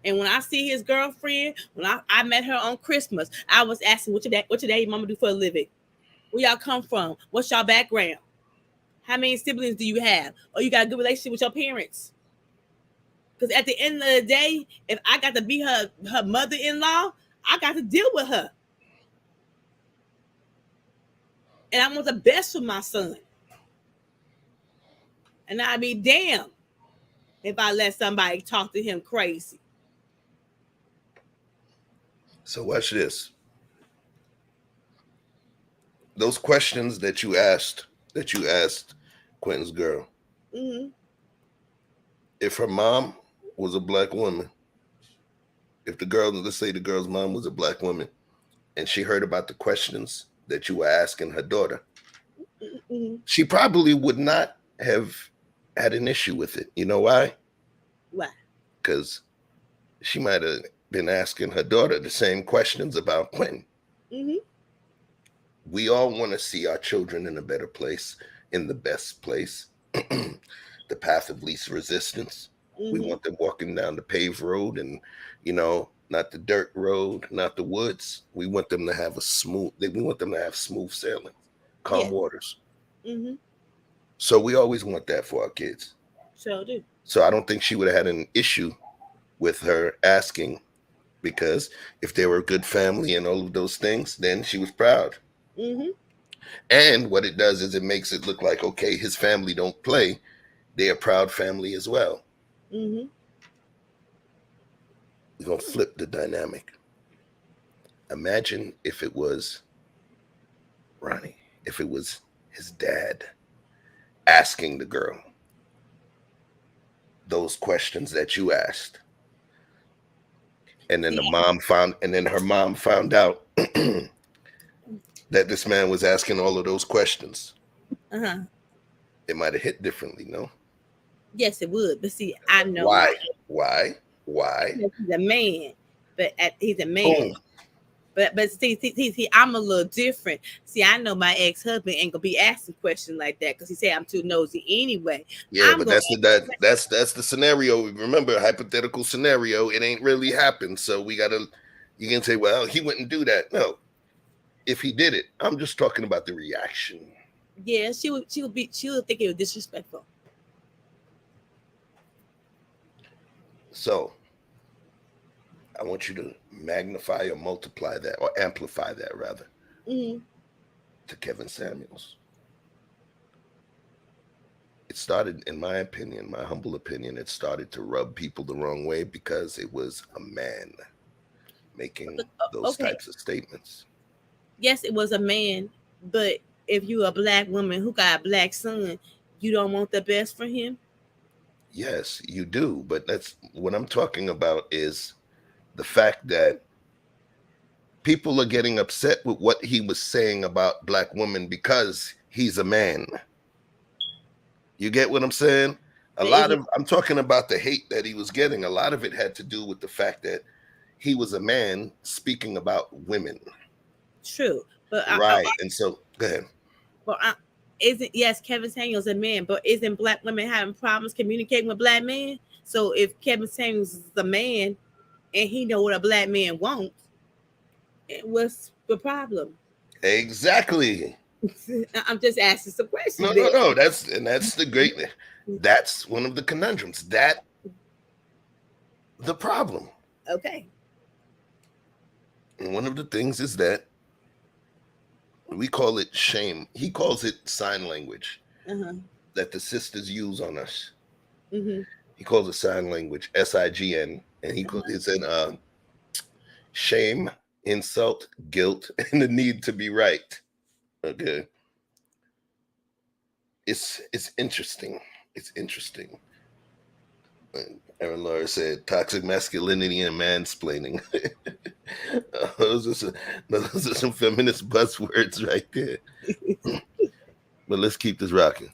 And when I see his girlfriend, when I met her on Christmas, I was asking, what your daddy mama do for a living? Where y'all come from? What's y'all background? How many siblings do you have? Or you got a good relationship with your parents? Because at the end of the day, if I got to be her mother-in-law, I got to deal with her. And I want the best for my son. And I'd be damned if I let somebody talk to him crazy. So watch this. Those questions that you asked Quentin's girl. Mm-hmm. If her mom was a black woman, if the girl, let's say the girl's mom was a black woman, and she heard about the questions that you were asking her daughter, Mm-hmm. she probably would not have had an issue with it. You know why? Why? Because she might have been asking her daughter the same questions about Quentin. Mm-hmm. We all want to see our children in a better place, in the best place, the path of least resistance. Mm-hmm. We want them walking down the paved road and, not the dirt road, not the woods. We want them to have smooth sailing, calm waters. Mm-hmm. So we always want that for our kids. Sure do. So I don't think she would have had an issue with her asking, because if they were a good family and all of those things, then she was proud. Mm-hmm. And what it does is it makes it look like, okay, his family don't play. They're a proud family as well. Mm-hmm. We're going to flip the dynamic. Imagine if it was Ronnie, if it was his dad asking the girl those questions that you asked. And then her mom found out that this man was asking all of those questions. Uh-huh. It might have hit differently, no? Yes, it would. But see, I know Why? He's a man, but he's a man. Boom. But see, I'm a little different. See, I know my ex-husband ain't gonna be asking questions like that because he said I'm too nosy anyway. Yeah, but that's the scenario. Remember, hypothetical scenario. It ain't really happened, so you can say, well, he wouldn't do that. No, if he did it, I'm just talking about the reaction. Yeah, she would think it was disrespectful. So I want you to magnify or multiply that, or amplify that rather, to Kevin Samuels. It started, in my opinion, my humble opinion, it started to rub people the wrong way because it was a man making those types of statements. Yes, it was a man, but if you're a black woman who got a black son, you don't want the best for him? Yes, you do. But that's what I'm talking about, is the fact that people are getting upset with what he was saying about black women because he's a man. You get what I'm saying? I'm talking about the hate that he was getting. A lot of it had to do with the fact that he was a man speaking about women. True. But and so go ahead. Well, Kevin Samuels a man, but isn't black women having problems communicating with black men? So if Kevin Samuels is a man and he know what a black man wants, what's the problem? Exactly. I'm just asking some questions. No. That's the greatness. That's one of the conundrums. The problem. Okay. And one of the things is that we call it shame. He calls it sign language that the sisters use on us. Mm-hmm. He calls it sign language, SIGN, and it's in shame, insult, guilt, and the need to be right. Okay, it's interesting. It's interesting. Aaron Laura said toxic masculinity and mansplaining. Those are some feminist buzzwords right there. But let's keep this rocking.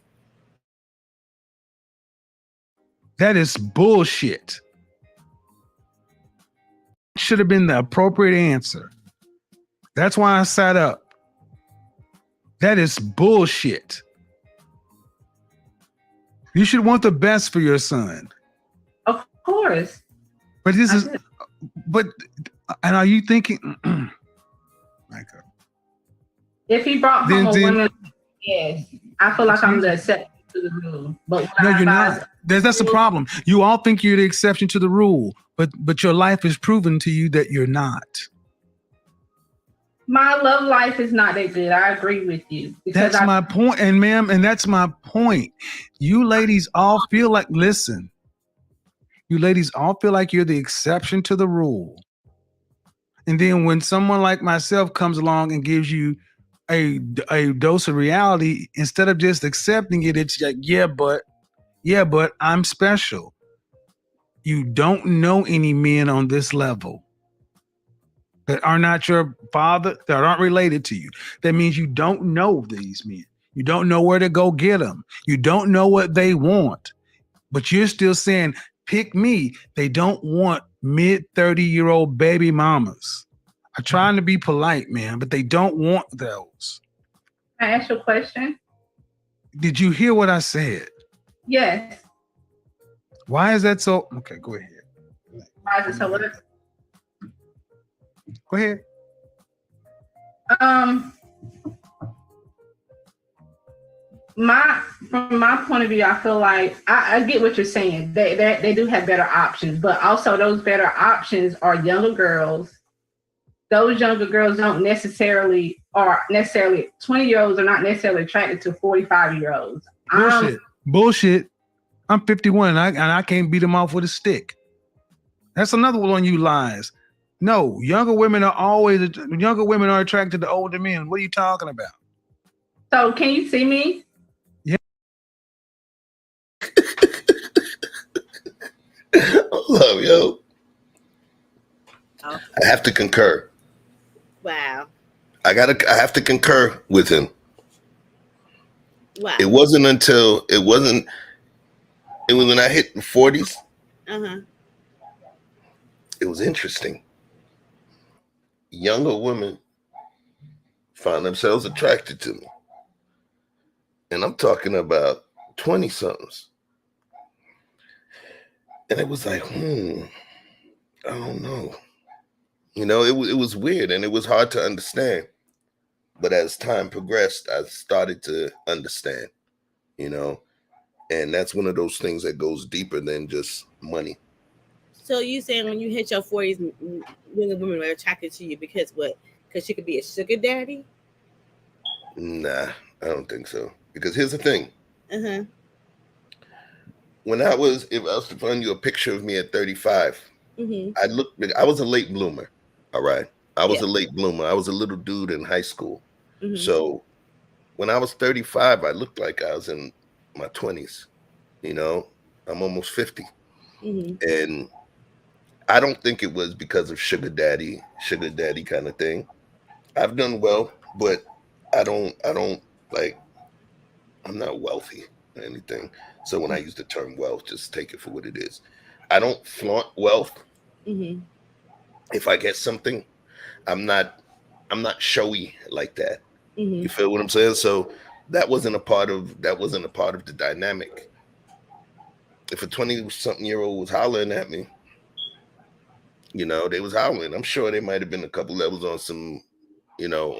That is bullshit. Should have been the appropriate answer. That's why I sat up. That is bullshit. You should want the best for your son. Of course. But and are you thinking, Micah? If he brought home a woman, yes, I feel like I'm the exception to the rule. But no, you're not. That's the problem. You all think you're the exception to the rule, but your life is proven to you that you're not. My love life is not that good. I agree with you. That's my point, and ma'am, and that's my point. You ladies all feel like, listen, you ladies all feel like you're the exception to the rule. And then when someone like myself comes along and gives you a dose of reality, instead of just accepting it, it's like, yeah, but I'm special. You don't know any men on this level that are not your father, that aren't related to you. That means you don't know these men. You don't know where to go get them. You don't know what they want. But you're still saying, pick me. They don't want mid-30-year-old baby mamas. I'm trying to be polite, man, but they don't want those. Can I ask you a question? Did you hear what I said? Yes. Why is that so? Okay, go ahead. Why is it so? Go ahead. From my point of view, I feel like I get what you're saying. They do have better options, but also those better options are younger girls. Those younger girls don't necessarily 20-year-olds are not necessarily attracted to 45-year-olds. Bullshit. I'm 51 and I can't beat them off with a stick. That's another one on you lies. No, younger women are attracted to older men. What are you talking about? So can you see me? Yeah. Hello, yo. Oh. I have to concur. Wow. I have to concur with him. Wow. It wasn't when I hit the 40s. It was interesting. Younger women found themselves attracted to me. And I'm talking about 20-somethings. And it was like, I don't know. You know, it was weird and it was hard to understand. But as time progressed, I started to understand, you know. And that's one of those things that goes deeper than just money. So you saying when you hit your 40s, women are attracted to you because what? Because you could be a sugar daddy? Nah, I don't think so. Because here's the thing. When if I was to find you a picture of me at 35, I was a late bloomer. All right. I was a late bloomer. I was a little dude in high school. So when I was 35, I looked like I was in my 20s. You know, I'm almost 50. And I don't think it was because of sugar daddy kind of thing. I've done well, but I don't like, I'm not wealthy or anything. So when I use the term wealth, just take it for what it is. I don't flaunt wealth. If I get something, I'm not showy like that. You feel what I'm saying? So that wasn't a part of the dynamic. If a 20-something-year-old was hollering at me, you know, they was hollering. I'm sure they might have been a couple levels on some, you know,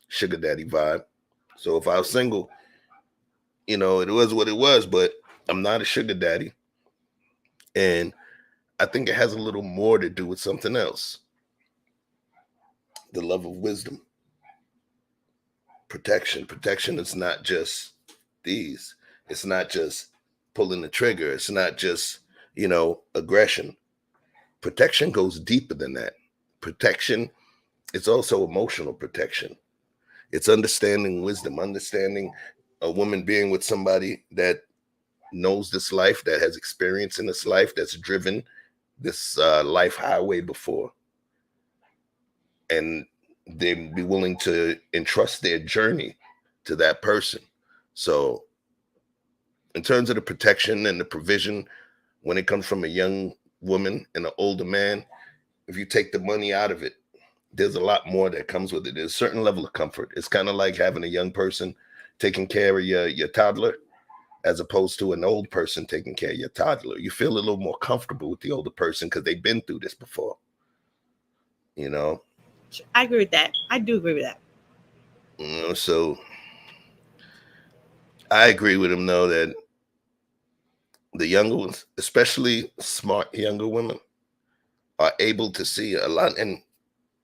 sugar daddy vibe. So if I was single, you know, it was what it was, but I'm not a sugar daddy. And I think it has a little more to do with something else. the love of wisdom. Protection. Protection is not just these. It's not just pulling the trigger. It's not just, aggression. Protection goes deeper than that. Protection, it's also emotional protection. It's understanding wisdom, understanding a woman being with somebody that knows this life, that has experience in this life, that's driven this life highway before. And they'd be willing to entrust their journey to that person. So in terms of the protection and the provision, when it comes from a young woman and an older man, if you take the money out of it, there's a lot more that comes with it. There's a certain level of comfort. It's kind of like having a young person taking care of your toddler, as opposed to an old person taking care of your toddler. You feel a little more comfortable with the older person because they've been through this before. I agree with that. I do agree with that. So I agree with him, though, that the younger ones, especially smart younger women, are able to see a lot. And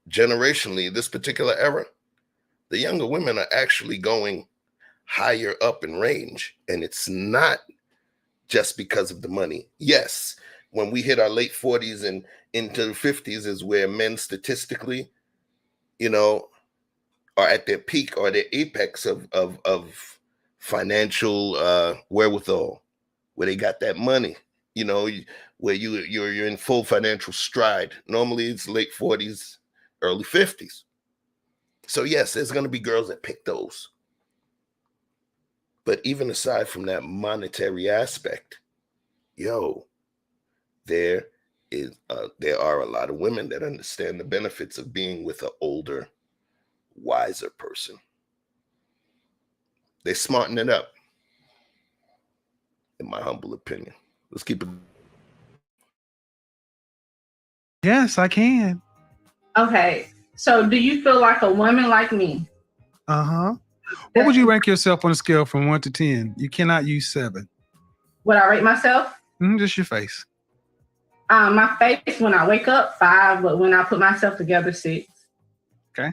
generationally, this particular era, the younger women are actually going higher up in range. And it's not just because of the money. Yes, when we hit our late 40s and into the 50s is where men statistically, are at their peak or their apex of financial wherewithal, where they got that money, where you're in full financial stride. Normally it's late 40s, early 50s. So yes, there's going to be girls that pick those. But even aside from that monetary aspect, there are a lot of women that understand the benefits of being with an older, wiser person. They smarten it up, in my humble opinion. Let's keep it. Yes, I can. Okay. So do you feel like a woman like me? Uh-huh. What would you rank yourself on a scale from 1 to 10? You cannot use 7. Would I rate myself? Just your face. My face when I wake up, 5, but when I put myself together, 6. Okay.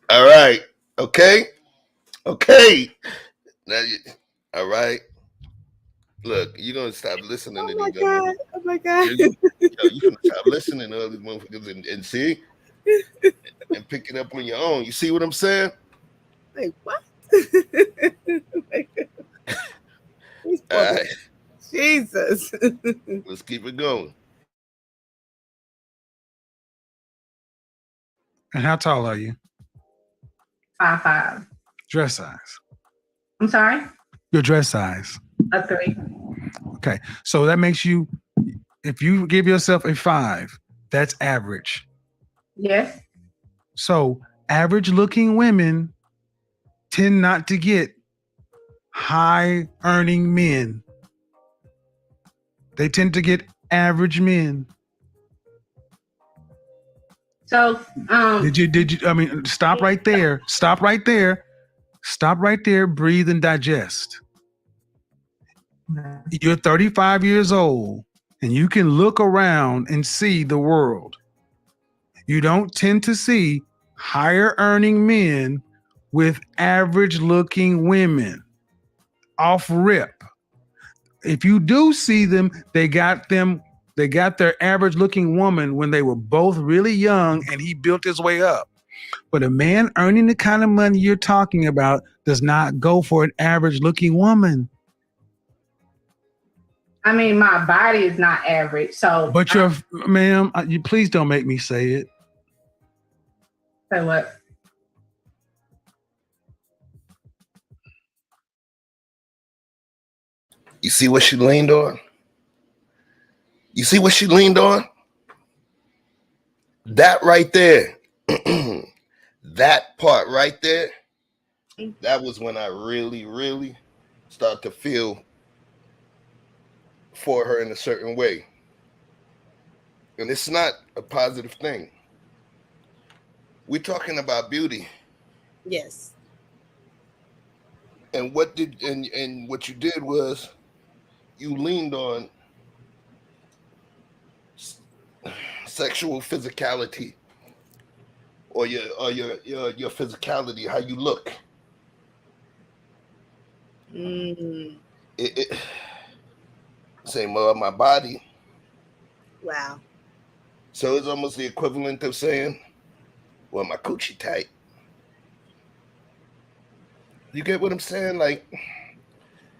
All right. Okay. Now, all right. Look, you're gonna stop listening to these. Oh my god! You're gonna stop listening to all these motherfuckers and see and pick it up on your own. You see what I'm saying? Like what? All right. Jesus. Let's keep it going. And how tall are you? 5'5". Dress size. I'm sorry? Your dress size. A 3. Okay. So that makes you, if you give yourself a 5, that's average. Yes. So average looking women tend not to get high earning men. They tend to get average men. So did you I mean, stop right there. Breathe and digest. You're 35 years old and you can look around and see the world. You don't tend to see higher earning men with average looking women off rip. If you do see them, they got their average looking woman when they were both really young and he built his way up. But a man earning the kind of money you're talking about does not go for an average looking woman. I mean, my body is not average. So, but ma'am, you please don't make me say it. Say what? You see what she leaned on? That right there. That part right there. That was when I really, really start to feel for her in a certain way. And it's not a positive thing. We're talking about beauty. Yes. And what you did was you leaned on sexual physicality or your physicality, how you look. It say more my body. Wow. So it's almost the equivalent of saying, well, my coochie tight. You get what I'm saying? Like,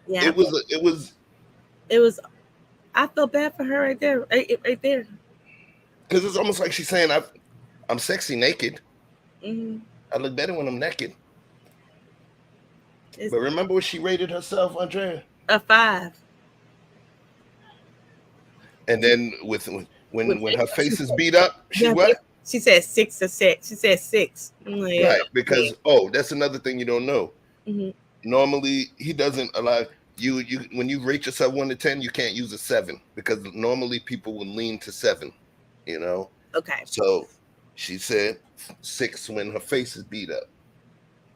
Yeah. it was. I felt bad for her right there, right there. Because it's almost like she's saying, I'm sexy naked. Mm-hmm. I look better when I'm naked. But remember what she rated herself, Andrea? A 5. And then when her face is beat up, she what? She said 6 or 6. She said 6. Like, right, because that's another thing you don't know. Mm-hmm. Normally, he doesn't allow you when you rate yourself 1 to 10, you can't use a 7 because normally people will lean to 7. You know. Okay. So she said 6 when her face is beat up,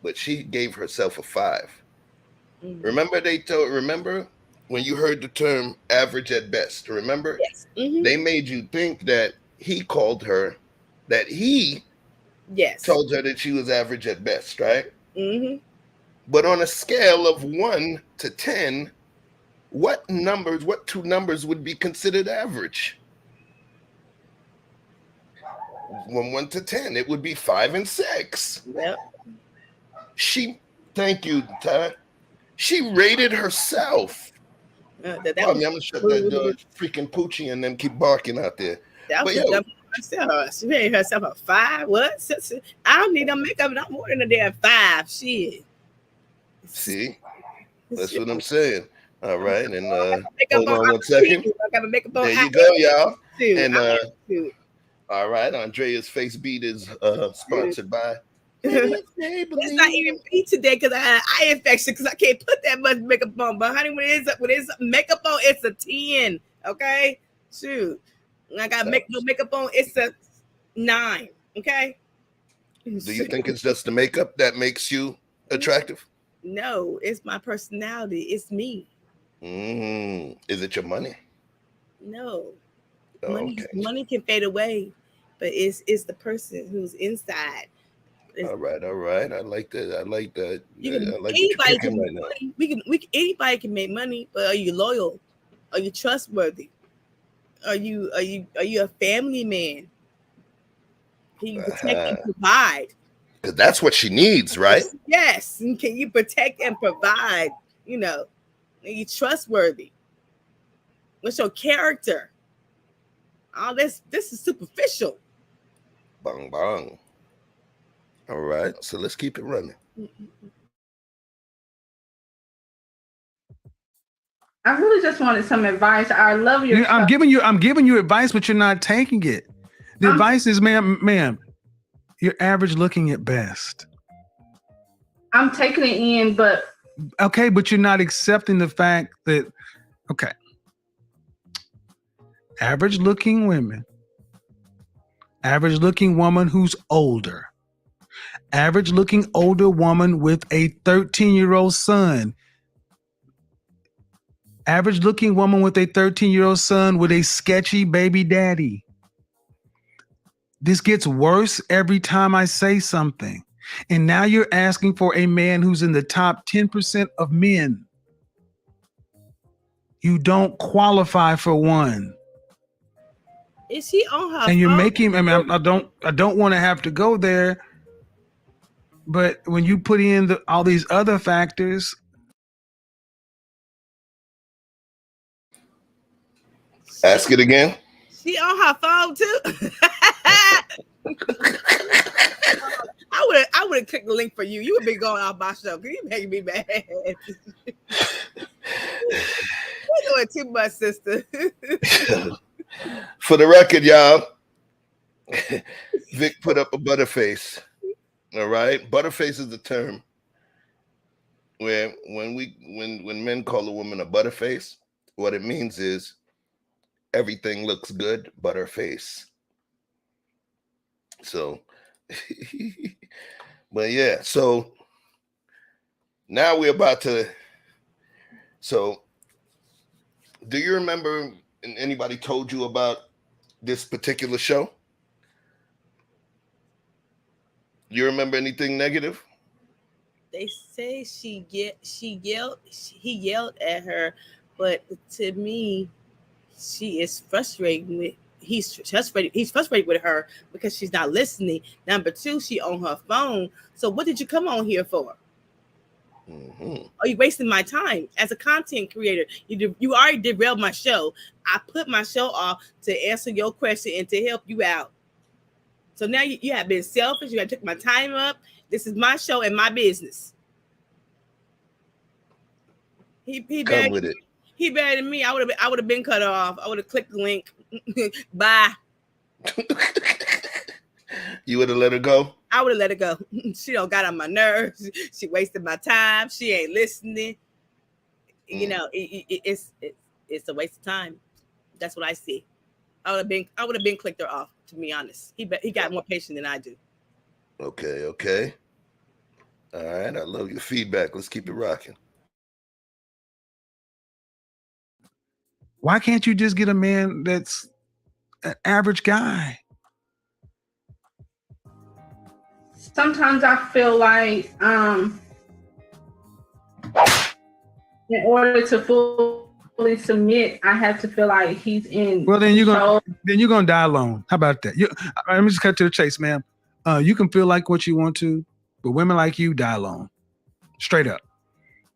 but she gave herself a 5. Mm-hmm. Remember when you heard the term average at best? Remember? Yes. Mm-hmm. They made you think that he called her, that he told her that she was average at best, right? Mm-hmm. But on a scale of 1 to 10, what 2 numbers would be considered average? From 1 to 10, it would be 5 and 6. Yep. Thank you, Ty. She rated herself. I'm gonna shut that door, freaking Poochie, and then keep barking out there. That was herself. She made herself a 5. What? I don't need no makeup. Not more than a damn 5. Shit. See, that's what I'm saying. All right, and hold on 1 second. I got makeup on. There you go, y'all. And all right, Andrea's face beat is sponsored by. It's not even me today because I had an eye infection because I can't put that much makeup on. But honey, when it's makeup on, it's a 10. Okay, shoot. When I got no makeup on, it's a 9. Okay. Do you think it's just the makeup that makes you attractive? No, it's my personality. It's me. Is it your money? No. Oh, money can fade away, but it's the person who's inside. All right. I like that. Anybody can make money. Anybody can make money, but are you loyal? Are you trustworthy? Are you a family man? Can you protect and provide? Because that's what she needs, right? Yes. And can you protect and provide? You know, are you trustworthy? What's your character? All this is superficial. Bang bang. All right, so let's keep it running. I really just wanted some advice. I love your. I'm giving you advice, but you're not taking it. The advice is, ma'am, you're average looking at best. I'm taking it in, but okay, but you're not accepting the fact that average looking women, average looking woman who's older. Average looking older woman with a 13-year-old son. Average looking woman with a 13-year-old son with a sketchy baby daddy. This gets worse every time I say something. And now you're asking for a man who's in the top 10% of men. You don't qualify for one. Is she on her And you're phone? making, I don't want to have to go there. But when you put in all these other factors. Ask it again. She on her phone too. I would have clicked the link for you. You would be going off my show. You making me mad. You're doing too much, sister. For the record, y'all, Vic put up a butterface. All right, butterface is the term where when men call a woman a butterface, what it means is everything looks good but her face. So, but yeah, so now we're about to. So, do you remember anybody told you about this particular show? You remember anything negative? They say he yelled at her, but to me, she is frustrated with. He's frustrated with her because she's not listening. Number two, she on her phone. So what did you come on here for? Are you wasting my time as a content creator? You already derailed my show. I put my show off to answer your question and to help you out. So now you have been selfish. You have took my time up. This is my show and my business. He Come with it. He better than me. I would have been cut off. I would have clicked the link. Bye. You would have let her go? I would have let her go. She don't got on my nerves. She wasted my time. She ain't listening. You know, it's a waste of time. That's what I see. I would have been clicked her off. To be honest, he got more patience than I do. Okay. All right, I love your feedback. Let's keep it rocking. Why can't you just get a man that's an average guy? Sometimes I feel like in order to fully submit, I have to feel like he's in. Well, then you're gonna die alone. How about that? Let me just cut to the chase, ma'am. You can feel like what you want to, but women like you die alone, straight up,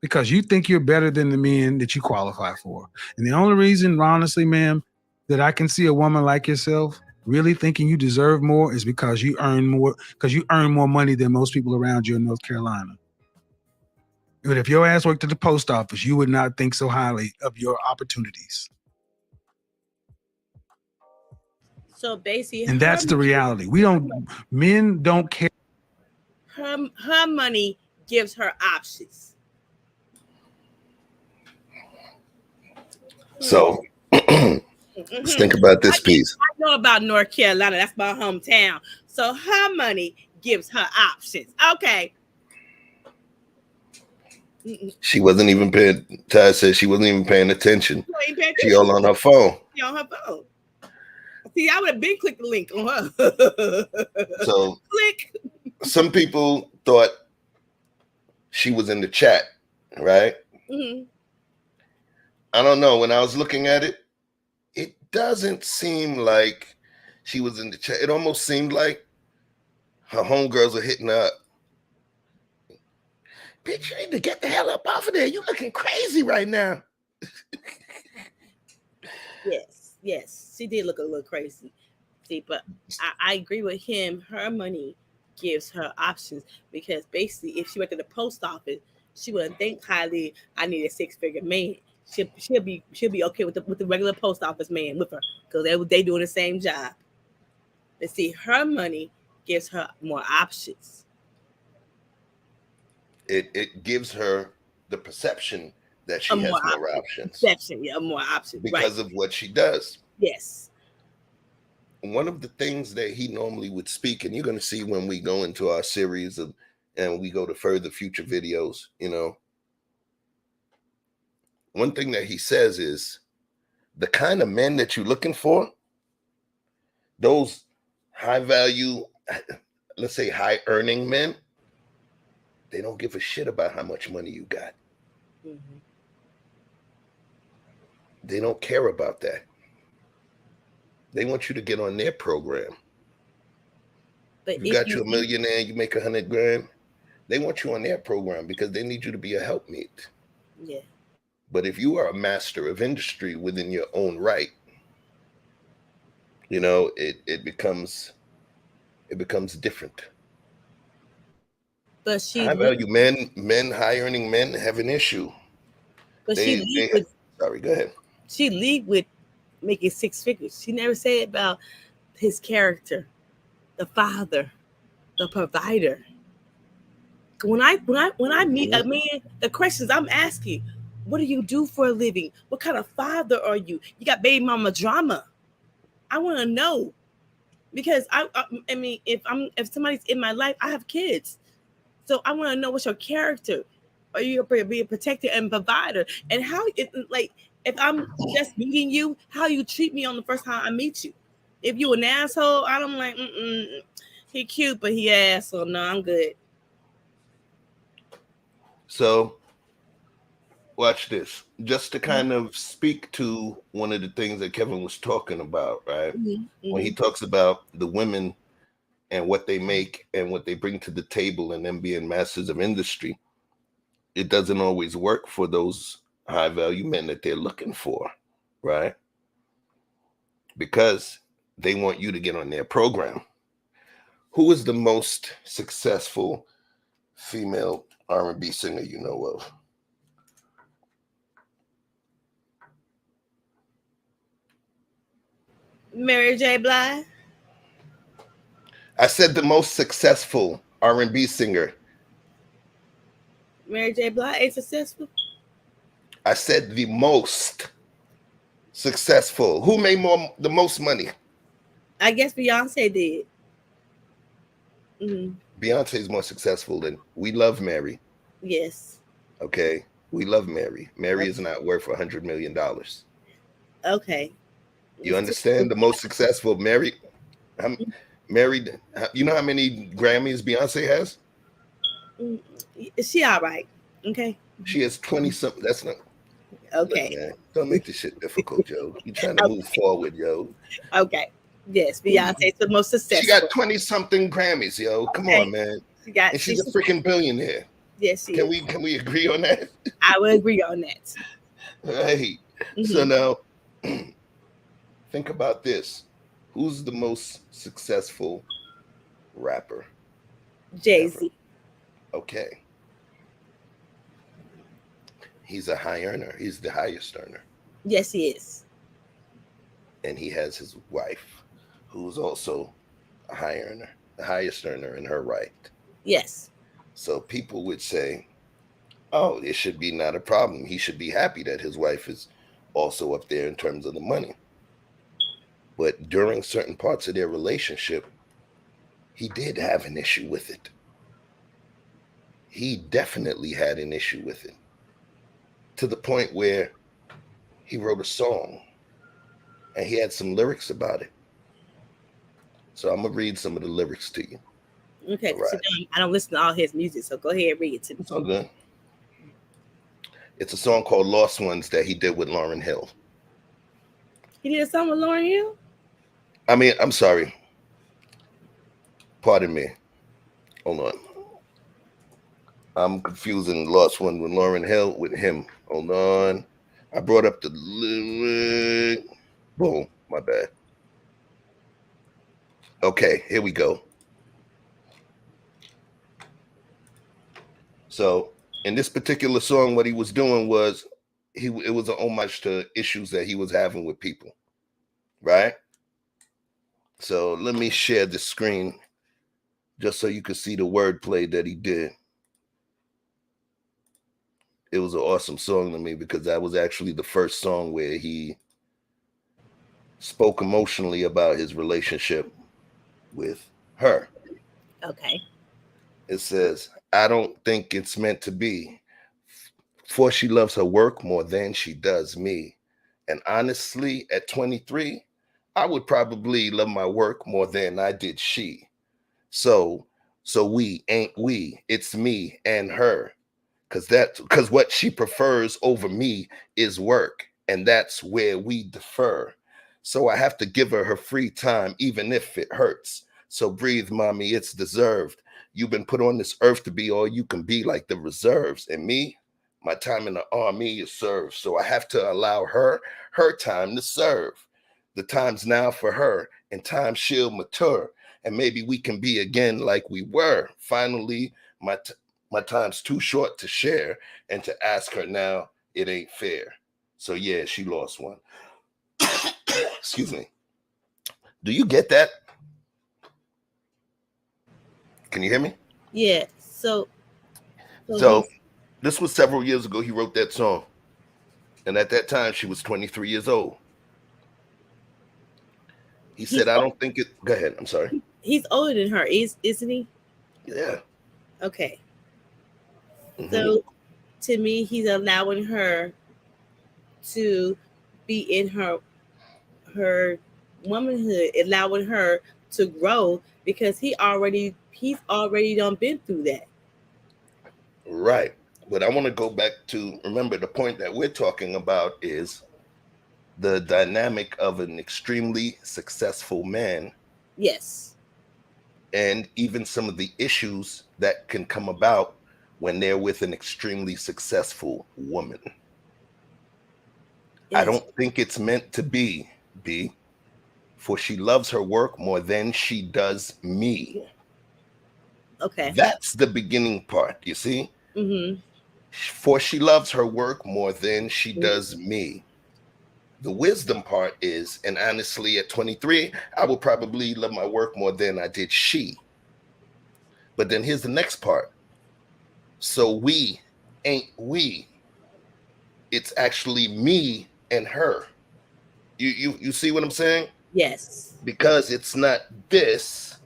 because you think you're better than the men that you qualify for. And the only reason, honestly, ma'am, that I can see a woman like yourself really thinking you deserve more is because you earn more money than most people around you in North Carolina. But if your ass worked at the post office, you would not think so highly of your opportunities. So basically, and that's the reality. Men don't care. Her money gives her options. So let's think about this piece. I know about North Carolina. That's my hometown. So her money gives her options. Okay. She wasn't even paying. Ty said she wasn't even paying attention. She all on her phone. She on her phone. See, I would have been clicked the link on her. So click. Some people thought she was in the chat, right? Mm-hmm. I don't know. When I was looking at it, it doesn't seem like she was in the chat. It almost seemed like her homegirls are hitting her up. Bitch, you need to get the hell up off of there. You looking crazy right now. Yes, she did look a little crazy. See, but I agree with him. Her money gives her options because basically, if she went to the post office, she wouldn't think highly. I need a 6-figure man. She'll be okay with the regular post office man with her because they doing the same job. But see, her money gives her more options. It gives her the perception that she has more options. Perception, yeah, more options because of what she does. Yes. One of the things that he normally would speak, and you're going to see when we go into our series and we go to further future videos, you know, one thing that he says is the kind of men that you're looking for, those high value, let's say high earning men, they don't give a shit about how much money you got. Mm-hmm. They don't care about that. They want you to get on their program. But you got you a millionaire, you make $100,000. They want you on their program because they need you to be a helpmate. Yeah. But if you are a master of industry within your own right, you know, it becomes different. But she high value men, high earning men have an issue. But sorry, go ahead. She lead with making 6 figures. She never said about his character, the father, the provider. When I meet a man, the questions I'm asking, What do you do for a living? What kind of father are you? You got baby mama drama. I want to know because I mean, if somebody's in my life, I have kids, so I want to know what's your character. Are you be a protector and provider? And how like if I'm just meeting you, how you treat me on the first time I meet you? If you an asshole, I'm like, he cute, but he asshole. No, I'm good. So watch this. Just to kind of speak to one of the things that Kevin was talking about, right? When he talks about the women and what they make and what they bring to the table and them being masters of industry, it doesn't always work for those high value men that they're looking for, right? Because they want you to get on their program. Who is the most successful female R&B singer you know of? Mary J. Blige. I said the most successful R&B singer. Mary J. Blige ain't successful. I said the most successful. Who made the most money? I guess Beyonce did. Beyonce is more successful than We Love Mary. Yes. Okay. We love Mary. Mary is not worth $100 million. Okay. You understand? The most successful Mary. Mary. You know how many Grammys Beyonce has? She all right. Okay. She has 20 something. That's not. Okay. Look, man, don't make this shit difficult, Joe. You're trying to move forward, yo. Okay. Yes, Beyonce's the most successful. She got 20 something Grammys, yo. Come on, man. She's a freaking billionaire. Yes, she is. Can we agree on that? I will agree on that. Right. So now think about this. Who's the most successful rapper? Jay-Z. Okay. He's a high earner. He's the highest earner. Yes, he is. And he has his wife, who's also a high earner, the highest earner in her right. Yes. So people would say, oh, it should be not a problem. He should be happy that his wife is also up there in terms of the money. But during certain parts of their relationship, he did have an issue with it. He definitely had an issue with it, to the point where he wrote a song and he had some lyrics about it. So I'm going to read some of the lyrics to you. Okay. Right. So I don't listen to all his music, so go ahead and read it to me. It's all good. It's a song called Lost Ones that he did with Lauryn Hill. He did a song with Lauryn Hill? I mean, I'm sorry. Pardon me. Hold on. I'm confusing Lost One with Lauryn Hill with him. Hold on. I brought up the lyric. Boom. My bad. Okay, here we go. So in this particular song, what he was doing was it was an homage to issues that he was having with people, right? So let me share the screen just so you can see the wordplay that he did. It was an awesome song to me because that was actually the first song where he spoke emotionally about his relationship with her. Okay. It says, I don't think it's meant to be, for she loves her work more than she does me. And honestly, at 23, I would probably love my work more than I did she. So we ain't we, it's me and her. Because what she prefers over me is work. And that's where we defer. So I have to give her free time, even if it hurts. So breathe, mommy, it's deserved. You've been put on this earth to be all you can be, like the reserves. And me, my time in the army is served. So I have to allow her time to serve. The time's now for her, and time she'll mature. And maybe we can be again like we were. Finally, my time's too short to share, and to ask her now, it ain't fair. So yeah, she lost one. Excuse me. Do you get that? Can you hear me? Yeah. So this was several years ago. He wrote that song. And at that time, she was 23 years old. He said, I don't think it. Go ahead. I'm sorry. He's older than her, isn't he? Yeah. Okay. So to me, he's allowing her to be in her womanhood, allowing her to grow because he's already done been through that. Right. But I want to go back to, remember, the point that we're talking about is the dynamic of an extremely successful man. Yes. And even some of the issues that can come about when they're with an extremely successful woman. Yes. I don't think it's meant to be, B, for she loves her work more than she does me. Okay. That's the beginning part, you see? For she loves her work more than she does me. The wisdom part is, and honestly, at 23, I would probably love my work more than I did she. But then here's the next part. So we ain't we. It's actually me and her. You see what I'm saying? Yes. Because it's not this,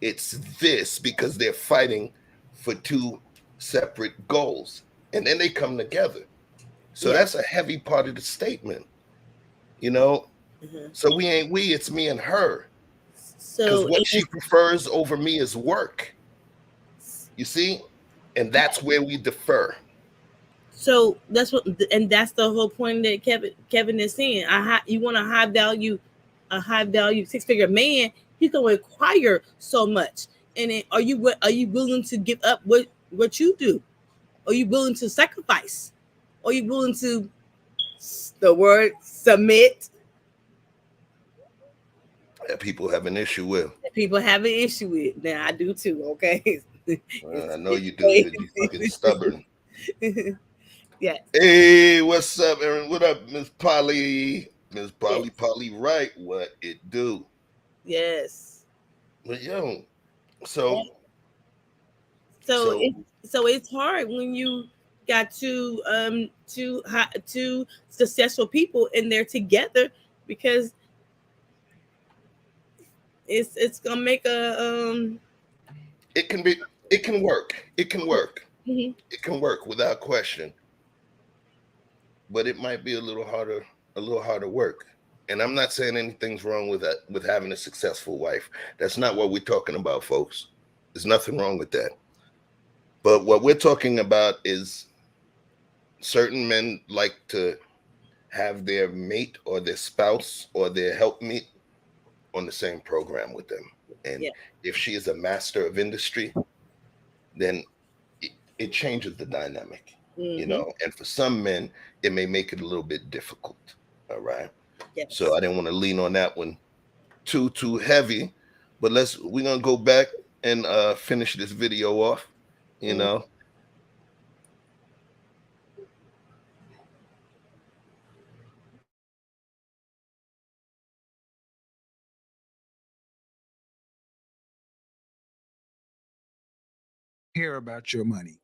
it's this, because they're fighting for two separate goals. And then they come together. So that's a heavy part of the statement. You know? So we ain't we, it's me and her. Because what she prefers over me is work. You see? And that's where we defer. So that's the whole point that Kevin is saying. You want a high value 6-figure man, he's gonna require so much. And then are you willing to give up what you do? Are you willing to sacrifice? Are you willing to submit? That people have an issue with. People have an issue with. Now I do too. Okay. I know you do. You're fucking stubborn. Yeah. Hey, what's up, Aaron? What up, Miss Polly? Miss Polly, yes. Polly, right? What it do? Yes. But yo, so it's hard when you got two successful people and they're together because it's gonna make a It can work. It can work. It can work without question. But it might be a little harder work. And I'm not saying anything's wrong with that, with having a successful wife. That's not what we're talking about, folks. There's nothing wrong with that. But what we're talking about is certain men like to have their mate or their spouse or their helpmeet on the same program with them. And if she is a master of industry, then it changes the dynamic, you know. And for some men, it may make it a little bit difficult. All right. Yes. So I didn't want to lean on that one too heavy. But we're gonna go back and finish this video off, you know. Care about your money.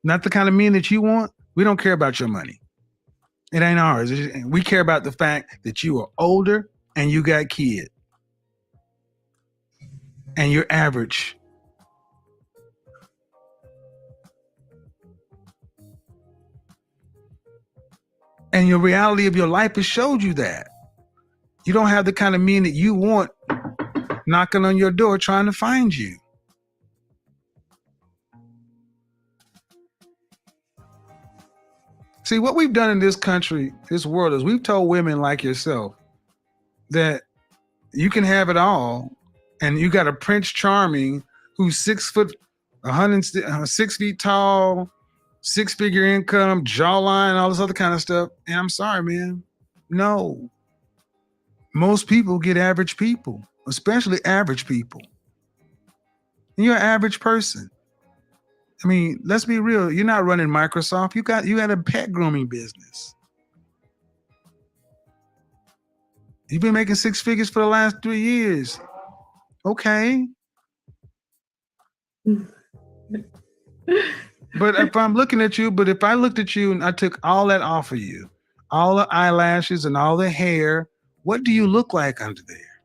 Not the kind of men that you want. We don't care about your money. It ain't ours. We care about the fact that you are older and you got kids. And you're average. And your reality of your life has showed you that. You don't have the kind of men that you want knocking on your door trying to find you. See, what we've done in this country, this world, is we've told women like yourself that you can have it all, and you got a Prince Charming who's 6 foot, 6 feet tall, 6-figure income, jawline, all this other kind of stuff. And I'm sorry, man. No. Most people get average people, especially average people. And you're an average person. I mean, let's be real. You're not running Microsoft. You got a pet grooming business. You've been making 6 figures for the last 3 years. Okay. But But if I'm looking at you, but if I looked at you and I took all that off of you, all the eyelashes and all the hair, what do you look like under there?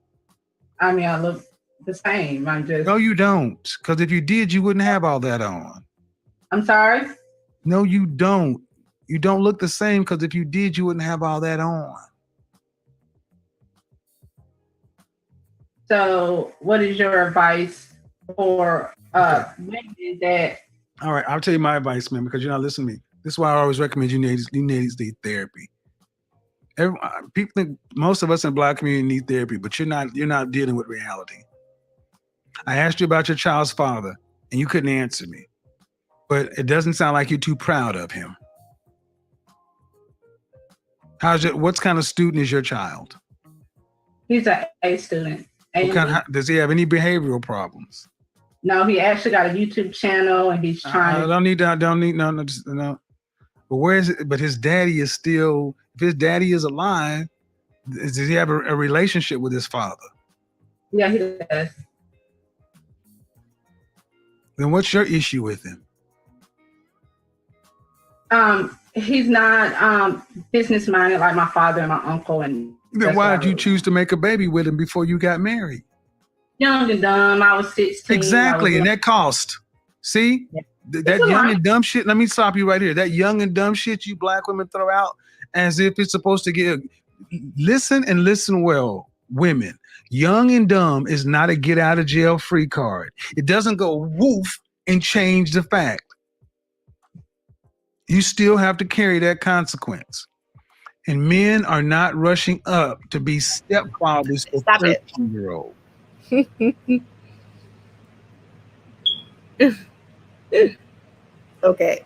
I mean, I look the same. I'm just. No, you don't. Because if you did, you wouldn't have all that on. I'm sorry? No, you don't. You don't look the same because if you did, you wouldn't have all that on. So, what is your advice for women that? All right, I'll tell you my advice, man, because you're not listening to me. This is why I always recommend you need therapy. People think most of us in the Black community need therapy, but you're not dealing with reality. I asked you about your child's father, and you couldn't answer me. But it doesn't sound like you're too proud of him. What kind of student is your child? He's an A student. Does he have any behavioral problems? No, he actually got a YouTube channel and he's trying. I don't need no. But where is it? But his daddy is still. If his daddy is alive, does he have a relationship with his father? Yeah, he does. Then what's your issue with him? He's not business minded like my father and my uncle. And then why did you choose to make a baby with him before you got married? Young and dumb. I was 16. Exactly, and that cost. See? Yeah. That young and dumb shit, let me stop you right here. That young and dumb shit you Black women throw out as if it's supposed to get. Listen and listen well, women. Young and dumb is not a get out of jail free card. It doesn't go woof and change the fact. You still have to carry that consequence. And men are not rushing up to be stepfathers for 13-year-olds. Okay.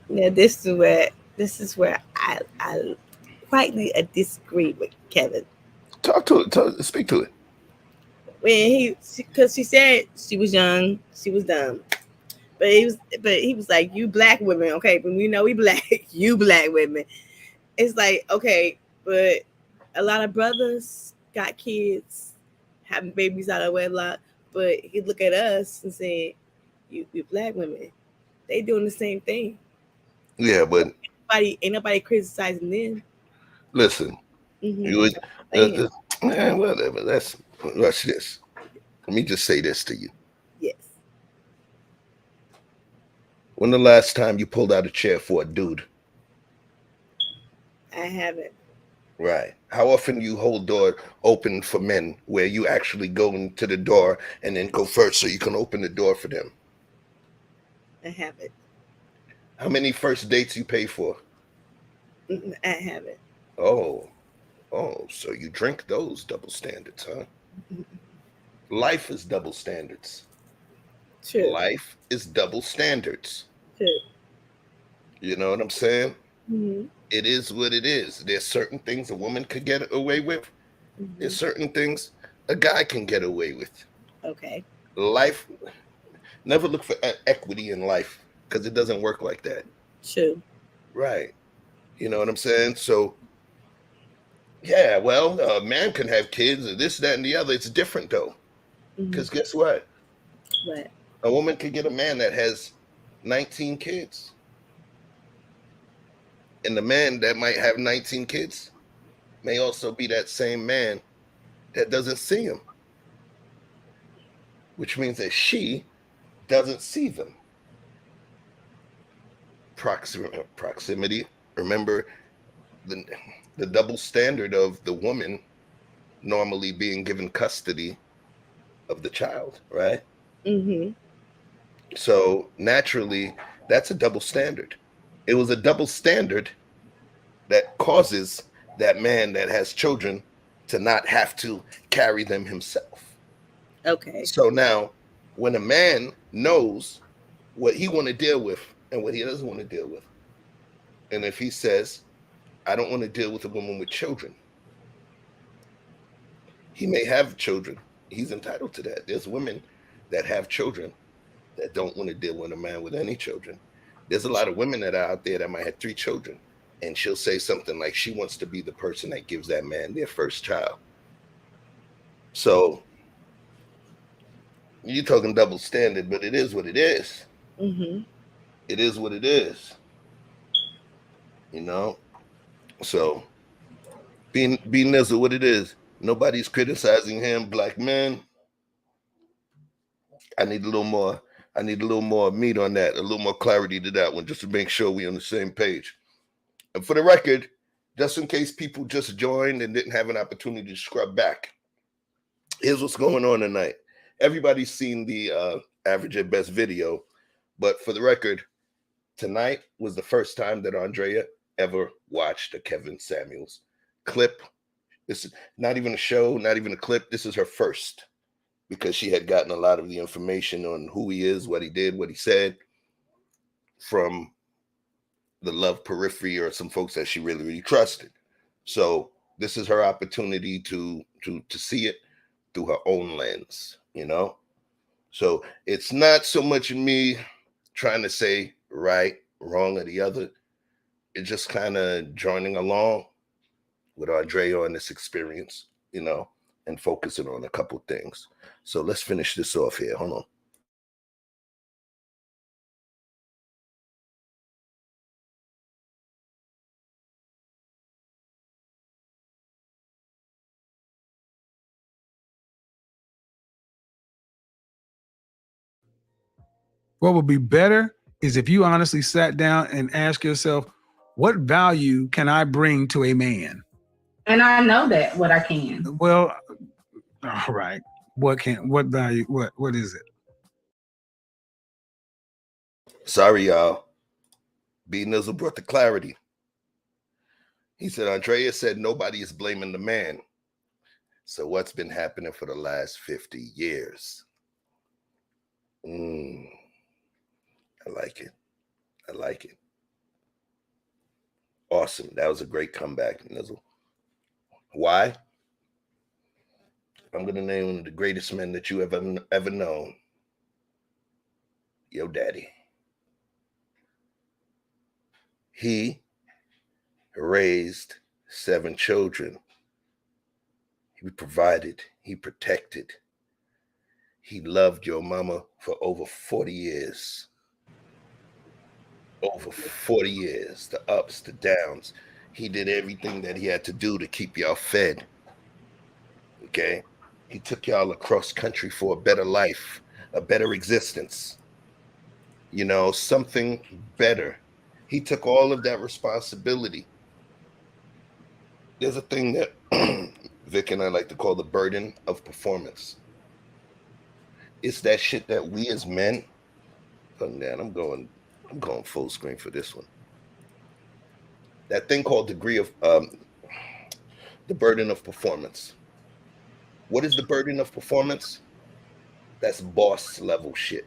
Now this is where I quietly disagree with Kevin. Talk to it. Speak to it. Because she said she was young, she was dumb. But he was like, you Black women, okay, but we know we Black, you Black women. It's like, okay, but a lot of brothers got kids, having babies out of wedlock, but he look at us and say, you Black women, they doing the same thing. Yeah, but ain't nobody criticizing them. Listen, whatever. Let's rush this. Let me just say this to you. Yes. When the last time you pulled out a chair for a dude? I haven't. Right. How often you hold door open for men where you actually go into the door and then go first so you can open the door for them? I haven't. How many first dates you pay for? I haven't. Oh, so you drink those double standards, huh? Life is double standards. True. Life is double standards. True. You know what I'm saying? Mm-hmm. It is what it is. There's certain things a woman could get away with. Mm-hmm. There's certain things a guy can get away with. Okay. Life, never look for equity in life because it doesn't work like that. True. Right. You know what I'm saying? So, yeah, well, a man can have kids or this, that, and the other. It's different, though. Because guess what? What? A woman could get a man that has 19 kids. And the man that might have 19 kids may also be that same man that doesn't see him. Which means that she doesn't see them. Proximity. Remember the double standard of the woman normally being given custody of the child, right? Mm-hmm. So naturally, that's a double standard. It was a double standard that causes that man that has children to not have to carry them himself. Okay. So now, when a man knows what he want to deal with and what he doesn't want to deal with, and if he says, I don't want to deal with a woman with children, he may have children. He's entitled to that. There's women that have children that don't want to deal with a man with any children. There's a lot of women that are out there that might have 3 children, and she'll say something like she wants to be the person that gives that man their first child. So you're talking double standard, but it is what it is. Mm-hmm. It is what it is. You know. So being Nizzle, what it is. Nobody's criticizing him. Black men. I need a little more. I need a little more meat on that. A little more clarity to that one, just to make sure we're on the same page. And for the record, just in case people just joined and didn't have an opportunity to scrub back, here's what's going on tonight. Everybody's seen the Average at Best video, but for the record, tonight was the first time that Andrea ever watched a Kevin Samuels clip. This is not even a show, not even a clip. This is her first, because she had gotten a lot of the information on who he is, what he did, what he said from the Love Periphery or some folks that she really, really trusted. So this is her opportunity to see it through her own lens, you know? So it's not so much me trying to say right, wrong, or the other. It's just kind of joining along with Andrea on this experience, you know, and focusing on a couple things. So let's finish this off here. Hold on. What would be better is if you honestly sat down and asked yourself, what value can I bring to a man? And I know that what I can. Well, all right. What value? What is it? Sorry, y'all. B Nizzle brought the clarity. He said, Andrea said nobody is blaming the man. So what's been happening for the last 50 years? I like it. I like it. Awesome. That was a great comeback, Nizzle. Why? I'm going to name one of the greatest men that you ever known. Your daddy. He raised 7 children. He provided. He protected. He loved your mama for over 40 years. Over 40 years. The ups, the downs. He did everything that he had to do to keep y'all fed. Okay? He took y'all across country for a better life, a better existence. You know, something better. He took all of that responsibility. There's a thing that Vic and I like to call the burden of performance. It's that shit that we as men, I'm going full screen for this one. That thing called the burden of performance. What is the burden of performance? That's boss level shit.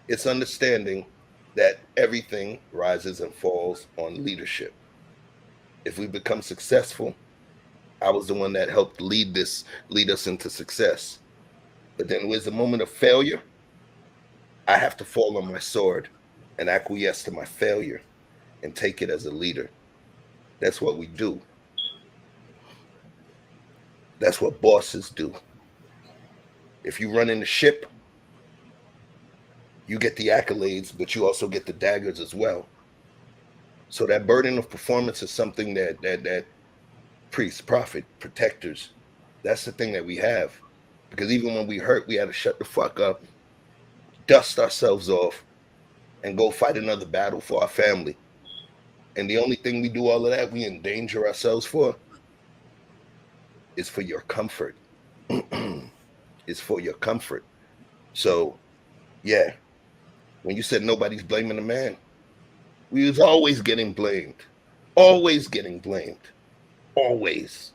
It's understanding that everything rises and falls on leadership. If we become successful, I was the one that helped lead us into success. But then there's a moment of failure. I have to fall on my sword and acquiesce to my failure and take it as a leader. That's what we do. That's what bosses do. If you run in the ship, you get the accolades, but you also get the daggers as well. So that burden of performance is something that priests, prophet, protectors, that's the thing that we have. Because even when we hurt, we had to shut the fuck up, dust ourselves off, and go fight another battle for our family. And the only thing we do all of that, we endanger ourselves for, is for your comfort. It's for your comfort. So, yeah, when you said nobody's blaming the man, we was always getting blamed. Always getting blamed. Always.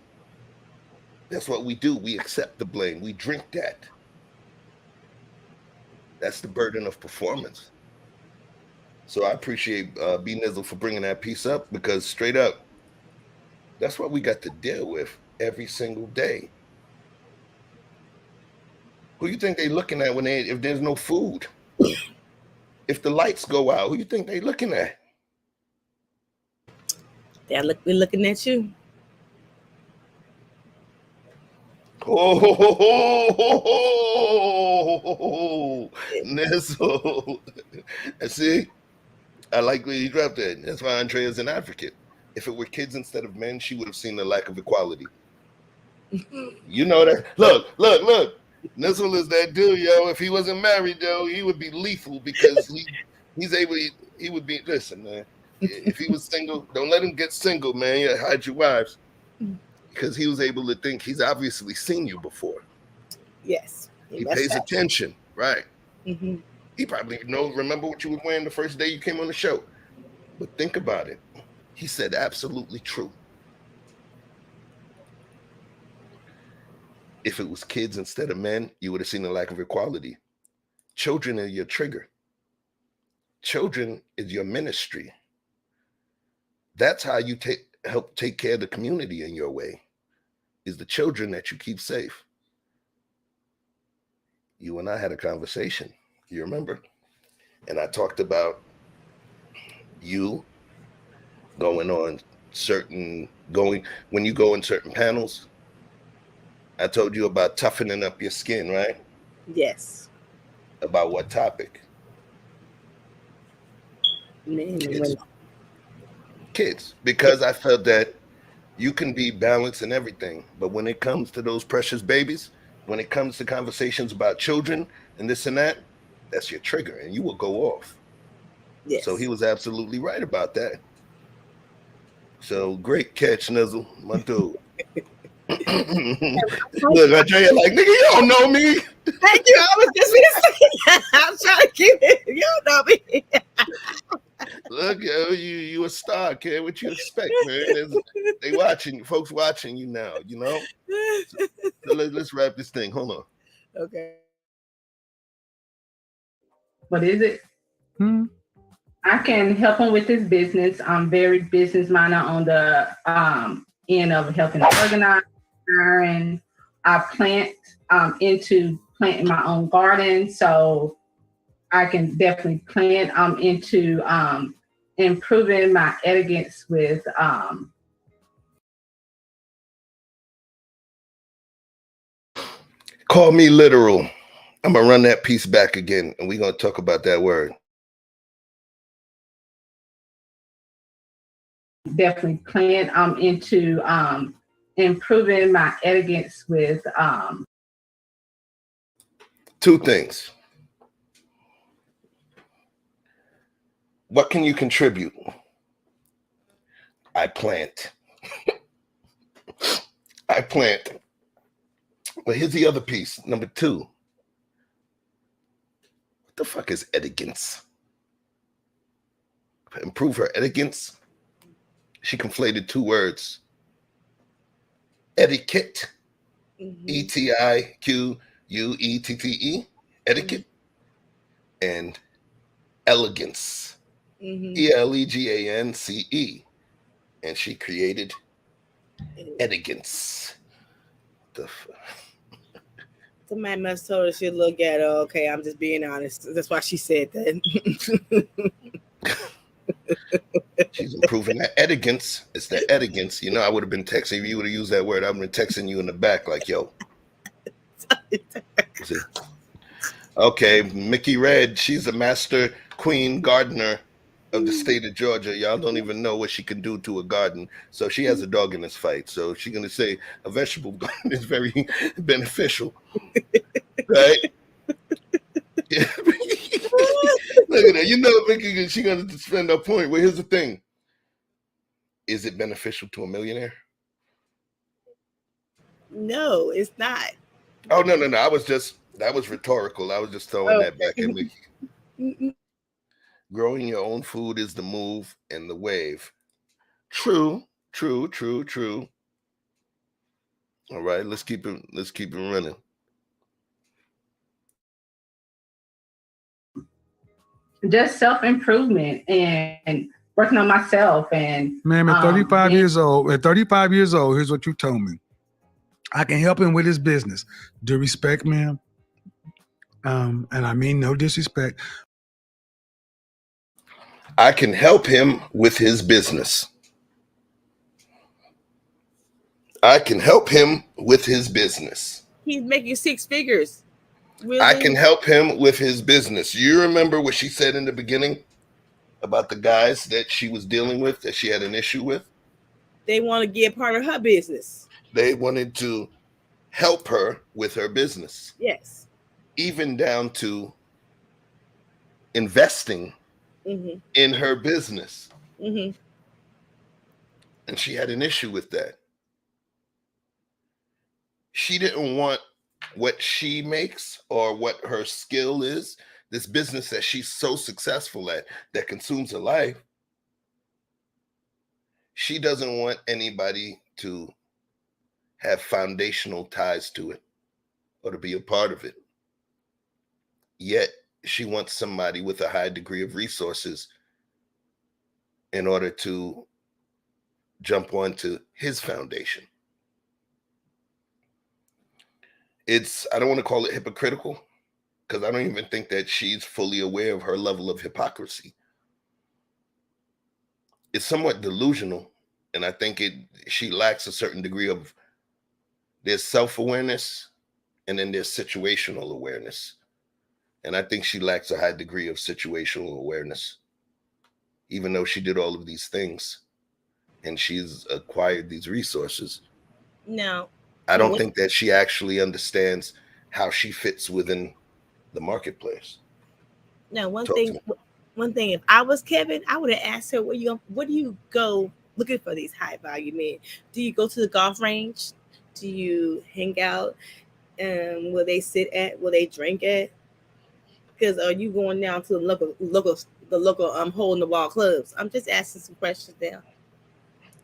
That's what we do. We accept the blame. We drink that. That's the burden of performance. So I appreciate B Nizzle for bringing that piece up, because straight up, that's what we got to deal with every single day. Who you think they looking at if there's no food? If the lights go out, who you think they looking at? We're looking at you. Oh, Nizzle. See, I like where you dropped that. That's why Andrea is an advocate. If it were kids instead of men, she would have seen the lack of equality. You know that. Look. Nizzle is that dude, yo. If he wasn't married, though, he would be lethal because he's able. He would be. Listen, man. If he was single, don't let him get single, man. You hide your wives. Because he was able to think he's obviously seen you before. Yes. He pays attention, right? Mm-hmm. He probably remember what you were wearing the first day you came on the show. But think about it. He said absolutely true. If it was kids instead of men, you would have seen a lack of equality. Children are your trigger. Children is your ministry. That's how you help take care of the community in your way, is the children that you keep safe. You and I had a conversation, you remember? And I talked about you when you go in certain panels. I told you about toughening up your skin, right? Yes. About what topic? Kids. Because I felt that you can be balanced in everything, but when it comes to those precious babies, when it comes to conversations about children and this and that, that's your trigger, and you will go off. Yes. So he was absolutely right about that. So great catch, Nizzle, my dude. Look, Andrea, like, nigga, you don't know me. Thank you. I was just gonna say that. I'm trying to keep it. You don't know me. Look, yo, you a star, kid. What you expect, man? They watching, folks watching you now, you know? So let's wrap this thing. Hold on. Okay. What is it? I can help him with his business. I'm very business minded on the end of helping organize, hiring. I plant into planting my own garden, so I can definitely plant. I'm into improving my elegance with Call me literal. I'm gonna run that piece back again, and we're gonna talk about that word. Definitely plant. I'm into improving my elegance with two things. What can you contribute? I plant. I plant. But here's the other piece. Number two. What the fuck is elegance? Improve her elegance. She conflated two words. Etiquette. ETIQUETTE. Etiquette. And elegance. ELEGANCE. And she created elegance. The Somebody must told her she'd look at her. Okay, I'm just being honest. That's why she said that. She's improving that elegance. It's the elegance. You know, I would have been texting you. You would have used that word. I would have been texting you in the back like, yo. Okay, Mickey Red. She's a master queen gardener of the state of Georgia. Y'all don't even know what she can do to a garden. So she has a dog in this fight. So she's going to say a vegetable garden is very beneficial. Right? Yeah. Look at that. You know, Mickey, she's going to defend her point. Well, here's the thing. Is it beneficial to a millionaire? No, it's not. Oh, no. That was rhetorical. I was just throwing that back at Mickey. Growing your own food is the move and the wave. True. All right, let's keep it running. Just self-improvement and working on myself. And ma'am, at 35 years old, here's what you told me. I can help him with his business. Due respect, ma'am. And I mean no disrespect. I can help him with his business. I can help him with his business. He's making 6 figures. Really? I can help him with his business. You remember what she said in the beginning about the guys that she was dealing with, that she had an issue with? They want to get part of her business. They wanted to help her with her business. Yes. Even down to investing in her business. And she had an issue with that. She didn't want what she makes or what her skill is, this business that she's so successful at that consumes her life. She doesn't want anybody to have foundational ties to it or to be a part of it. Yet she wants somebody with a high degree of resources in order to jump onto his foundation. I don't want to call it hypocritical, because I don't even think that she's fully aware of her level of hypocrisy. It's somewhat delusional, and I think she lacks a certain degree of, there's self-awareness and then there's situational awareness. And I think she lacks a high degree of situational awareness, even though she did all of these things and she's acquired these resources. No. I don't think that she actually understands how she fits within the marketplace. No, one thing, if I was Kevin, I would have asked her, where do you go looking for these high value men? Do you go to the golf range? Do you hang out? Will they sit at? Will they drink at? Because are you going down to the local hole in the wall clubs? I'm just asking some questions there.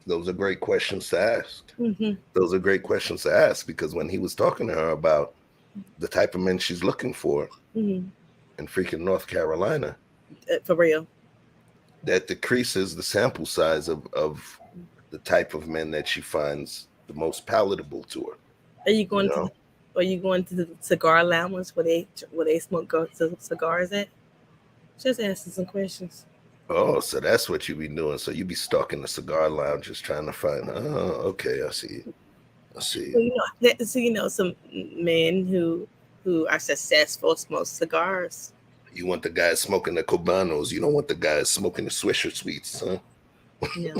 Those are great questions to ask. Those are great questions to ask, because when he was talking to her about the type of men she's looking for in freaking North Carolina, for real, that decreases the sample size of the type of men that she finds the most palatable to her. Are you going to the cigar lounge where they smoke cigars at? Just asking some questions. Oh, so that's what you be doing. So you be stalking the cigar lounges trying to find. Oh, okay, I see. So some men who are successful smoke cigars. You want the guys smoking the Cubanos. You don't want the guys smoking the Swisher Sweets, huh? No.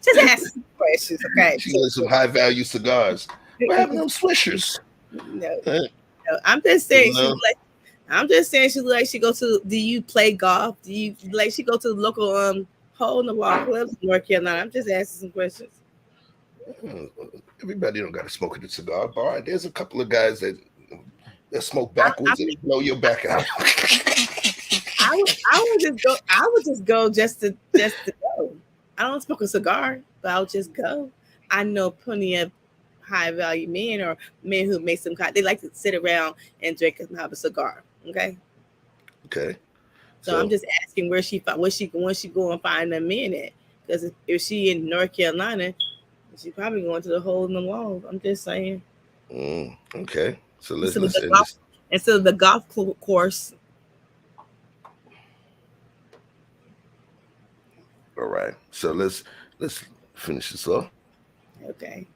Just ask some questions, okay? She wants some high value cigars. What happened to them Swishers? No. I'm just saying she's like she go to. Do you play golf? Do you she go to the local hole in the wall clubs in North Carolina? I'm just asking some questions. Everybody don't got to smoke at the cigar bar. There's a couple of guys that smoke backwards and blow your back out. I would just go just to go. I don't smoke a cigar, but I'll just go. I know plenty of high value men or men who make some kind. They like to sit around and drink and have a cigar. Okay. So I'm just asking where she go and find a man at, because if she in North Carolina, she probably going to the hole in the wall. I'm just saying. Okay. So let's instead of the golf course. All right. So let's finish this off. Okay.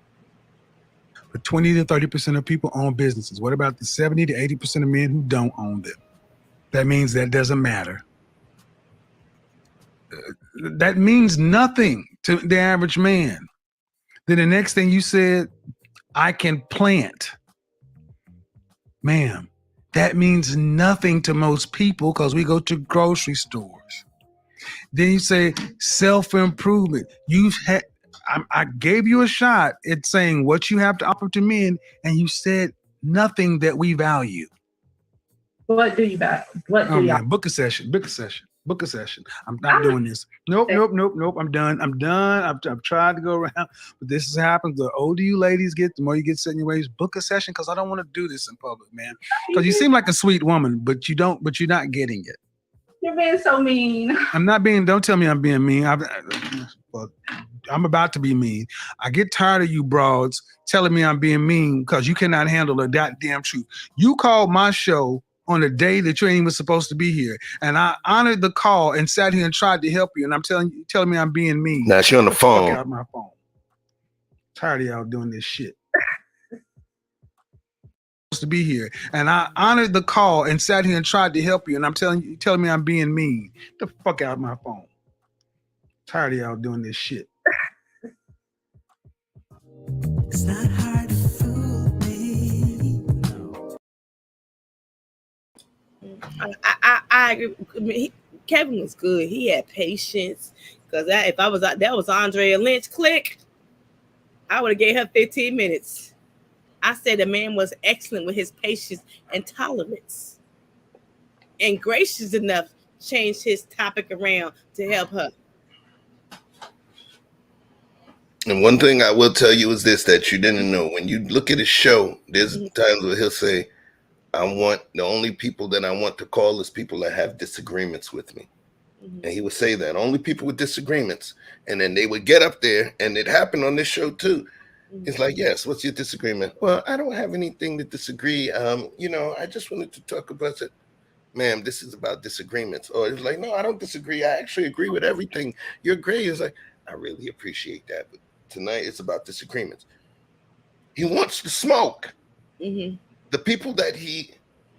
But 20 to 30% of people own businesses. What about the 70 to 80% of men who don't own them? That means that doesn't matter. That means nothing to the average man. Then the next thing you said, I can plant. Ma'am, that means nothing to most people because we go to grocery stores. Then you say self-improvement. I gave you a shot at saying what you have to offer to men, and you said nothing that we value. What do you value? Book a session. Book a session. I'm not doing this. Nope. I'm done. I've tried to go around, but this has happened. The older you ladies get, the more you get set in your ways. Book a session, because I don't want to do this in public, man. Because you seem like a sweet woman, but you're not getting it. You're being so mean. I'm not being. Don't tell me I'm being mean. I'm about to be mean. I get tired of you broads telling me I'm being mean because you cannot handle the goddamn truth. You called my show on a day that you ain't even supposed to be here. And I honored the call and sat here and tried to help you. And I'm telling me I'm being mean. Now she on the phone. Fuck out my phone. Tired of y'all doing this shit. To be here, and I honored the call and sat here and tried to help you. And I'm telling me I'm being mean. Get the fuck out of my phone. Tired of y'all doing this shit. It's not hard to fool me. I agree. I mean, Kevin was good. He had patience. Because if I was that was Andrea Lynch click, I would have gave her 15 minutes. I said the man was excellent with his patience and tolerance, and gracious enough to change his topic around to help her. And one thing I will tell you is this that you didn't know. When you look at his show, there's times where he'll say, the only people that I want to call is people that have disagreements with me. And he would say that only people with disagreements. And then they would get up there, and it happened on this show too. It's like, yes, what's your disagreement? Well, I don't have anything to disagree. I just wanted to talk about it. Ma'am, this is about disagreements. Or it's like, no, I don't disagree. I actually agree with everything. You're great. It's like, I really appreciate that. But tonight it's about disagreements. He wants to smoke. The people that he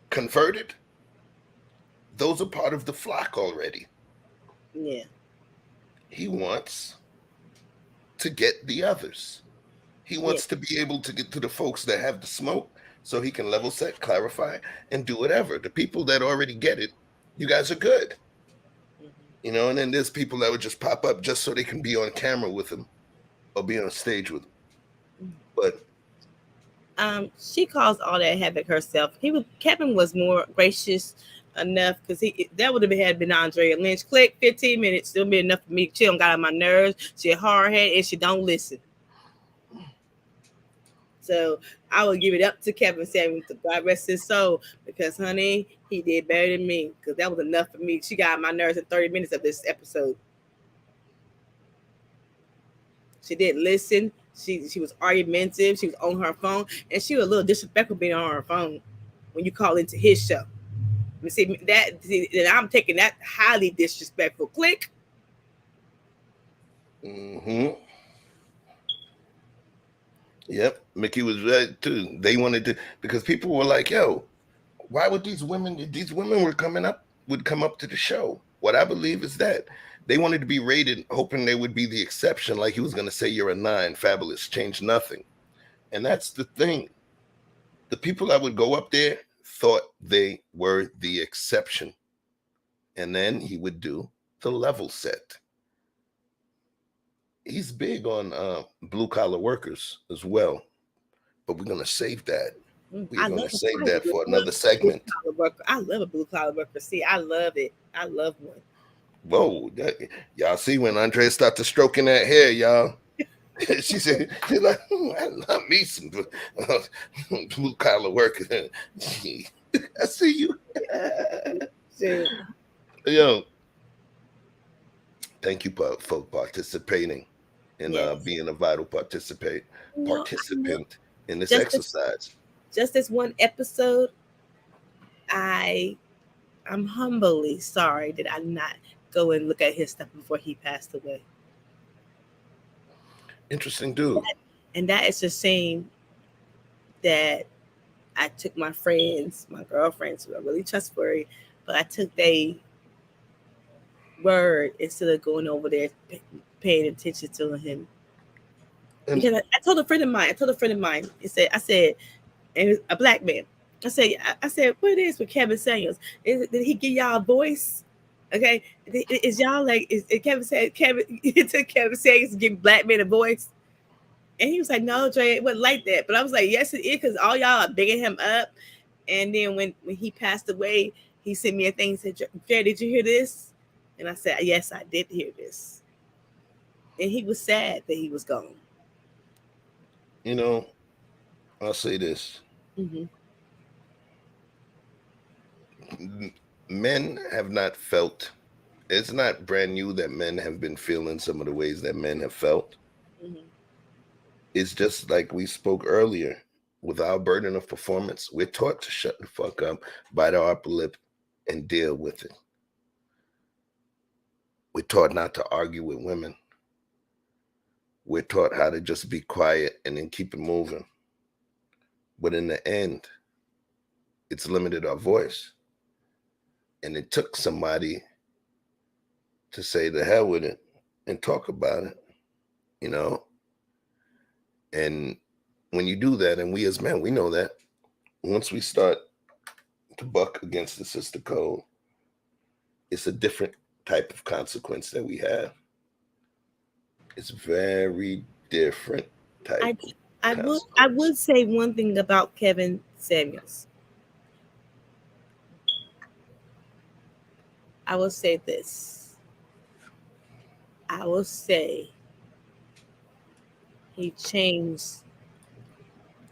converted, those are part of the flock already. Yeah. He wants to get the others. He wants to be able to get to the folks that have the smoke so he can level set, clarify, and do whatever. The people that already get it, you guys are good. And then there's people that would just pop up just so they can be on camera with him or be on stage with him. But she caused all that havoc herself. Kevin was more gracious enough because that would have been Andrea Lynch. Click 15 minutes, still be enough for me. She don't got on my nerves. She a hard head and she don't listen. So I will give it up to Kevin Samuels, to God rest his soul, because honey, he did better than me, because that was enough for me. She got on my nerves in 30 minutes of this episode. She didn't listen. She was argumentative. She was on her phone, and she was a little disrespectful being on her phone when you call into his show. See that I'm taking that highly disrespectful. Click. Yep, Mickey was right too. They wanted to, because people were like, "Yo, why would these women would come up to the show?" What I believe is that they wanted to be rated, hoping they would be the exception. Like he was going to say, "You're a 9, fabulous, change nothing," and that's the thing. The people that would go up there thought they were the exception, and then he would do the level set. He's big on blue collar workers as well, but we're gonna save that. We're gonna save that for another segment. I love a blue collar worker. See, I love it. I love one. Whoa, y'all see when Andrea started stroking that hair, y'all. she's like, I love me some blue collar worker. I see you. Yo, thank you for participating and being a vital participant in this exercise. Just this one episode, I'm humbly sorry that I not go and look at his stuff before he passed away. Interesting dude. And that is a shame that I took my friends, my girlfriends who are really trustworthy, but I took their word instead of going over there paying attention to him. Because I told a friend of mine, I said, and a black man, I said, what it is with Kevin Samuels? Did he give y'all a voice? Okay, is y'all like, is Kevin it took Kevin Samuels to give black men a voice? And he was like, no, Dre, it wasn't like that. But I was like, yes, it is, because all y'all are bigging him up. And then when he passed away, he sent me a thing and said, Dre, did you hear this? And I said, yes, I did hear this. And he was sad that he was gone. I'll say this. Men have not felt, it's not brand new that men have been feeling some of the ways that men have felt. It's just like we spoke earlier. with our burden of performance, we're taught to shut the fuck up, bite our upper lip, and deal with it. We're taught not to argue with women. We're taught how to just be quiet and then keep it moving. But in the end, it's limited our voice. And it took somebody to say the hell with it and talk about it, you know? And when you do that, and we as men, we know that, once we start to buck against the sister code, it's a different type of consequence that we have. It's very different type. I would say one thing about Kevin Samuels. I will say this. I will say he changed.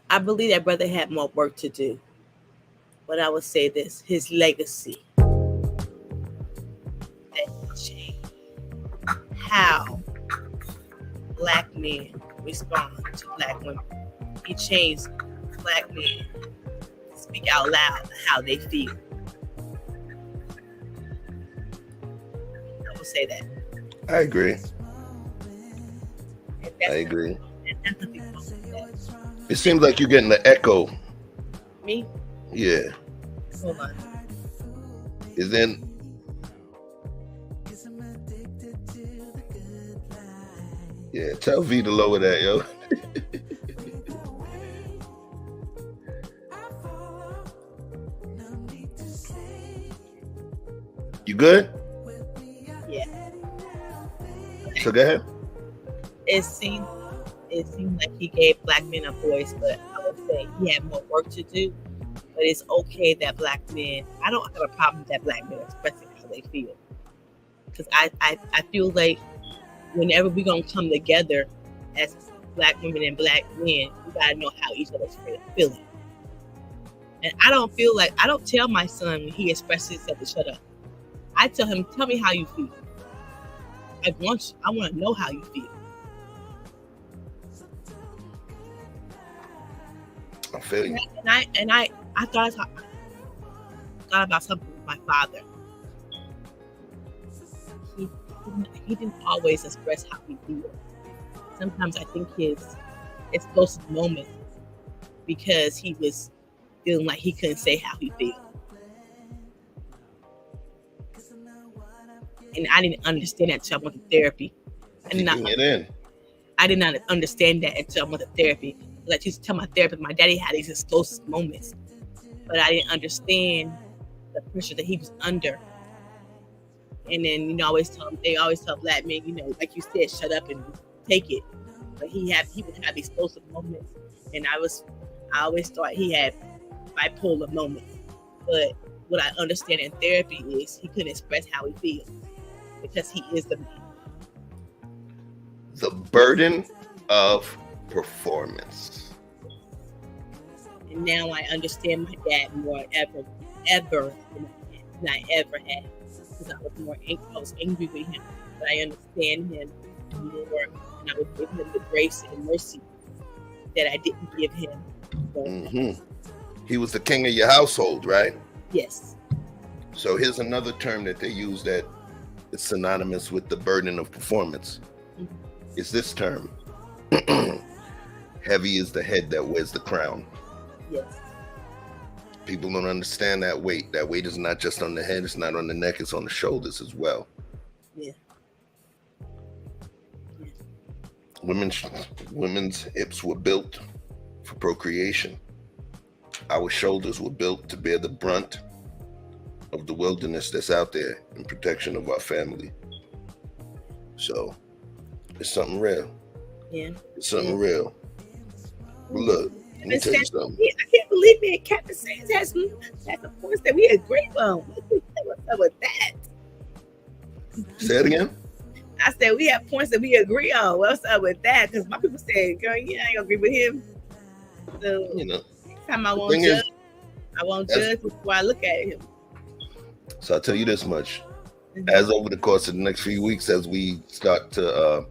I believe that brother had more work to do. But I will say this, his legacy. That changed how Black men respond to Black women. He changed Black men to speak out loud how they feel. I will say that. I agree. I agree. It seems like you're getting the echo. Me? Yeah. Hold on. Is then yeah, tell V to lower that, yo. You good? Yeah. So go ahead. It seemed like he gave Black men a voice, but I would say he had more work to do. But it's okay that Black men, I don't have a problem that Black men are expressing how they feel. Because I feel like whenever we're going to come together as Black women and Black men, we got to know how each other's feeling. And I don't tell my son when he expresses himself to shut up. I tell him, tell me how you feel. I want to know how you feel. I feel you. And I thought about something with my father. He didn't always express how he feels. Sometimes I think his explosive moments because he was feeling like he couldn't say how he feels. And I didn't understand that until I went to therapy. I did not understand that until I went to therapy. Like I used to tell my therapist, my daddy had these explosive moments, but I didn't understand the pressure that he was under. And then, they always tell Black men, like you said, shut up and take it. But he would have explosive moments, and I always thought he had bipolar moments. But what I understand in therapy is he couldn't express how he feels because he is the man. The burden of performance. And now I understand my dad more ever than I ever had. Because I was angry with him, but I understand him more, and I was giving him the grace and mercy that I didn't give him. Mm-hmm. He was the king of your household, right? Yes. So here's another term that they use that is synonymous with the burden of performance. Mm-hmm. It's this term. Heavy is the head that wears the crown. Yes. People don't understand that weight. That weight is not just on the head. It's not on the neck. It's on the shoulders as well. Yeah. Women's hips were built for procreation. Our shoulders were built to bear the brunt of the wilderness that's out there in protection of our family. So it's something real. Yeah. It's something real. But look, let me tell you something. I can't believe me and Captain Sands has a point that we agree on. What's up with that? Say it again. I said we have points that we agree on. What's up with that? Because my people said, "Girl, yeah, I ain't gonna agree with him." So next time I won't judge before I look at him. So I'll tell you this much: as over the course of the next few weeks, as we start to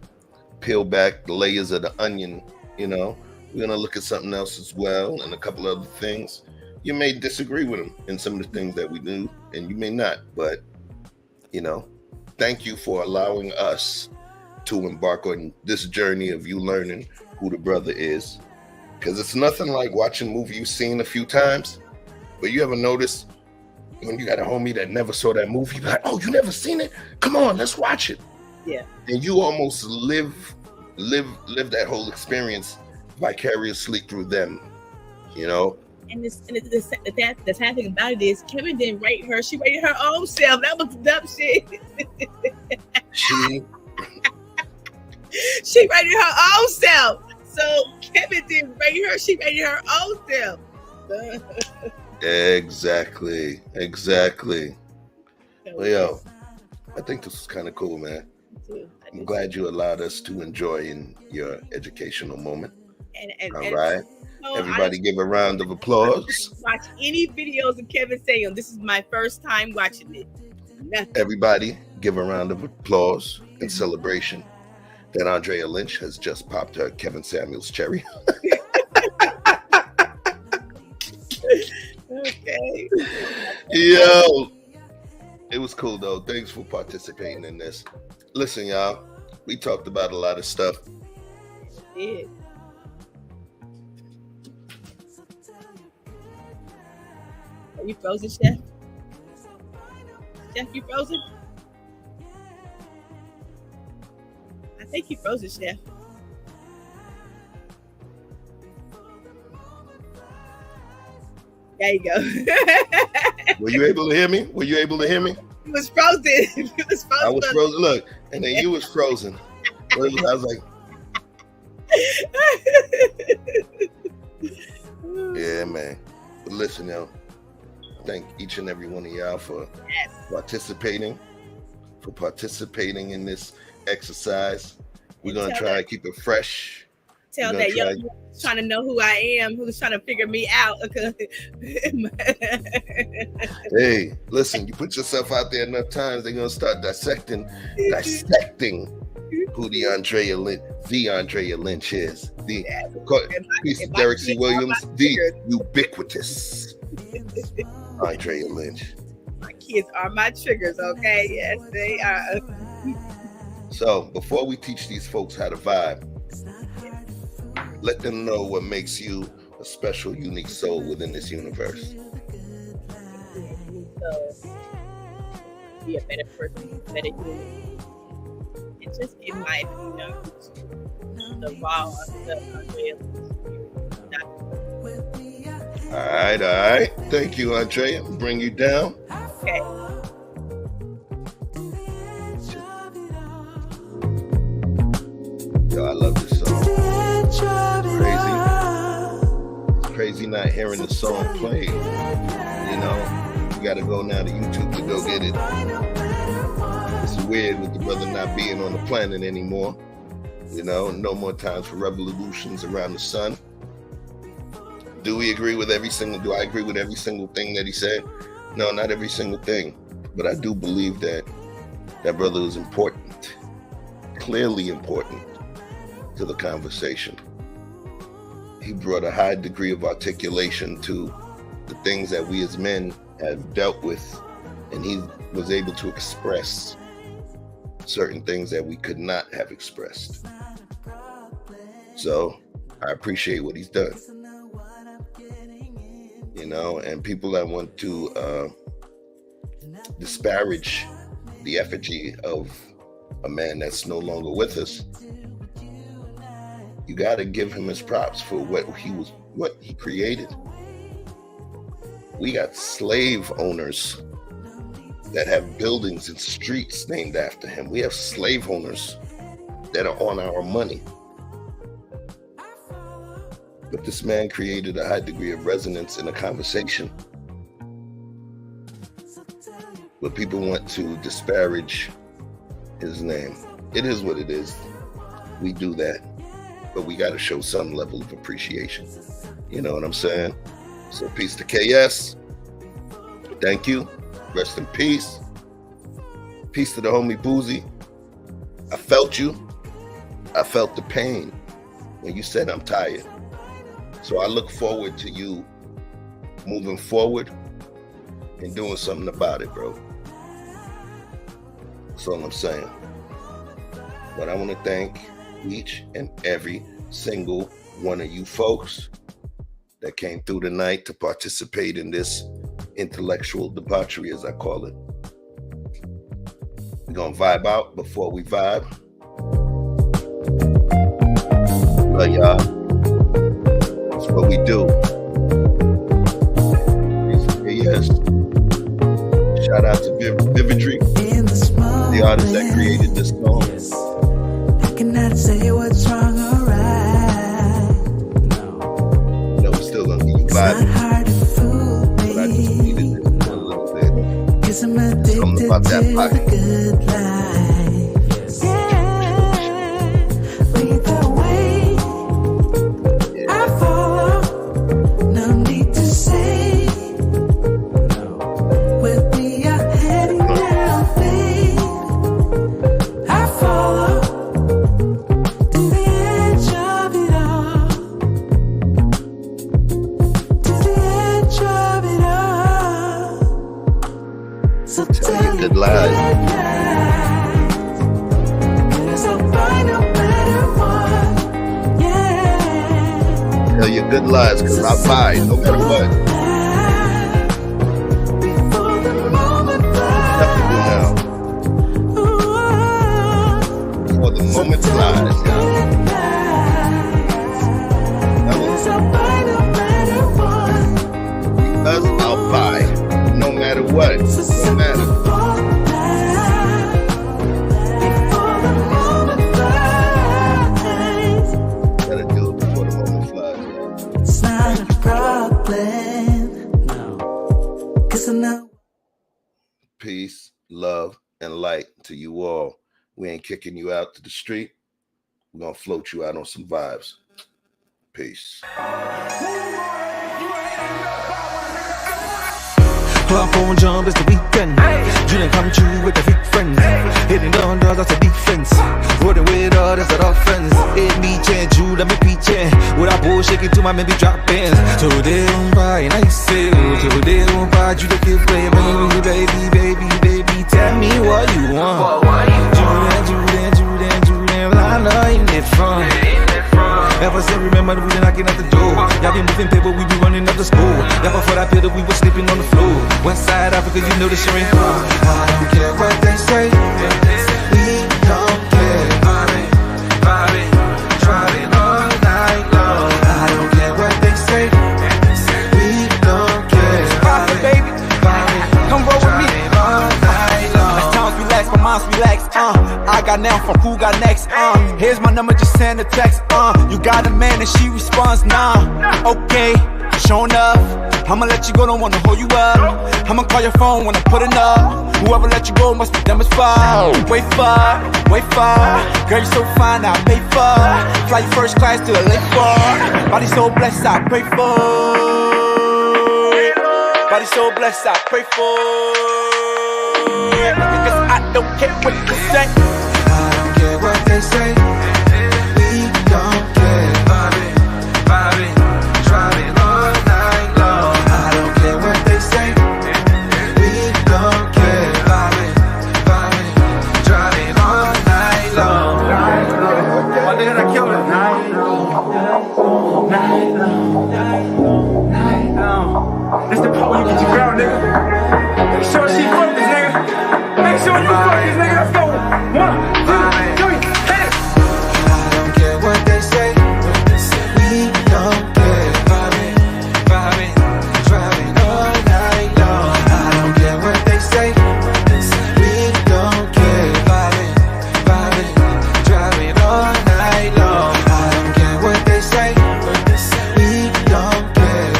peel back the layers of the onion, We're gonna look at something else as well, and a couple other things. You may disagree with him in some of the things that we do, and you may not. But thank you for allowing us to embark on this journey of you learning who the brother is. Because it's nothing like watching a movie you've seen a few times, but you ever notice when you got a homie that never saw that movie, you're like, oh, you never seen it? Come on, let's watch it. Yeah. And you almost live that whole experience vicariously through them, And the sad thing about it is Kevin didn't rate her. She rated her own self. That was dumb shit. She rated her own self. So Kevin didn't rate her. She rated her own self. Exactly. Well, yo, I think this is kind of cool, man. I'm glad you allowed us to enjoy in your educational moment. All right. Everybody give a round of applause. Watch any videos of Kevin saying, this is my first time watching it. Nothing. Everybody give a round of applause in celebration that Andrea Lynch has just popped her Kevin Samuels cherry. Okay. Yo, it was cool though. Thanks for participating in this. Listen, y'all, we talked about a lot of stuff. Yeah. Are you frozen, Chef? Chef, you frozen? I think you frozen, Chef. There you go. Were you able to hear me? He was frozen. I was frozen. Look, and then you was frozen. I was like, yeah, man. But listen, yo, thank each and every one of y'all for participating in this exercise. We're going to try to keep it fresh. Tell that young man trying to know who I am, who's trying to figure me out. Hey, listen, you put yourself out there enough times, they're going to start dissecting who the Andrea Lynch is. Derek C. Williams, the ubiquitous Andrea Lynch. My kids are my triggers, okay? Yes, they are. So before we teach these folks how to vibe, let them know what makes you a special, unique soul within this universe. So, be a better person, better human. And just in life, the raw stuff. All right. Thank you, Andrea. Bring you down. Okay. Yo, I love this song. Crazy not hearing the song played. You gotta go now to YouTube to go get it. It's weird with the brother not being on the planet anymore. No more times for revolutions around the sun. Do I agree with every single thing that he said? No, not every single thing. But I do believe that brother is important, clearly important to the conversation. He brought a high degree of articulation to the things that we as men have dealt with, and he was able to express certain things that we could not have expressed. So I appreciate what he's done. And people that want to disparage the effigy of a man that's no longer with us, you got to give him his props for what he created. We got slave owners that have buildings and streets named after him. We have slave owners that are on our money. But this man created a high degree of resonance in a conversation. But people want to disparage his name. It is what it is. We do that. But we got to show some level of appreciation. You know what I'm saying? So peace to KS. Thank you. Rest in peace. Peace to the homie Boozy. I felt you. I felt the pain when you said I'm tired. So I look forward to you moving forward and doing something about it, bro. That's all I'm saying. But I want to thank each and every single one of you folks that came through tonight to participate in this intellectual debauchery, as I call it. We're going to vibe out before we vibe. Love y'all. That's what we do. Yes. Shout out to Vividry, the artist that created this song. I cannot say what's wrong or right. You know, we're still gonna give you vibes. It's not hard to fool me. But I just needed this a little bit. 'Cause I'm addicted to the good life. Yeah. Lead the way. I follow. No need to say. With me, you're heading down, babe. I follow. To the edge of it all. To the edge of it all. So tell you good lies. Cause I'll find no better one. Yeah. Tell your good lies, because I'll buy it no matter what. Before the moment Now, before the moment flies, y'all. Cause I'll find no better one. Because I'll buy no matter what. No matter. Before the moment flies. Gotta do it before the moment flies, man. It's not a problem. No. 'Cause I know. Peace, love, and light to you all. We ain't kicking you out to the street. We're gonna float you out on some vibes. Peace. Club on jump, it's the weekend. You done come true with the big friends. Hitting down doors, that's a defense. Rolling with all, that's an offense. It me change, you let me peach in. With a bull shaking to my maybe drop ins. So they don't buy, and I say, so they don't buy, you the kid play, baby, baby, baby, baby. Tell me what you want. Julian, I know you need fun. Ever since remember we been knocking at the door. Y'all been moving paper, we be running up the school. Y'all before that pillar, we was sleeping on the floor. West side Africa, you know the shit ain't hard. I don't care what they say. We don't care. Driving all night long. I don't care what they say. We don't care. Papa, baby, come roll with me. All night long. As times relax, my mind's relax. I got now from who got next. Here's my number, just send a text. You got a man and she responds, nah. Okay, showing up. I'ma let you go, don't wanna hold you up. I'ma call your phone when I put it up. Whoever let you go must be them as far. Wait for. Girl, you so fine, I pay for. Fly you first class to LA for. Body so blessed, I pray for. Body so blessed, I pray for. Cause I don't care what you say. I don't care what they say. We don't care. Driving all night long. I don't care what they say. We don't care. Driving all night long. My nigga, I killed it. Night long. That's the part where you get your girl, nigga. Make sure she focus, nigga. Make sure you focus, nigga. Let's go. 1, 2, 3, hit it. I don't care what they say. We don't care. Driving all night long. I don't care what they say. We don't care. Driving all night long. I don't care what they say. We don't care.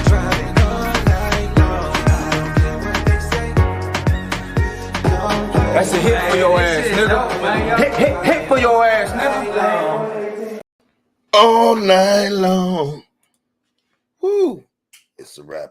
Driving all night long. I don't care what they say. That's a hit for your ass, nigga. Hit for your ass, nigga. All night long. Woo. It's a wrap.